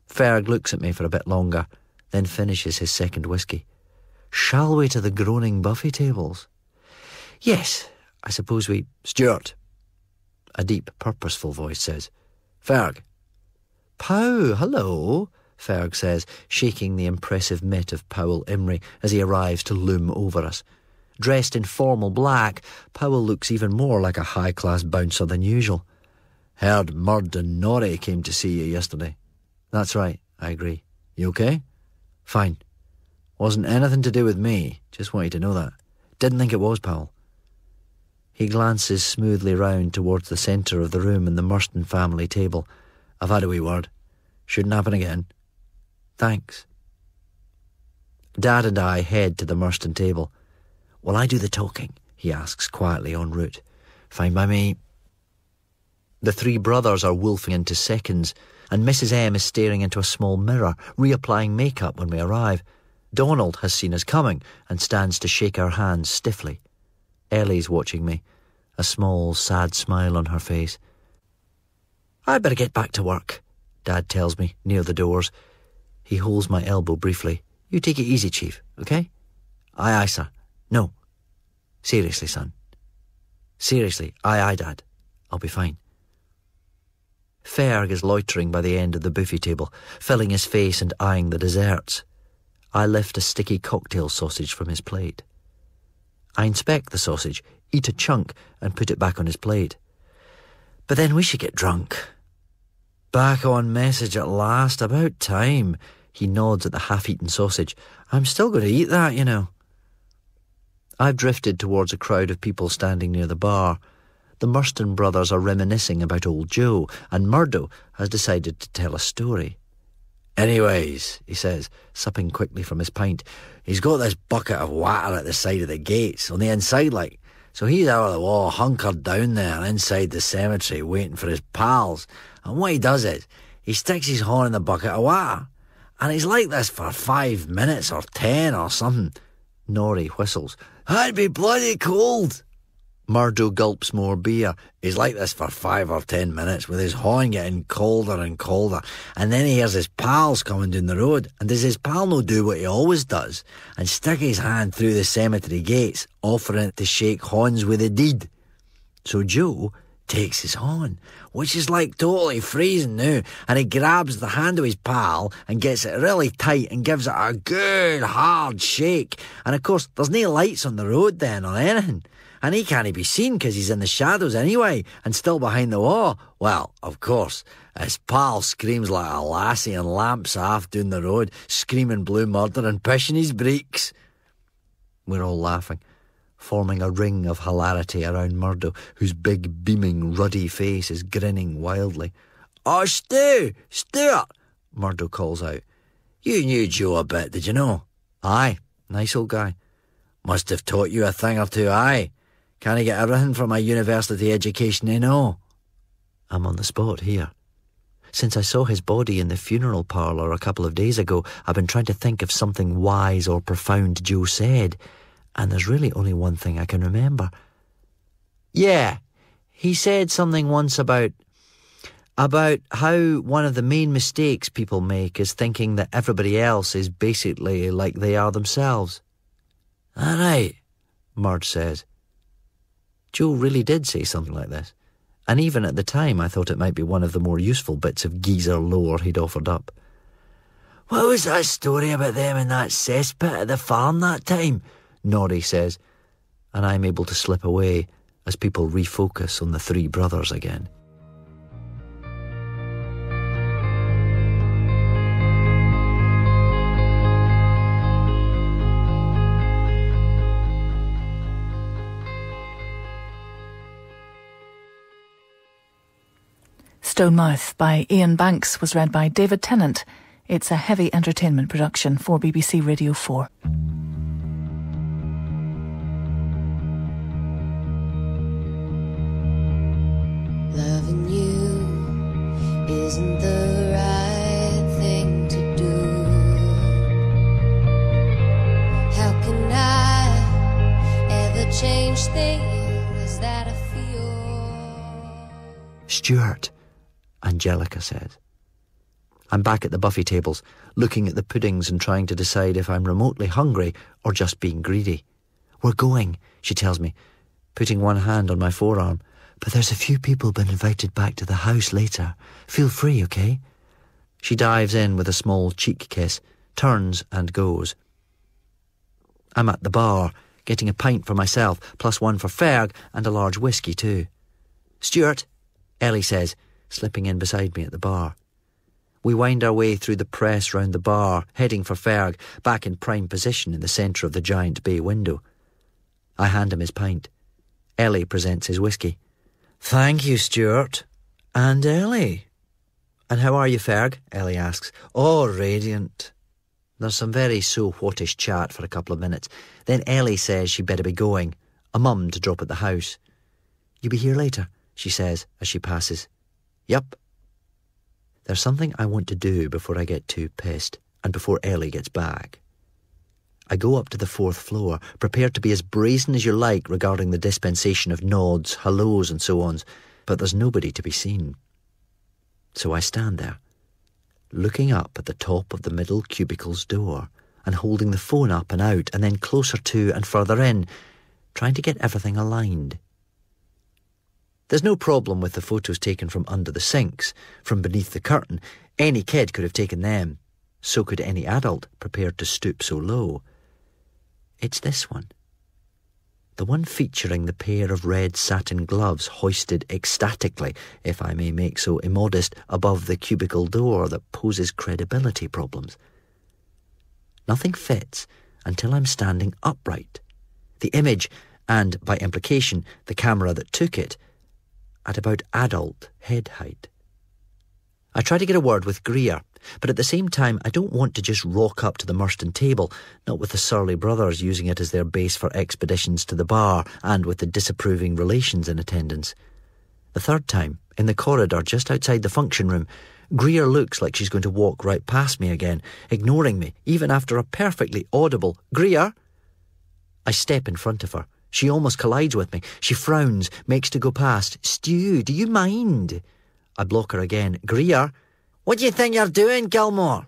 Ferg looks at me for a bit longer, then finishes his second whisky. Shall we to the groaning buffet tables? Yes, I suppose we... Stuart, a deep, purposeful voice says. Ferg. Pow, hello, Ferg says, shaking the impressive mitt of Powell Imrie as he arrives to loom over us. Dressed in formal black, Powell looks even more like a high-class bouncer than usual. Heard Murd and Norrie came to see you yesterday. That's right, I agree. You okay? Fine. Wasn't anything to do with me, just want you to know that. Didn't think it was, Powell. He glances smoothly round towards the centre of the room and the Murston family table. I've had a wee word. Shouldn't happen again. Thanks. Dad and I head to the Murston table. Will I do the talking? He asks quietly en route. Fine by me. The three brothers are wolfing into seconds, and Mrs. M is staring into a small mirror, reapplying makeup when we arrive. Donald has seen us coming and stands to shake our hands stiffly. Ellie's watching me, a small, sad smile on her face. I'd better get back to work, Dad tells me, near the doors. He holds my elbow briefly. You take it easy, Chief, okay? Aye, aye, sir. No. Seriously, son. Seriously, aye, aye, Dad. I'll be fine. Ferg is loitering by the end of the buffet table, filling his face and eyeing the desserts. I lift a sticky cocktail sausage from his plate. I inspect the sausage, eat a chunk, and put it back on his plate. But then we should get drunk. Back on message at last, about time. He nods at the half-eaten sausage. I'm still going to eat that, you know. I've drifted towards a crowd of people standing near the bar. The Murston brothers are reminiscing about old Joe, and Meadow has decided to tell a story. Anyways, he says, supping quickly from his pint, he's got this bucket of water at the side of the gates, on the inside like. So he's out of the wall, hunkered down there inside the cemetery, waiting for his pals. And what he does is, he sticks his horn in the bucket of water. And he's like this for 5 minutes or 10 or something. Norrie whistles. I'd be bloody cold. Murdo gulps more beer. He's like this for 5 or 10 minutes, with his horn getting colder and colder, and then he hears his pals coming down the road, and does his pal no do what he always does, and stick his hand through the cemetery gates, offering to shake horns with the deed. So Joe takes his horn, which is like totally freezing now, and he grabs the hand of his pal and gets it really tight and gives it a good hard shake. And of course there's no lights on the road then or anything, and he can't be seen because he's in the shadows anyway and still behind the wall. Well, of course, his pal screams like a lassie and lamps off down the road, screaming blue murder and pushing his brakes. We're all laughing, forming a ring of hilarity around Murdo, whose big, beaming, ruddy face is grinning wildly. Oh, Stuart, Murdo calls out. You knew Joe a bit, did you know? Aye, nice old guy. Must have taught you a thing or two, aye. Can't he get everything from a university education, you know? I'm on the spot here. Since I saw his body in the funeral parlour a couple of days ago, I've been trying to think of something wise or profound Joe said, and there's really only one thing I can remember. Yeah, he said something once about how one of the main mistakes people make is thinking that everybody else is basically like they are themselves. All right, Murd says. Joe really did say something like this, and even at the time I thought it might be one of the more useful bits of geezer lore he'd offered up. What was that story about them in that cesspit at the farm that time? Norrie says, and I'm able to slip away as people refocus on the three brothers again. Stonemouth by Iain Banks was read by David Tennant. It's a heavy entertainment production for BBC Radio 4. Loving you isn't the right thing to do. How can I ever change things that I feel? Stuart, Angelica says. I'm back at the buffet tables, looking at the puddings and trying to decide if I'm remotely hungry or just being greedy. We're going, she tells me, putting one hand on my forearm. But there's a few people been invited back to the house later. Feel free, okay? She dives in with a small cheek kiss, turns and goes. I'm at the bar, getting a pint for myself, plus one for Ferg and a large whiskey too. Stuart, Ellie says, slipping in beside me at the bar. We wind our way through the press round the bar, heading for Ferg, back in prime position in the centre of the giant bay window. I hand him his pint. Ellie presents his whiskey. Thank you, Stuart. And Ellie. And how are you, Ferg? Ellie asks. Oh, radiant. There's some very so-whatish chat for a couple of minutes. Then Ellie says she'd better be going, a mum to drop at the house. You be here later, she says as she passes. Yup. There's something I want to do before I get too pissed and before Ellie gets back. I go up to the 4th floor, prepared to be as brazen as you like regarding the dispensation of nods, hellos and so on, but there's nobody to be seen. So I stand there, looking up at the top of the middle cubicle's door and holding the phone up and out and then closer to and further in, trying to get everything aligned. There's no problem with the photos taken from under the sinks, from beneath the curtain. Any kid could have taken them. So could any adult prepared to stoop so low. It's this one. The one featuring the pair of red satin gloves hoisted ecstatically, if I may make so immodest, above the cubicle door that poses credibility problems. Nothing fits until I'm standing upright. The image, and by implication the camera that took it, at about adult head height. I try to get a word with Greer, but at the same time I don't want to just rock up to the Murston table, not with the Surly brothers using it as their base for expeditions to the bar and with the disapproving relations in attendance. The third time, in the corridor just outside the function room, Greer looks like she's going to walk right past me again, ignoring me, even after a perfectly audible "Greer!" I step in front of her. She almost collides with me. She frowns, makes to go past. Stu, do you mind? I block her again. Greer, what do you think you're doing, Gilmore?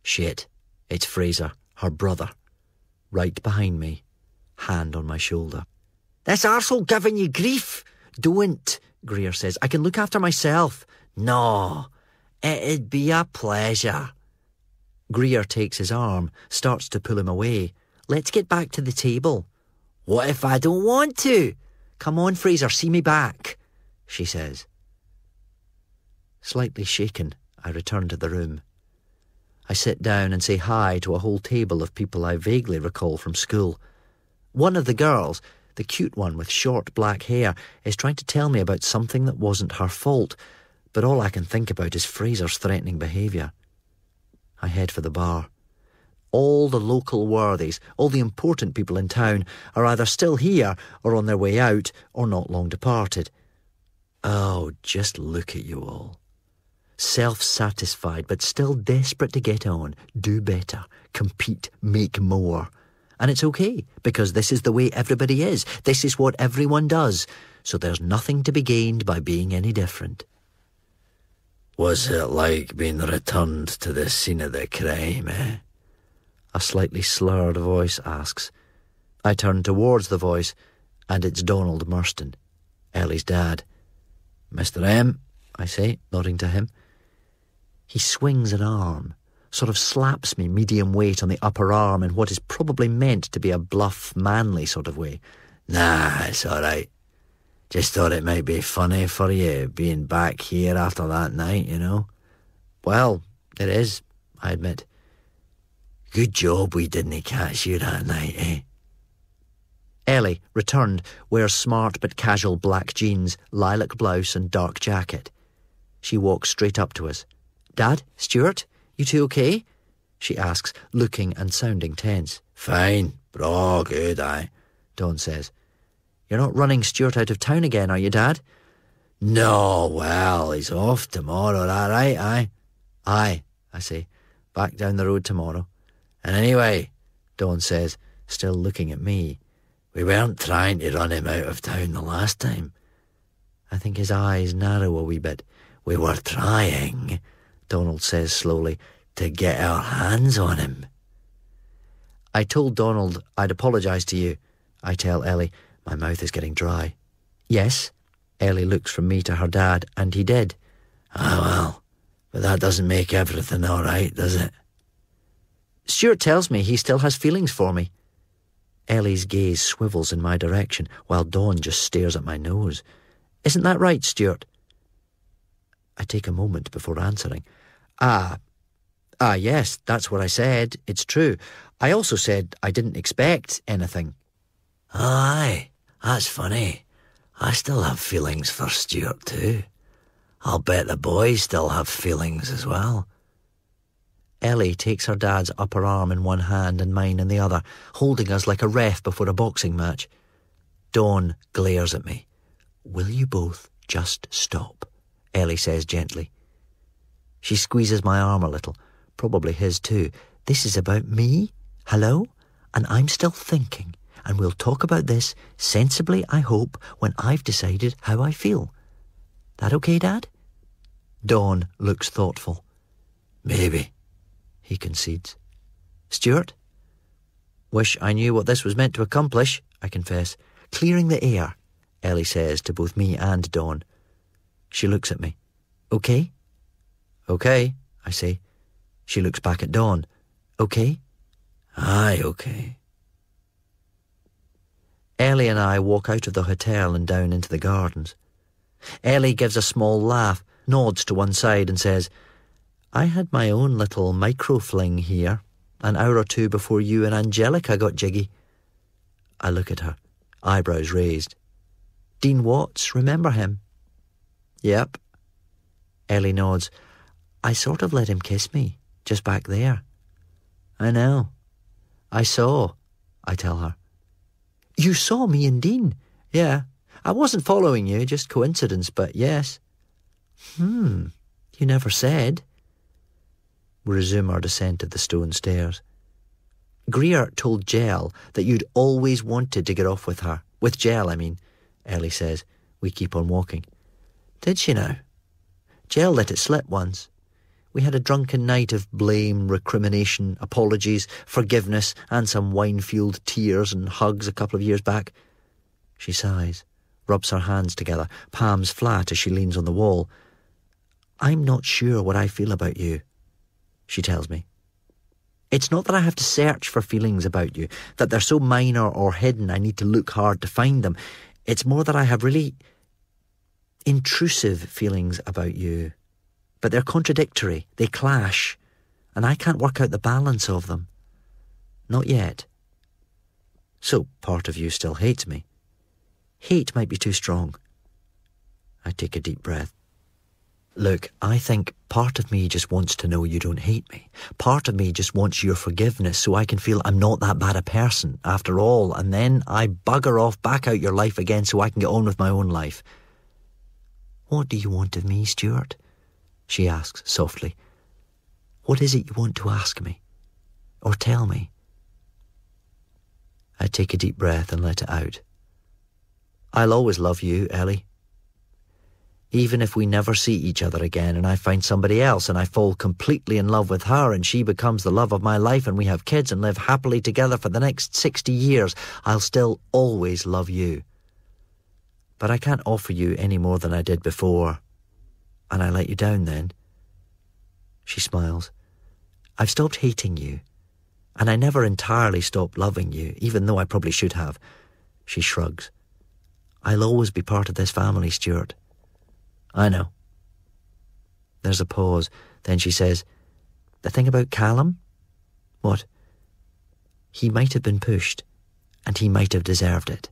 Shit, it's Fraser, her brother. Right behind me, hand on my shoulder. This arsehole giving you grief? Don't, Greer says. I can look after myself. No, it'd be a pleasure. Greer takes his arm, starts to pull him away. Let's get back to the table. What if I don't want to? Come on, Fraser, see me back, she says. Slightly shaken, I return to the room. I sit down and say hi to a whole table of people I vaguely recall from school. One of the girls, the cute one with short black hair, is trying to tell me about something that wasn't her fault, but all I can think about is Fraser's threatening behaviour. I head for the bar. All the local worthies, all the important people in town, are either still here or on their way out or not long departed. Oh, just look at you all. Self-satisfied but still desperate to get on, do better, compete, make more. And it's okay, because this is the way everybody is. This is what everyone does. So there's nothing to be gained by being any different. Was it like being returned to the scene of the crime, eh? A slightly slurred voice asks. I turn towards the voice, and it's Donald Murston, Ellie's dad. Mr. M, I say, nodding to him. He swings an arm, sort of slaps me medium weight on the upper arm in what is probably meant to be a bluff, manly sort of way. Nah, it's all right. Just thought it might be funny for you, being back here after that night, you know. Well, it is, I admit. Good job we didn't catch you that night, eh? Ellie, returned, wears smart but casual black jeans, lilac blouse and dark jacket. She walks straight up to us. Dad, Stuart, you two okay? She asks, looking and sounding tense. Fine, but all good, aye, Don says. You're not running Stuart out of town again, are you, Dad? No, well, he's off tomorrow, that right, aye? Aye, I say, back down the road tomorrow. And anyway, Don says, still looking at me, we weren't trying to run him out of town the last time. I think his eyes narrow a wee bit. We were trying, Donald says slowly, to get our hands on him. I told Donald I'd apologise to you, I tell Ellie. My mouth is getting dry. Yes? Ellie looks from me to her dad, and he did. Ah, well, but that doesn't make everything all right, does it? Stuart tells me he still has feelings for me. Ellie's gaze swivels in my direction, while Dawn just stares at my nose. Isn't that right, Stuart? I take a moment before answering. Yes, that's what I said. It's true. I also said I didn't expect anything. Aye, that's funny. I still have feelings for Stuart too. I'll bet the boys still have feelings as well. Ellie takes her dad's upper arm in one hand and mine in the other, holding us like a ref before a boxing match. Dawn glares at me. Will you both just stop? Ellie says gently. She squeezes my arm a little, probably his too. This is about me, hello? And I'm still thinking, and we'll talk about this sensibly, I hope, when I've decided how I feel. That okay, Dad? Dawn looks thoughtful. Maybe, he concedes. Stuart? Wish I knew what this was meant to accomplish, I confess. Clearing the air, Ellie says to both me and Dawn. She looks at me. Okay? Okay, I say. She looks back at Dawn. Okay? Aye, okay. Ellie and I walk out of the hotel and down into the gardens. Ellie gives a small laugh, nods to one side and says, I had my own little micro-fling here, an hour or two before you and Angelica got jiggy. I look at her, eyebrows raised. Dean Watts, remember him? Yep. Ellie nods. I sort of let him kiss me, just back there. I know. I saw, I tell her. You saw me and Dean? Yeah. I wasn't following you, just coincidence, but yes. You never said. We resume our descent of the stone stairs. Greer told Jell that you'd always wanted to get off with her. With Jell, I mean, Ellie says. We keep on walking. Did she now? Jell let it slip once. We had a drunken night of blame, recrimination, apologies, forgiveness, and some wine-fueled tears and hugs a couple of years back. She sighs, rubs her hands together, palms flat as she leans on the wall. I'm not sure what I feel about you, she tells me. It's not that I have to search for feelings about you, that they're so minor or hidden I need to look hard to find them. It's more that I have really intrusive feelings about you. But they're contradictory, they clash, and I can't work out the balance of them. Not yet. So part of you still hates me. Hate might be too strong. I take a deep breath. Look, I think part of me just wants to know you don't hate me. Part of me just wants your forgiveness so I can feel I'm not that bad a person after all, and then I bugger off back out your life again so I can get on with my own life. What do you want of me, Stuart? She asks softly. What is it you want to ask me? Or tell me? I take a deep breath and let it out. I'll always love you, Ellie. Even if we never see each other again and I find somebody else and I fall completely in love with her and she becomes the love of my life and we have kids and live happily together for the next 60 years, I'll still always love you. But I can't offer you any more than I did before. And I let you down then. She smiles. I've stopped hating you. And I never entirely stopped loving you, even though I probably should have. She shrugs. I'll always be part of this family, Stuart. I know. There's a pause. Then she says, the thing about Callum? What? He might have been pushed, and he might have deserved it.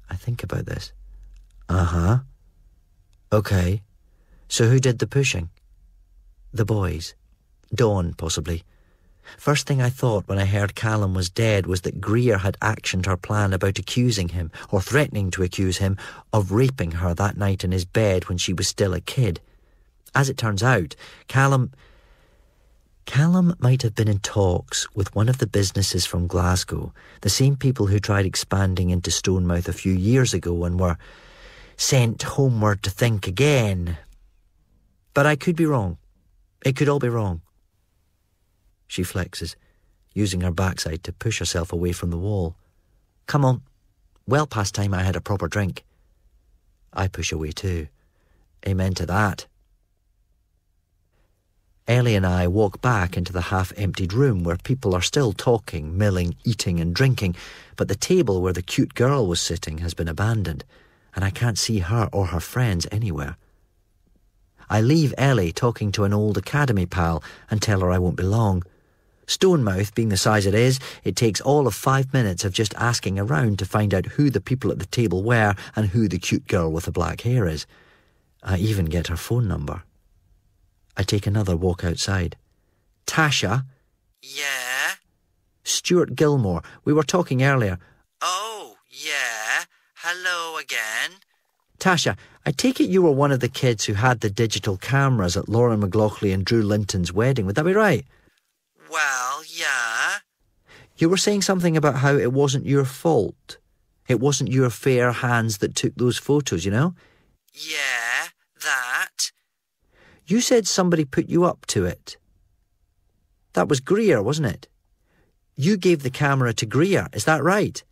I think about this. Uh-huh. Okay. So who did the pushing? The boys. Dawn, possibly. First thing I thought when I heard Callum was dead was that Greer had actioned her plan about accusing him, or threatening to accuse him, of raping her that night in his bed when she was still a kid. As it turns out, Callum might have been in talks with one of the businesses from Glasgow, the same people who tried expanding into Stonemouth a few years ago and were sent homeward to think again. But I could be wrong. It could all be wrong. She flexes, using her backside to push herself away from the wall. Come on. Well past time I had a proper drink. I push away too. Amen to that. Ellie and I walk back into the half-emptied room where people are still talking, milling, eating and drinking, but the table where the cute girl was sitting has been abandoned, and I can't see her or her friends anywhere. I leave Ellie talking to an old academy pal and tell her I won't be long. Stonemouth being the size it is, it takes all of 5 minutes of just asking around to find out who the people at the table were and who the cute girl with the black hair is. I even get her phone number. I take another walk outside. Tasha? Yeah? Stuart Gilmore. We were talking earlier. Oh, yeah. Hello again. Tasha, I take it you were one of the kids who had the digital cameras at Lauren McLaughlin and Drew Linton's wedding. Would that be right? Well, yeah. You were saying something about how it wasn't your fault. It wasn't your fair hands that took those photos, you know? Yeah, that. You said somebody put you up to it. That was Greer, wasn't it? You gave the camera to Greer, is that right?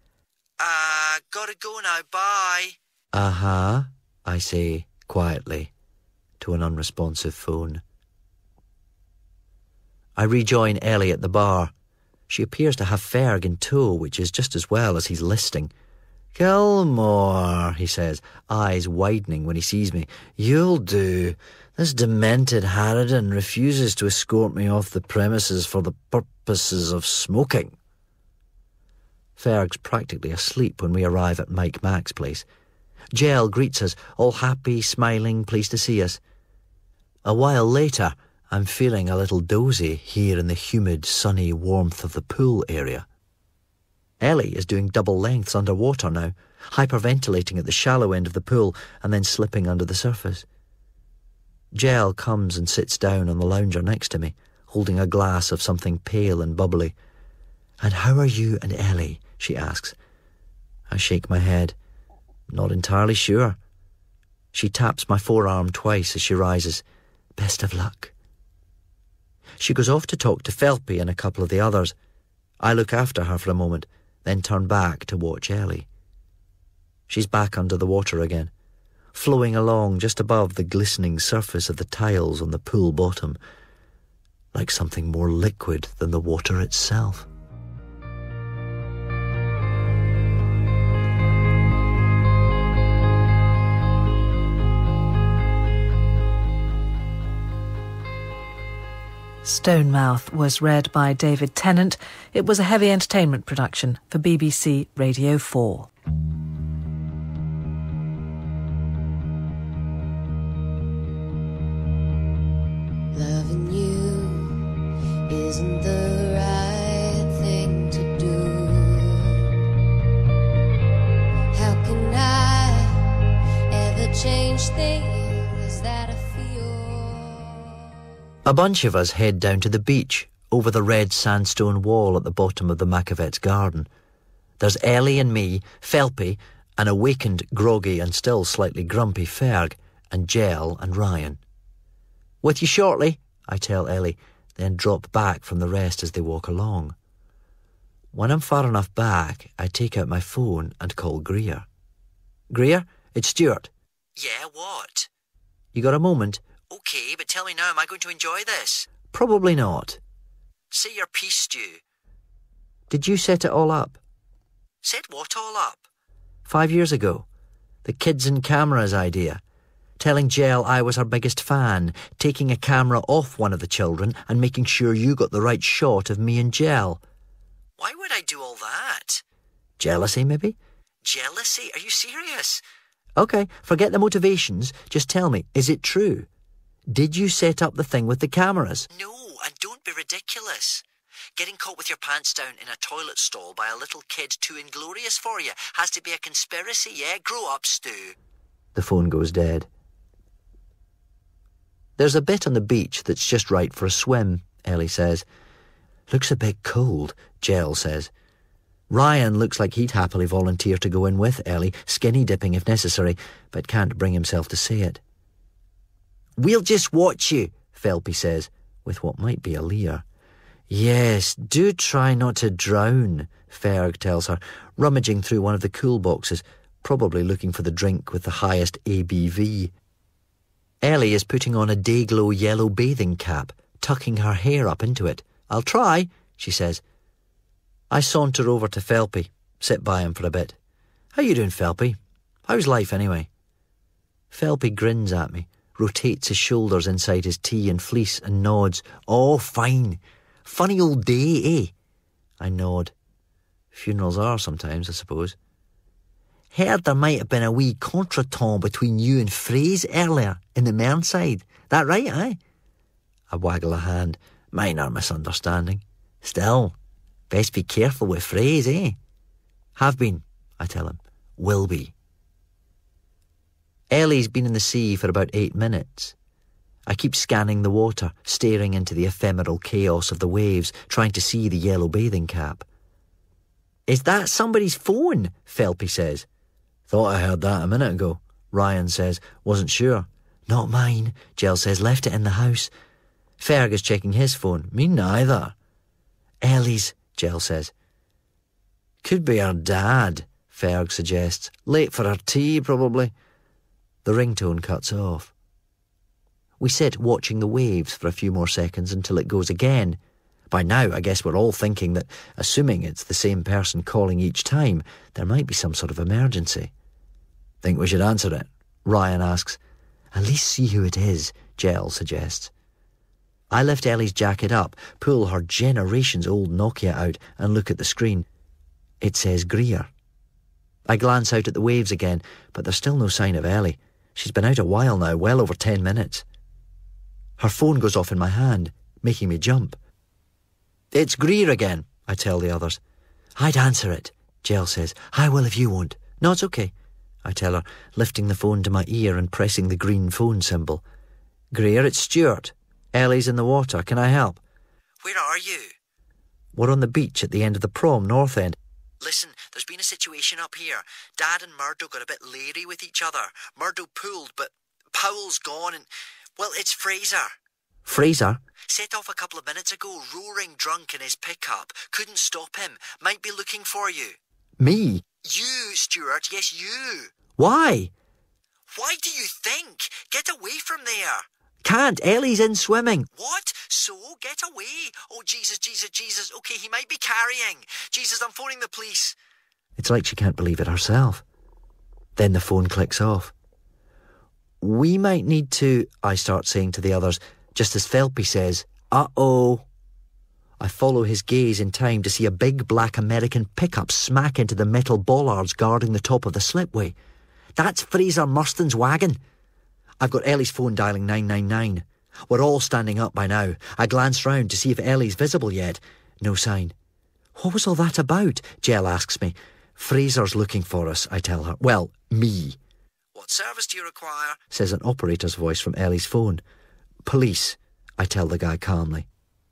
Gotta go now, bye. Uh-huh, I say quietly to an unresponsive phone. I rejoin Ellie at the bar. She appears to have Ferg in tow, which is just as well as he's listing. Gilmore, he says, eyes widening when he sees me. You'll do. This demented harridan refuses to escort me off the premises for the purposes of smoking. Ferg's practically asleep when we arrive at Mike Mack's place. Jell greets us, all happy, smiling, pleased to see us. A while later, I'm feeling a little dozy here in the humid, sunny warmth of the pool area. Ellie is doing double lengths underwater now, hyperventilating at the shallow end of the pool and then slipping under the surface. Jell comes and sits down on the lounger next to me, holding a glass of something pale and bubbly. And how are you and Ellie? She asks. I shake my head. Not entirely sure. She taps my forearm twice as she rises. Best of luck. She goes off to talk to Felpy and a couple of the others. I look after her for a moment, then turn back to watch Ellie. She's back under the water again, flowing along just above the glistening surface of the tiles on the pool bottom, like something more liquid than the water itself. Stonemouth was read by David Tennant. It was a heavy entertainment production for BBC Radio 4. Loving you isn't the right thing to do. How can I ever change things that I feel? A bunch of us head down to the beach, over the red sandstone wall at the bottom of the Macavets' garden. There's Ellie and me, Felpy, an awakened, groggy and still slightly grumpy Ferg, and Jell and Ryan. With you shortly, I tell Ellie, then drop back from the rest as they walk along. When I'm far enough back, I take out my phone and call Greer. Greer, it's Stuart. Yeah, what? You got a moment? Okay, but tell me now, am I going to enjoy this? Probably not. Say your piece, Stu. Did you set it all up? Set what all up? 5 years ago. The kids and cameras idea. Telling Jell I was her biggest fan, taking a camera off one of the children and making sure you got the right shot of me and Jell. Why would I do all that? Jealousy, maybe? Jealousy? Are you serious? OK, forget the motivations. Just tell me, is it true? Did you set up the thing with the cameras? No, and don't be ridiculous. Getting caught with your pants down in a toilet stall by a little kid too inglorious for you has to be a conspiracy, yeah? Grow up, Stu. The phone goes dead. There's a bit on the beach that's just right for a swim, Ellie says. Looks a bit cold, Jell says. Ryan looks like he'd happily volunteer to go in with Ellie, skinny dipping if necessary, but can't bring himself to say it. We'll just watch you, Felpy says, with what might be a leer. Yes, do try not to drown, Ferg tells her, rummaging through one of the cool boxes, probably looking for the drink with the highest ABV. Ellie is putting on a day-glow yellow bathing cap, tucking her hair up into it. I'll try, she says. I saunter over to Felpy, sit by him for a bit. How you doing, Felpy? How's life, anyway? Felpy grins at me, rotates his shoulders inside his tee and fleece and nods. Oh, fine. Funny old day, eh? I nod. Funerals are sometimes, I suppose. Heard there might have been a wee contretemps between you and Fraze earlier in the Mernside. That right, eh? I waggle a hand. Minor misunderstanding. Still, best be careful with Fraze, eh? Have been, I tell him. Will be. Ellie's been in the sea for about 8 minutes. I keep scanning the water, staring into the ephemeral chaos of the waves, trying to see the yellow bathing cap. Is that somebody's phone? Felpy says. Thought I heard that a minute ago, Ryan says. Wasn't sure. Not mine, Jill says. Left it in the house. Ferg is checking his phone. Me neither. Ellie's, Jill says. Could be her dad, Ferg suggests. Late for her tea, probably. The ringtone cuts off. We sit watching the waves for a few more seconds until it goes again. By now, I guess we're all thinking that, assuming it's the same person calling each time, there might be some sort of emergency. Think we should answer it? Ryan asks. At least see who it is, Jill suggests. I lift Ellie's jacket up, pull her generations-old Nokia out and look at the screen. It says Greer. I glance out at the waves again, but there's still no sign of Ellie. She's been out a while now, well over 10 minutes. Her phone goes off in my hand, making me jump. It's Greer again, I tell the others. I'd answer it, Jill says. I will if you won't. No, it's okay, I tell her, lifting the phone to my ear and pressing the green phone symbol. Greer, it's Stuart. Ellie's in the water. Can I help? Where are you? We're on the beach at the end of the prom, North End. Listen, there's been a situation up here. Dad and Murdo got a bit leery with each other. Murdo pulled, but Powell's gone and... Well, it's Fraser. Fraser? Set off a couple of minutes ago, roaring drunk in his pickup. Couldn't stop him. Might be looking for you. Me? You, Stuart. Yes, you. Why? Why do you think? Get away from there. Can't. Ellie's in swimming. What? So? Get away. Oh, Jesus, Jesus, Jesus. Okay, he might be carrying. Jesus, I'm phoning the police. It's like she can't believe it herself. Then the phone clicks off. We might need to, I start saying to the others, just as Felpy says, uh-oh. I follow his gaze in time to see a big black American pickup smack into the metal bollards guarding the top of the slipway. That's Fraser Murston's wagon. I've got Ellie's phone dialing 999. We're all standing up by now. I glance round to see if Ellie's visible yet. No sign. What was all that about? Jill asks me. Fraser's looking for us, I tell her. Well, me. What service do you require? Says an operator's voice from Ellie's phone. Police, I tell the guy calmly.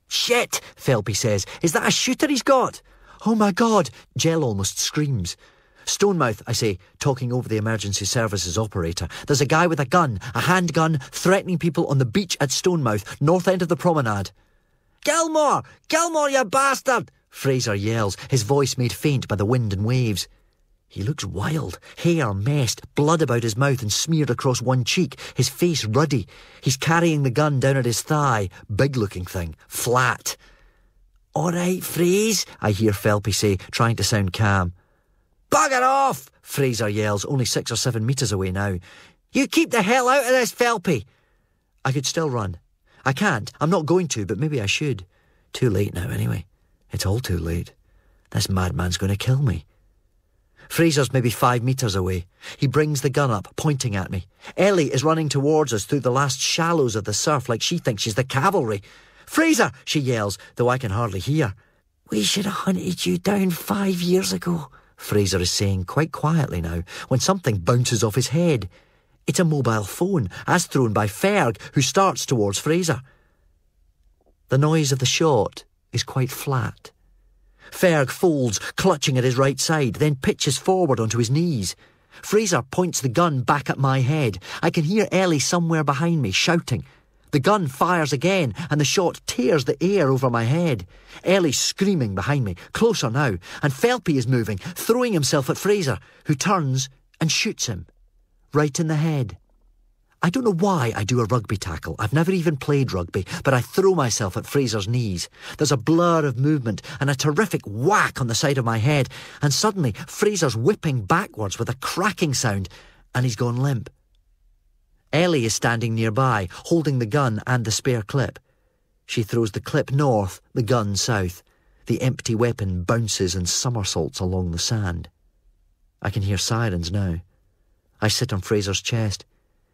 Shit, Felpy says. Is that a shooter he's got? Oh my God, Jill almost screams. Stonemouth, I say, talking over the emergency services operator. There's a guy with a gun, a handgun, threatening people on the beach at Stonemouth, north end of the promenade. Gilmore! Gilmore, you bastard! Fraser yells, his voice made faint by the wind and waves. He looks wild, hair messed, blood about his mouth and smeared across one cheek, his face ruddy. He's carrying the gun down at his thigh, big-looking thing, flat. All right, Fraze, I hear Felpy say, trying to sound calm. Bugger off, Fraser yells, only 6 or 7 metres away now. You keep the hell out of this, Felpy. I could still run. I can't, I'm not going to, but maybe I should. Too late now, anyway. It's all too late. This madman's going to kill me. Fraser's maybe 5 metres away. He brings the gun up, pointing at me. Ellie is running towards us through the last shallows of the surf like she thinks she's the cavalry. Fraser, she yells, though I can hardly hear. We should have hunted you down 5 years ago, Fraser is saying quite quietly now, when something bounces off his head. It's a mobile phone, as thrown by Ferg, who starts towards Fraser. The noise of the shot is quite flat. Ferg folds, clutching at his right side, then pitches forward onto his knees. Fraser points the gun back at my head. I can hear Ellie somewhere behind me shouting. The gun fires again, and the shot tears the air over my head. Ellie's screaming behind me, closer now, and Felpy is moving, throwing himself at Fraser, who turns and shoots him. Right in the head. I don't know why I do a rugby tackle. I've never even played rugby, but I throw myself at Fraser's knees. There's a blur of movement and a terrific whack on the side of my head, and suddenly Fraser's whipping backwards with a cracking sound, and he's gone limp. Ellie is standing nearby, holding the gun and the spare clip. She throws the clip north, the gun south. The empty weapon bounces and somersaults along the sand. I can hear sirens now. I sit on Fraser's chest.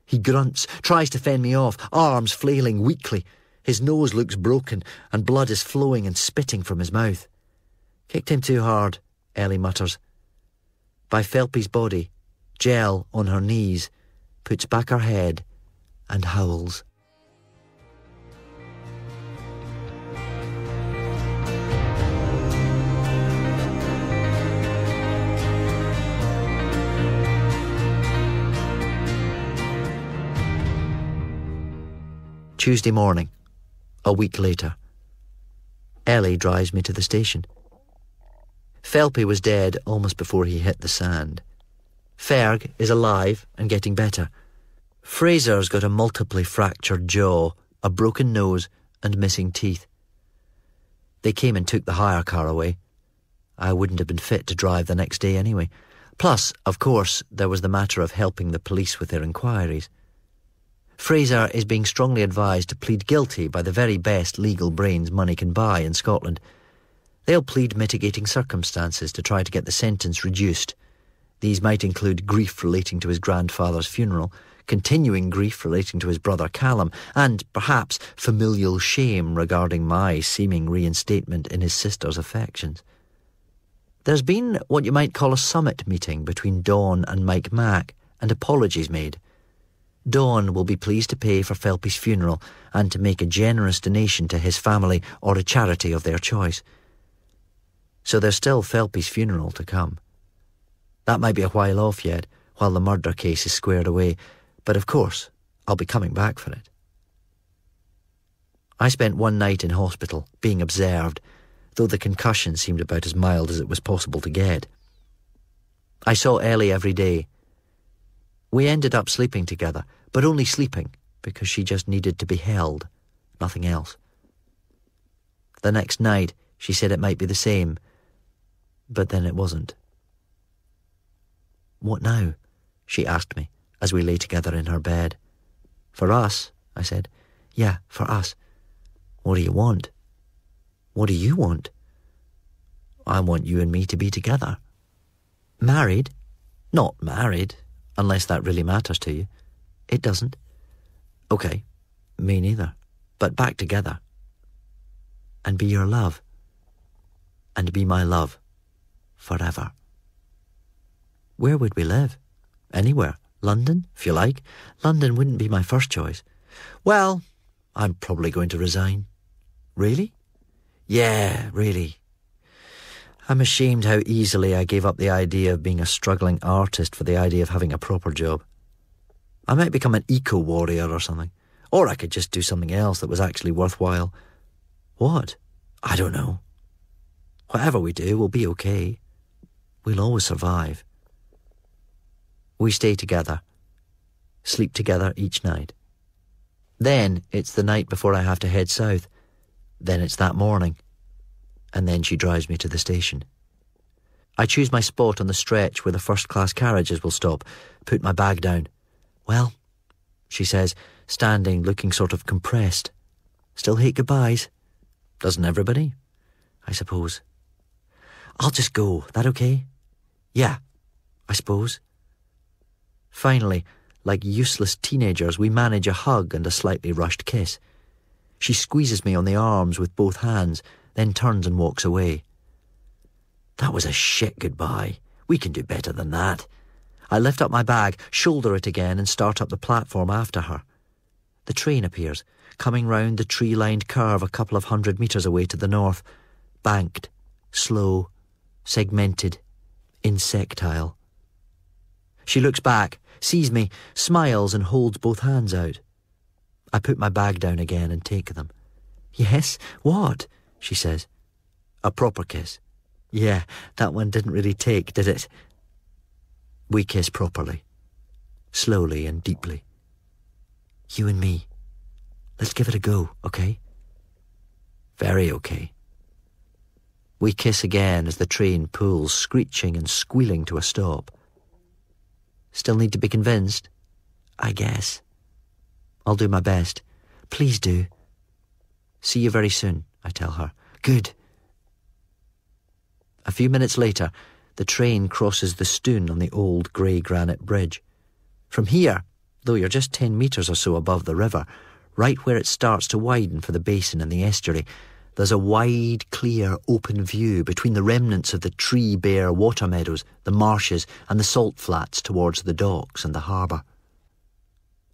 He grunts, tries to fend me off, arms flailing weakly. His nose looks broken, and blood is flowing and spitting from his mouth. "Kicked him too hard," Ellie mutters. By Felpy's body, Gel, on her knees, puts back her head and howls. Tuesday morning, a week later. Ellie drives me to the station. Felpy was dead almost before he hit the sand. Ferg is alive and getting better. Fraser's got a multiply fractured jaw, a broken nose and missing teeth. They came and took the hire car away. I wouldn't have been fit to drive the next day anyway. Plus, of course, there was the matter of helping the police with their inquiries. Fraser is being strongly advised to plead guilty by the very best legal brains money can buy in Scotland. They'll plead mitigating circumstances to try to get the sentence reduced. These might include grief relating to his grandfather's funeral, continuing grief relating to his brother Callum, and perhaps familial shame regarding my seeming reinstatement in his sister's affections. There's been what you might call a summit meeting between Dawn and Mike Mack, and apologies made. Dawn will be pleased to pay for Felpy's funeral and to make a generous donation to his family or a charity of their choice. So there's still Felpy's funeral to come. That might be a while off yet, while the murder case is squared away, but of course I'll be coming back for it. I spent one night in hospital, being observed, though the concussion seemed about as mild as it was possible to get. I saw Ellie every day. We ended up sleeping together, but only sleeping because she just needed to be held, nothing else. The next night, she said it might be the same, but then it wasn't. "What now?" she asked me as we lay together in her bed. "For us," I said. "Yeah, for us." "What do you want?" "What do you want?" "I want you and me to be together." "Married?" "Not married, unless that really matters to you." "It doesn't." "Okay, me neither. But back together. And be your love. And be my love. Forever." Where would we live? Anywhere. London, if you like. London wouldn't be my first choice. "Well, I'm probably going to resign." "Really?" "Yeah, really. I'm ashamed how easily I gave up the idea of being a struggling artist for the idea of having a proper job. I might become an eco-warrior or something. Or I could just do something else that was actually worthwhile. What? I don't know. Whatever we do, we'll be okay. We'll always survive. We stay together. Sleep together each night. Then it's the night before I have to head south. Then it's that morning. And then she drives me to the station. I choose my spot on the stretch where the first-class carriages will stop, put my bag down. "Well," she says, standing, looking sort of compressed. "Still hate goodbyes?" "Doesn't everybody?" "I suppose." "I'll just go. That okay?" "Yeah, I suppose." Finally, like useless teenagers, we manage a hug and a slightly rushed kiss. She squeezes me on the arms with both hands, then turns and walks away. That was a shit goodbye. We can do better than that. I lift up my bag, shoulder it again, and start up the platform after her. The train appears, coming round the tree-lined curve a couple of 100 metres away to the north, banked, slow, segmented, insectile. She looks back, sees me, smiles and holds both hands out. I put my bag down again and take them. "Yes, what?" she says. "A proper kiss." "Yeah, that one didn't really take, did it?" We kiss properly, slowly and deeply. "You and me. Let's give it a go, okay?" "Very okay." We kiss again as the train pulls, screeching and squealing to a stop. "Still need to be convinced?" "I guess." "I'll do my best." "Please do." "See you very soon," I tell her. "Good." A few minutes later, the train crosses the Stoon on the old grey granite bridge. From here, though you're just 10 metres or so above the river, right where it starts to widen for the basin and the estuary, there's a wide, clear, open view between the remnants of the tree-bare water meadows, the marshes and the salt flats towards the docks and the harbour.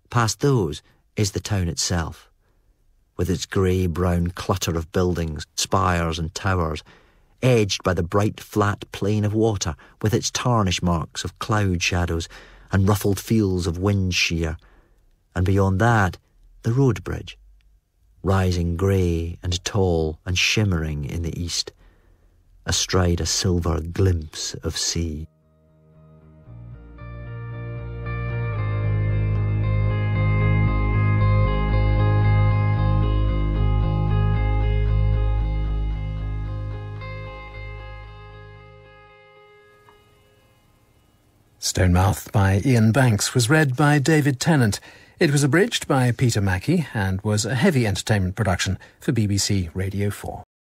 Past those is the town itself, with its grey-brown clutter of buildings, spires and towers, edged by the bright flat plain of water with its tarnish marks of cloud shadows and ruffled fields of wind shear, and beyond that, the road bridge, rising grey and tall and shimmering in the east, astride a silver glimpse of sea. Stonemouth by Iain Banks was read by David Tennant. It was abridged by Peter Mackie and was a heavy entertainment production for BBC Radio 4.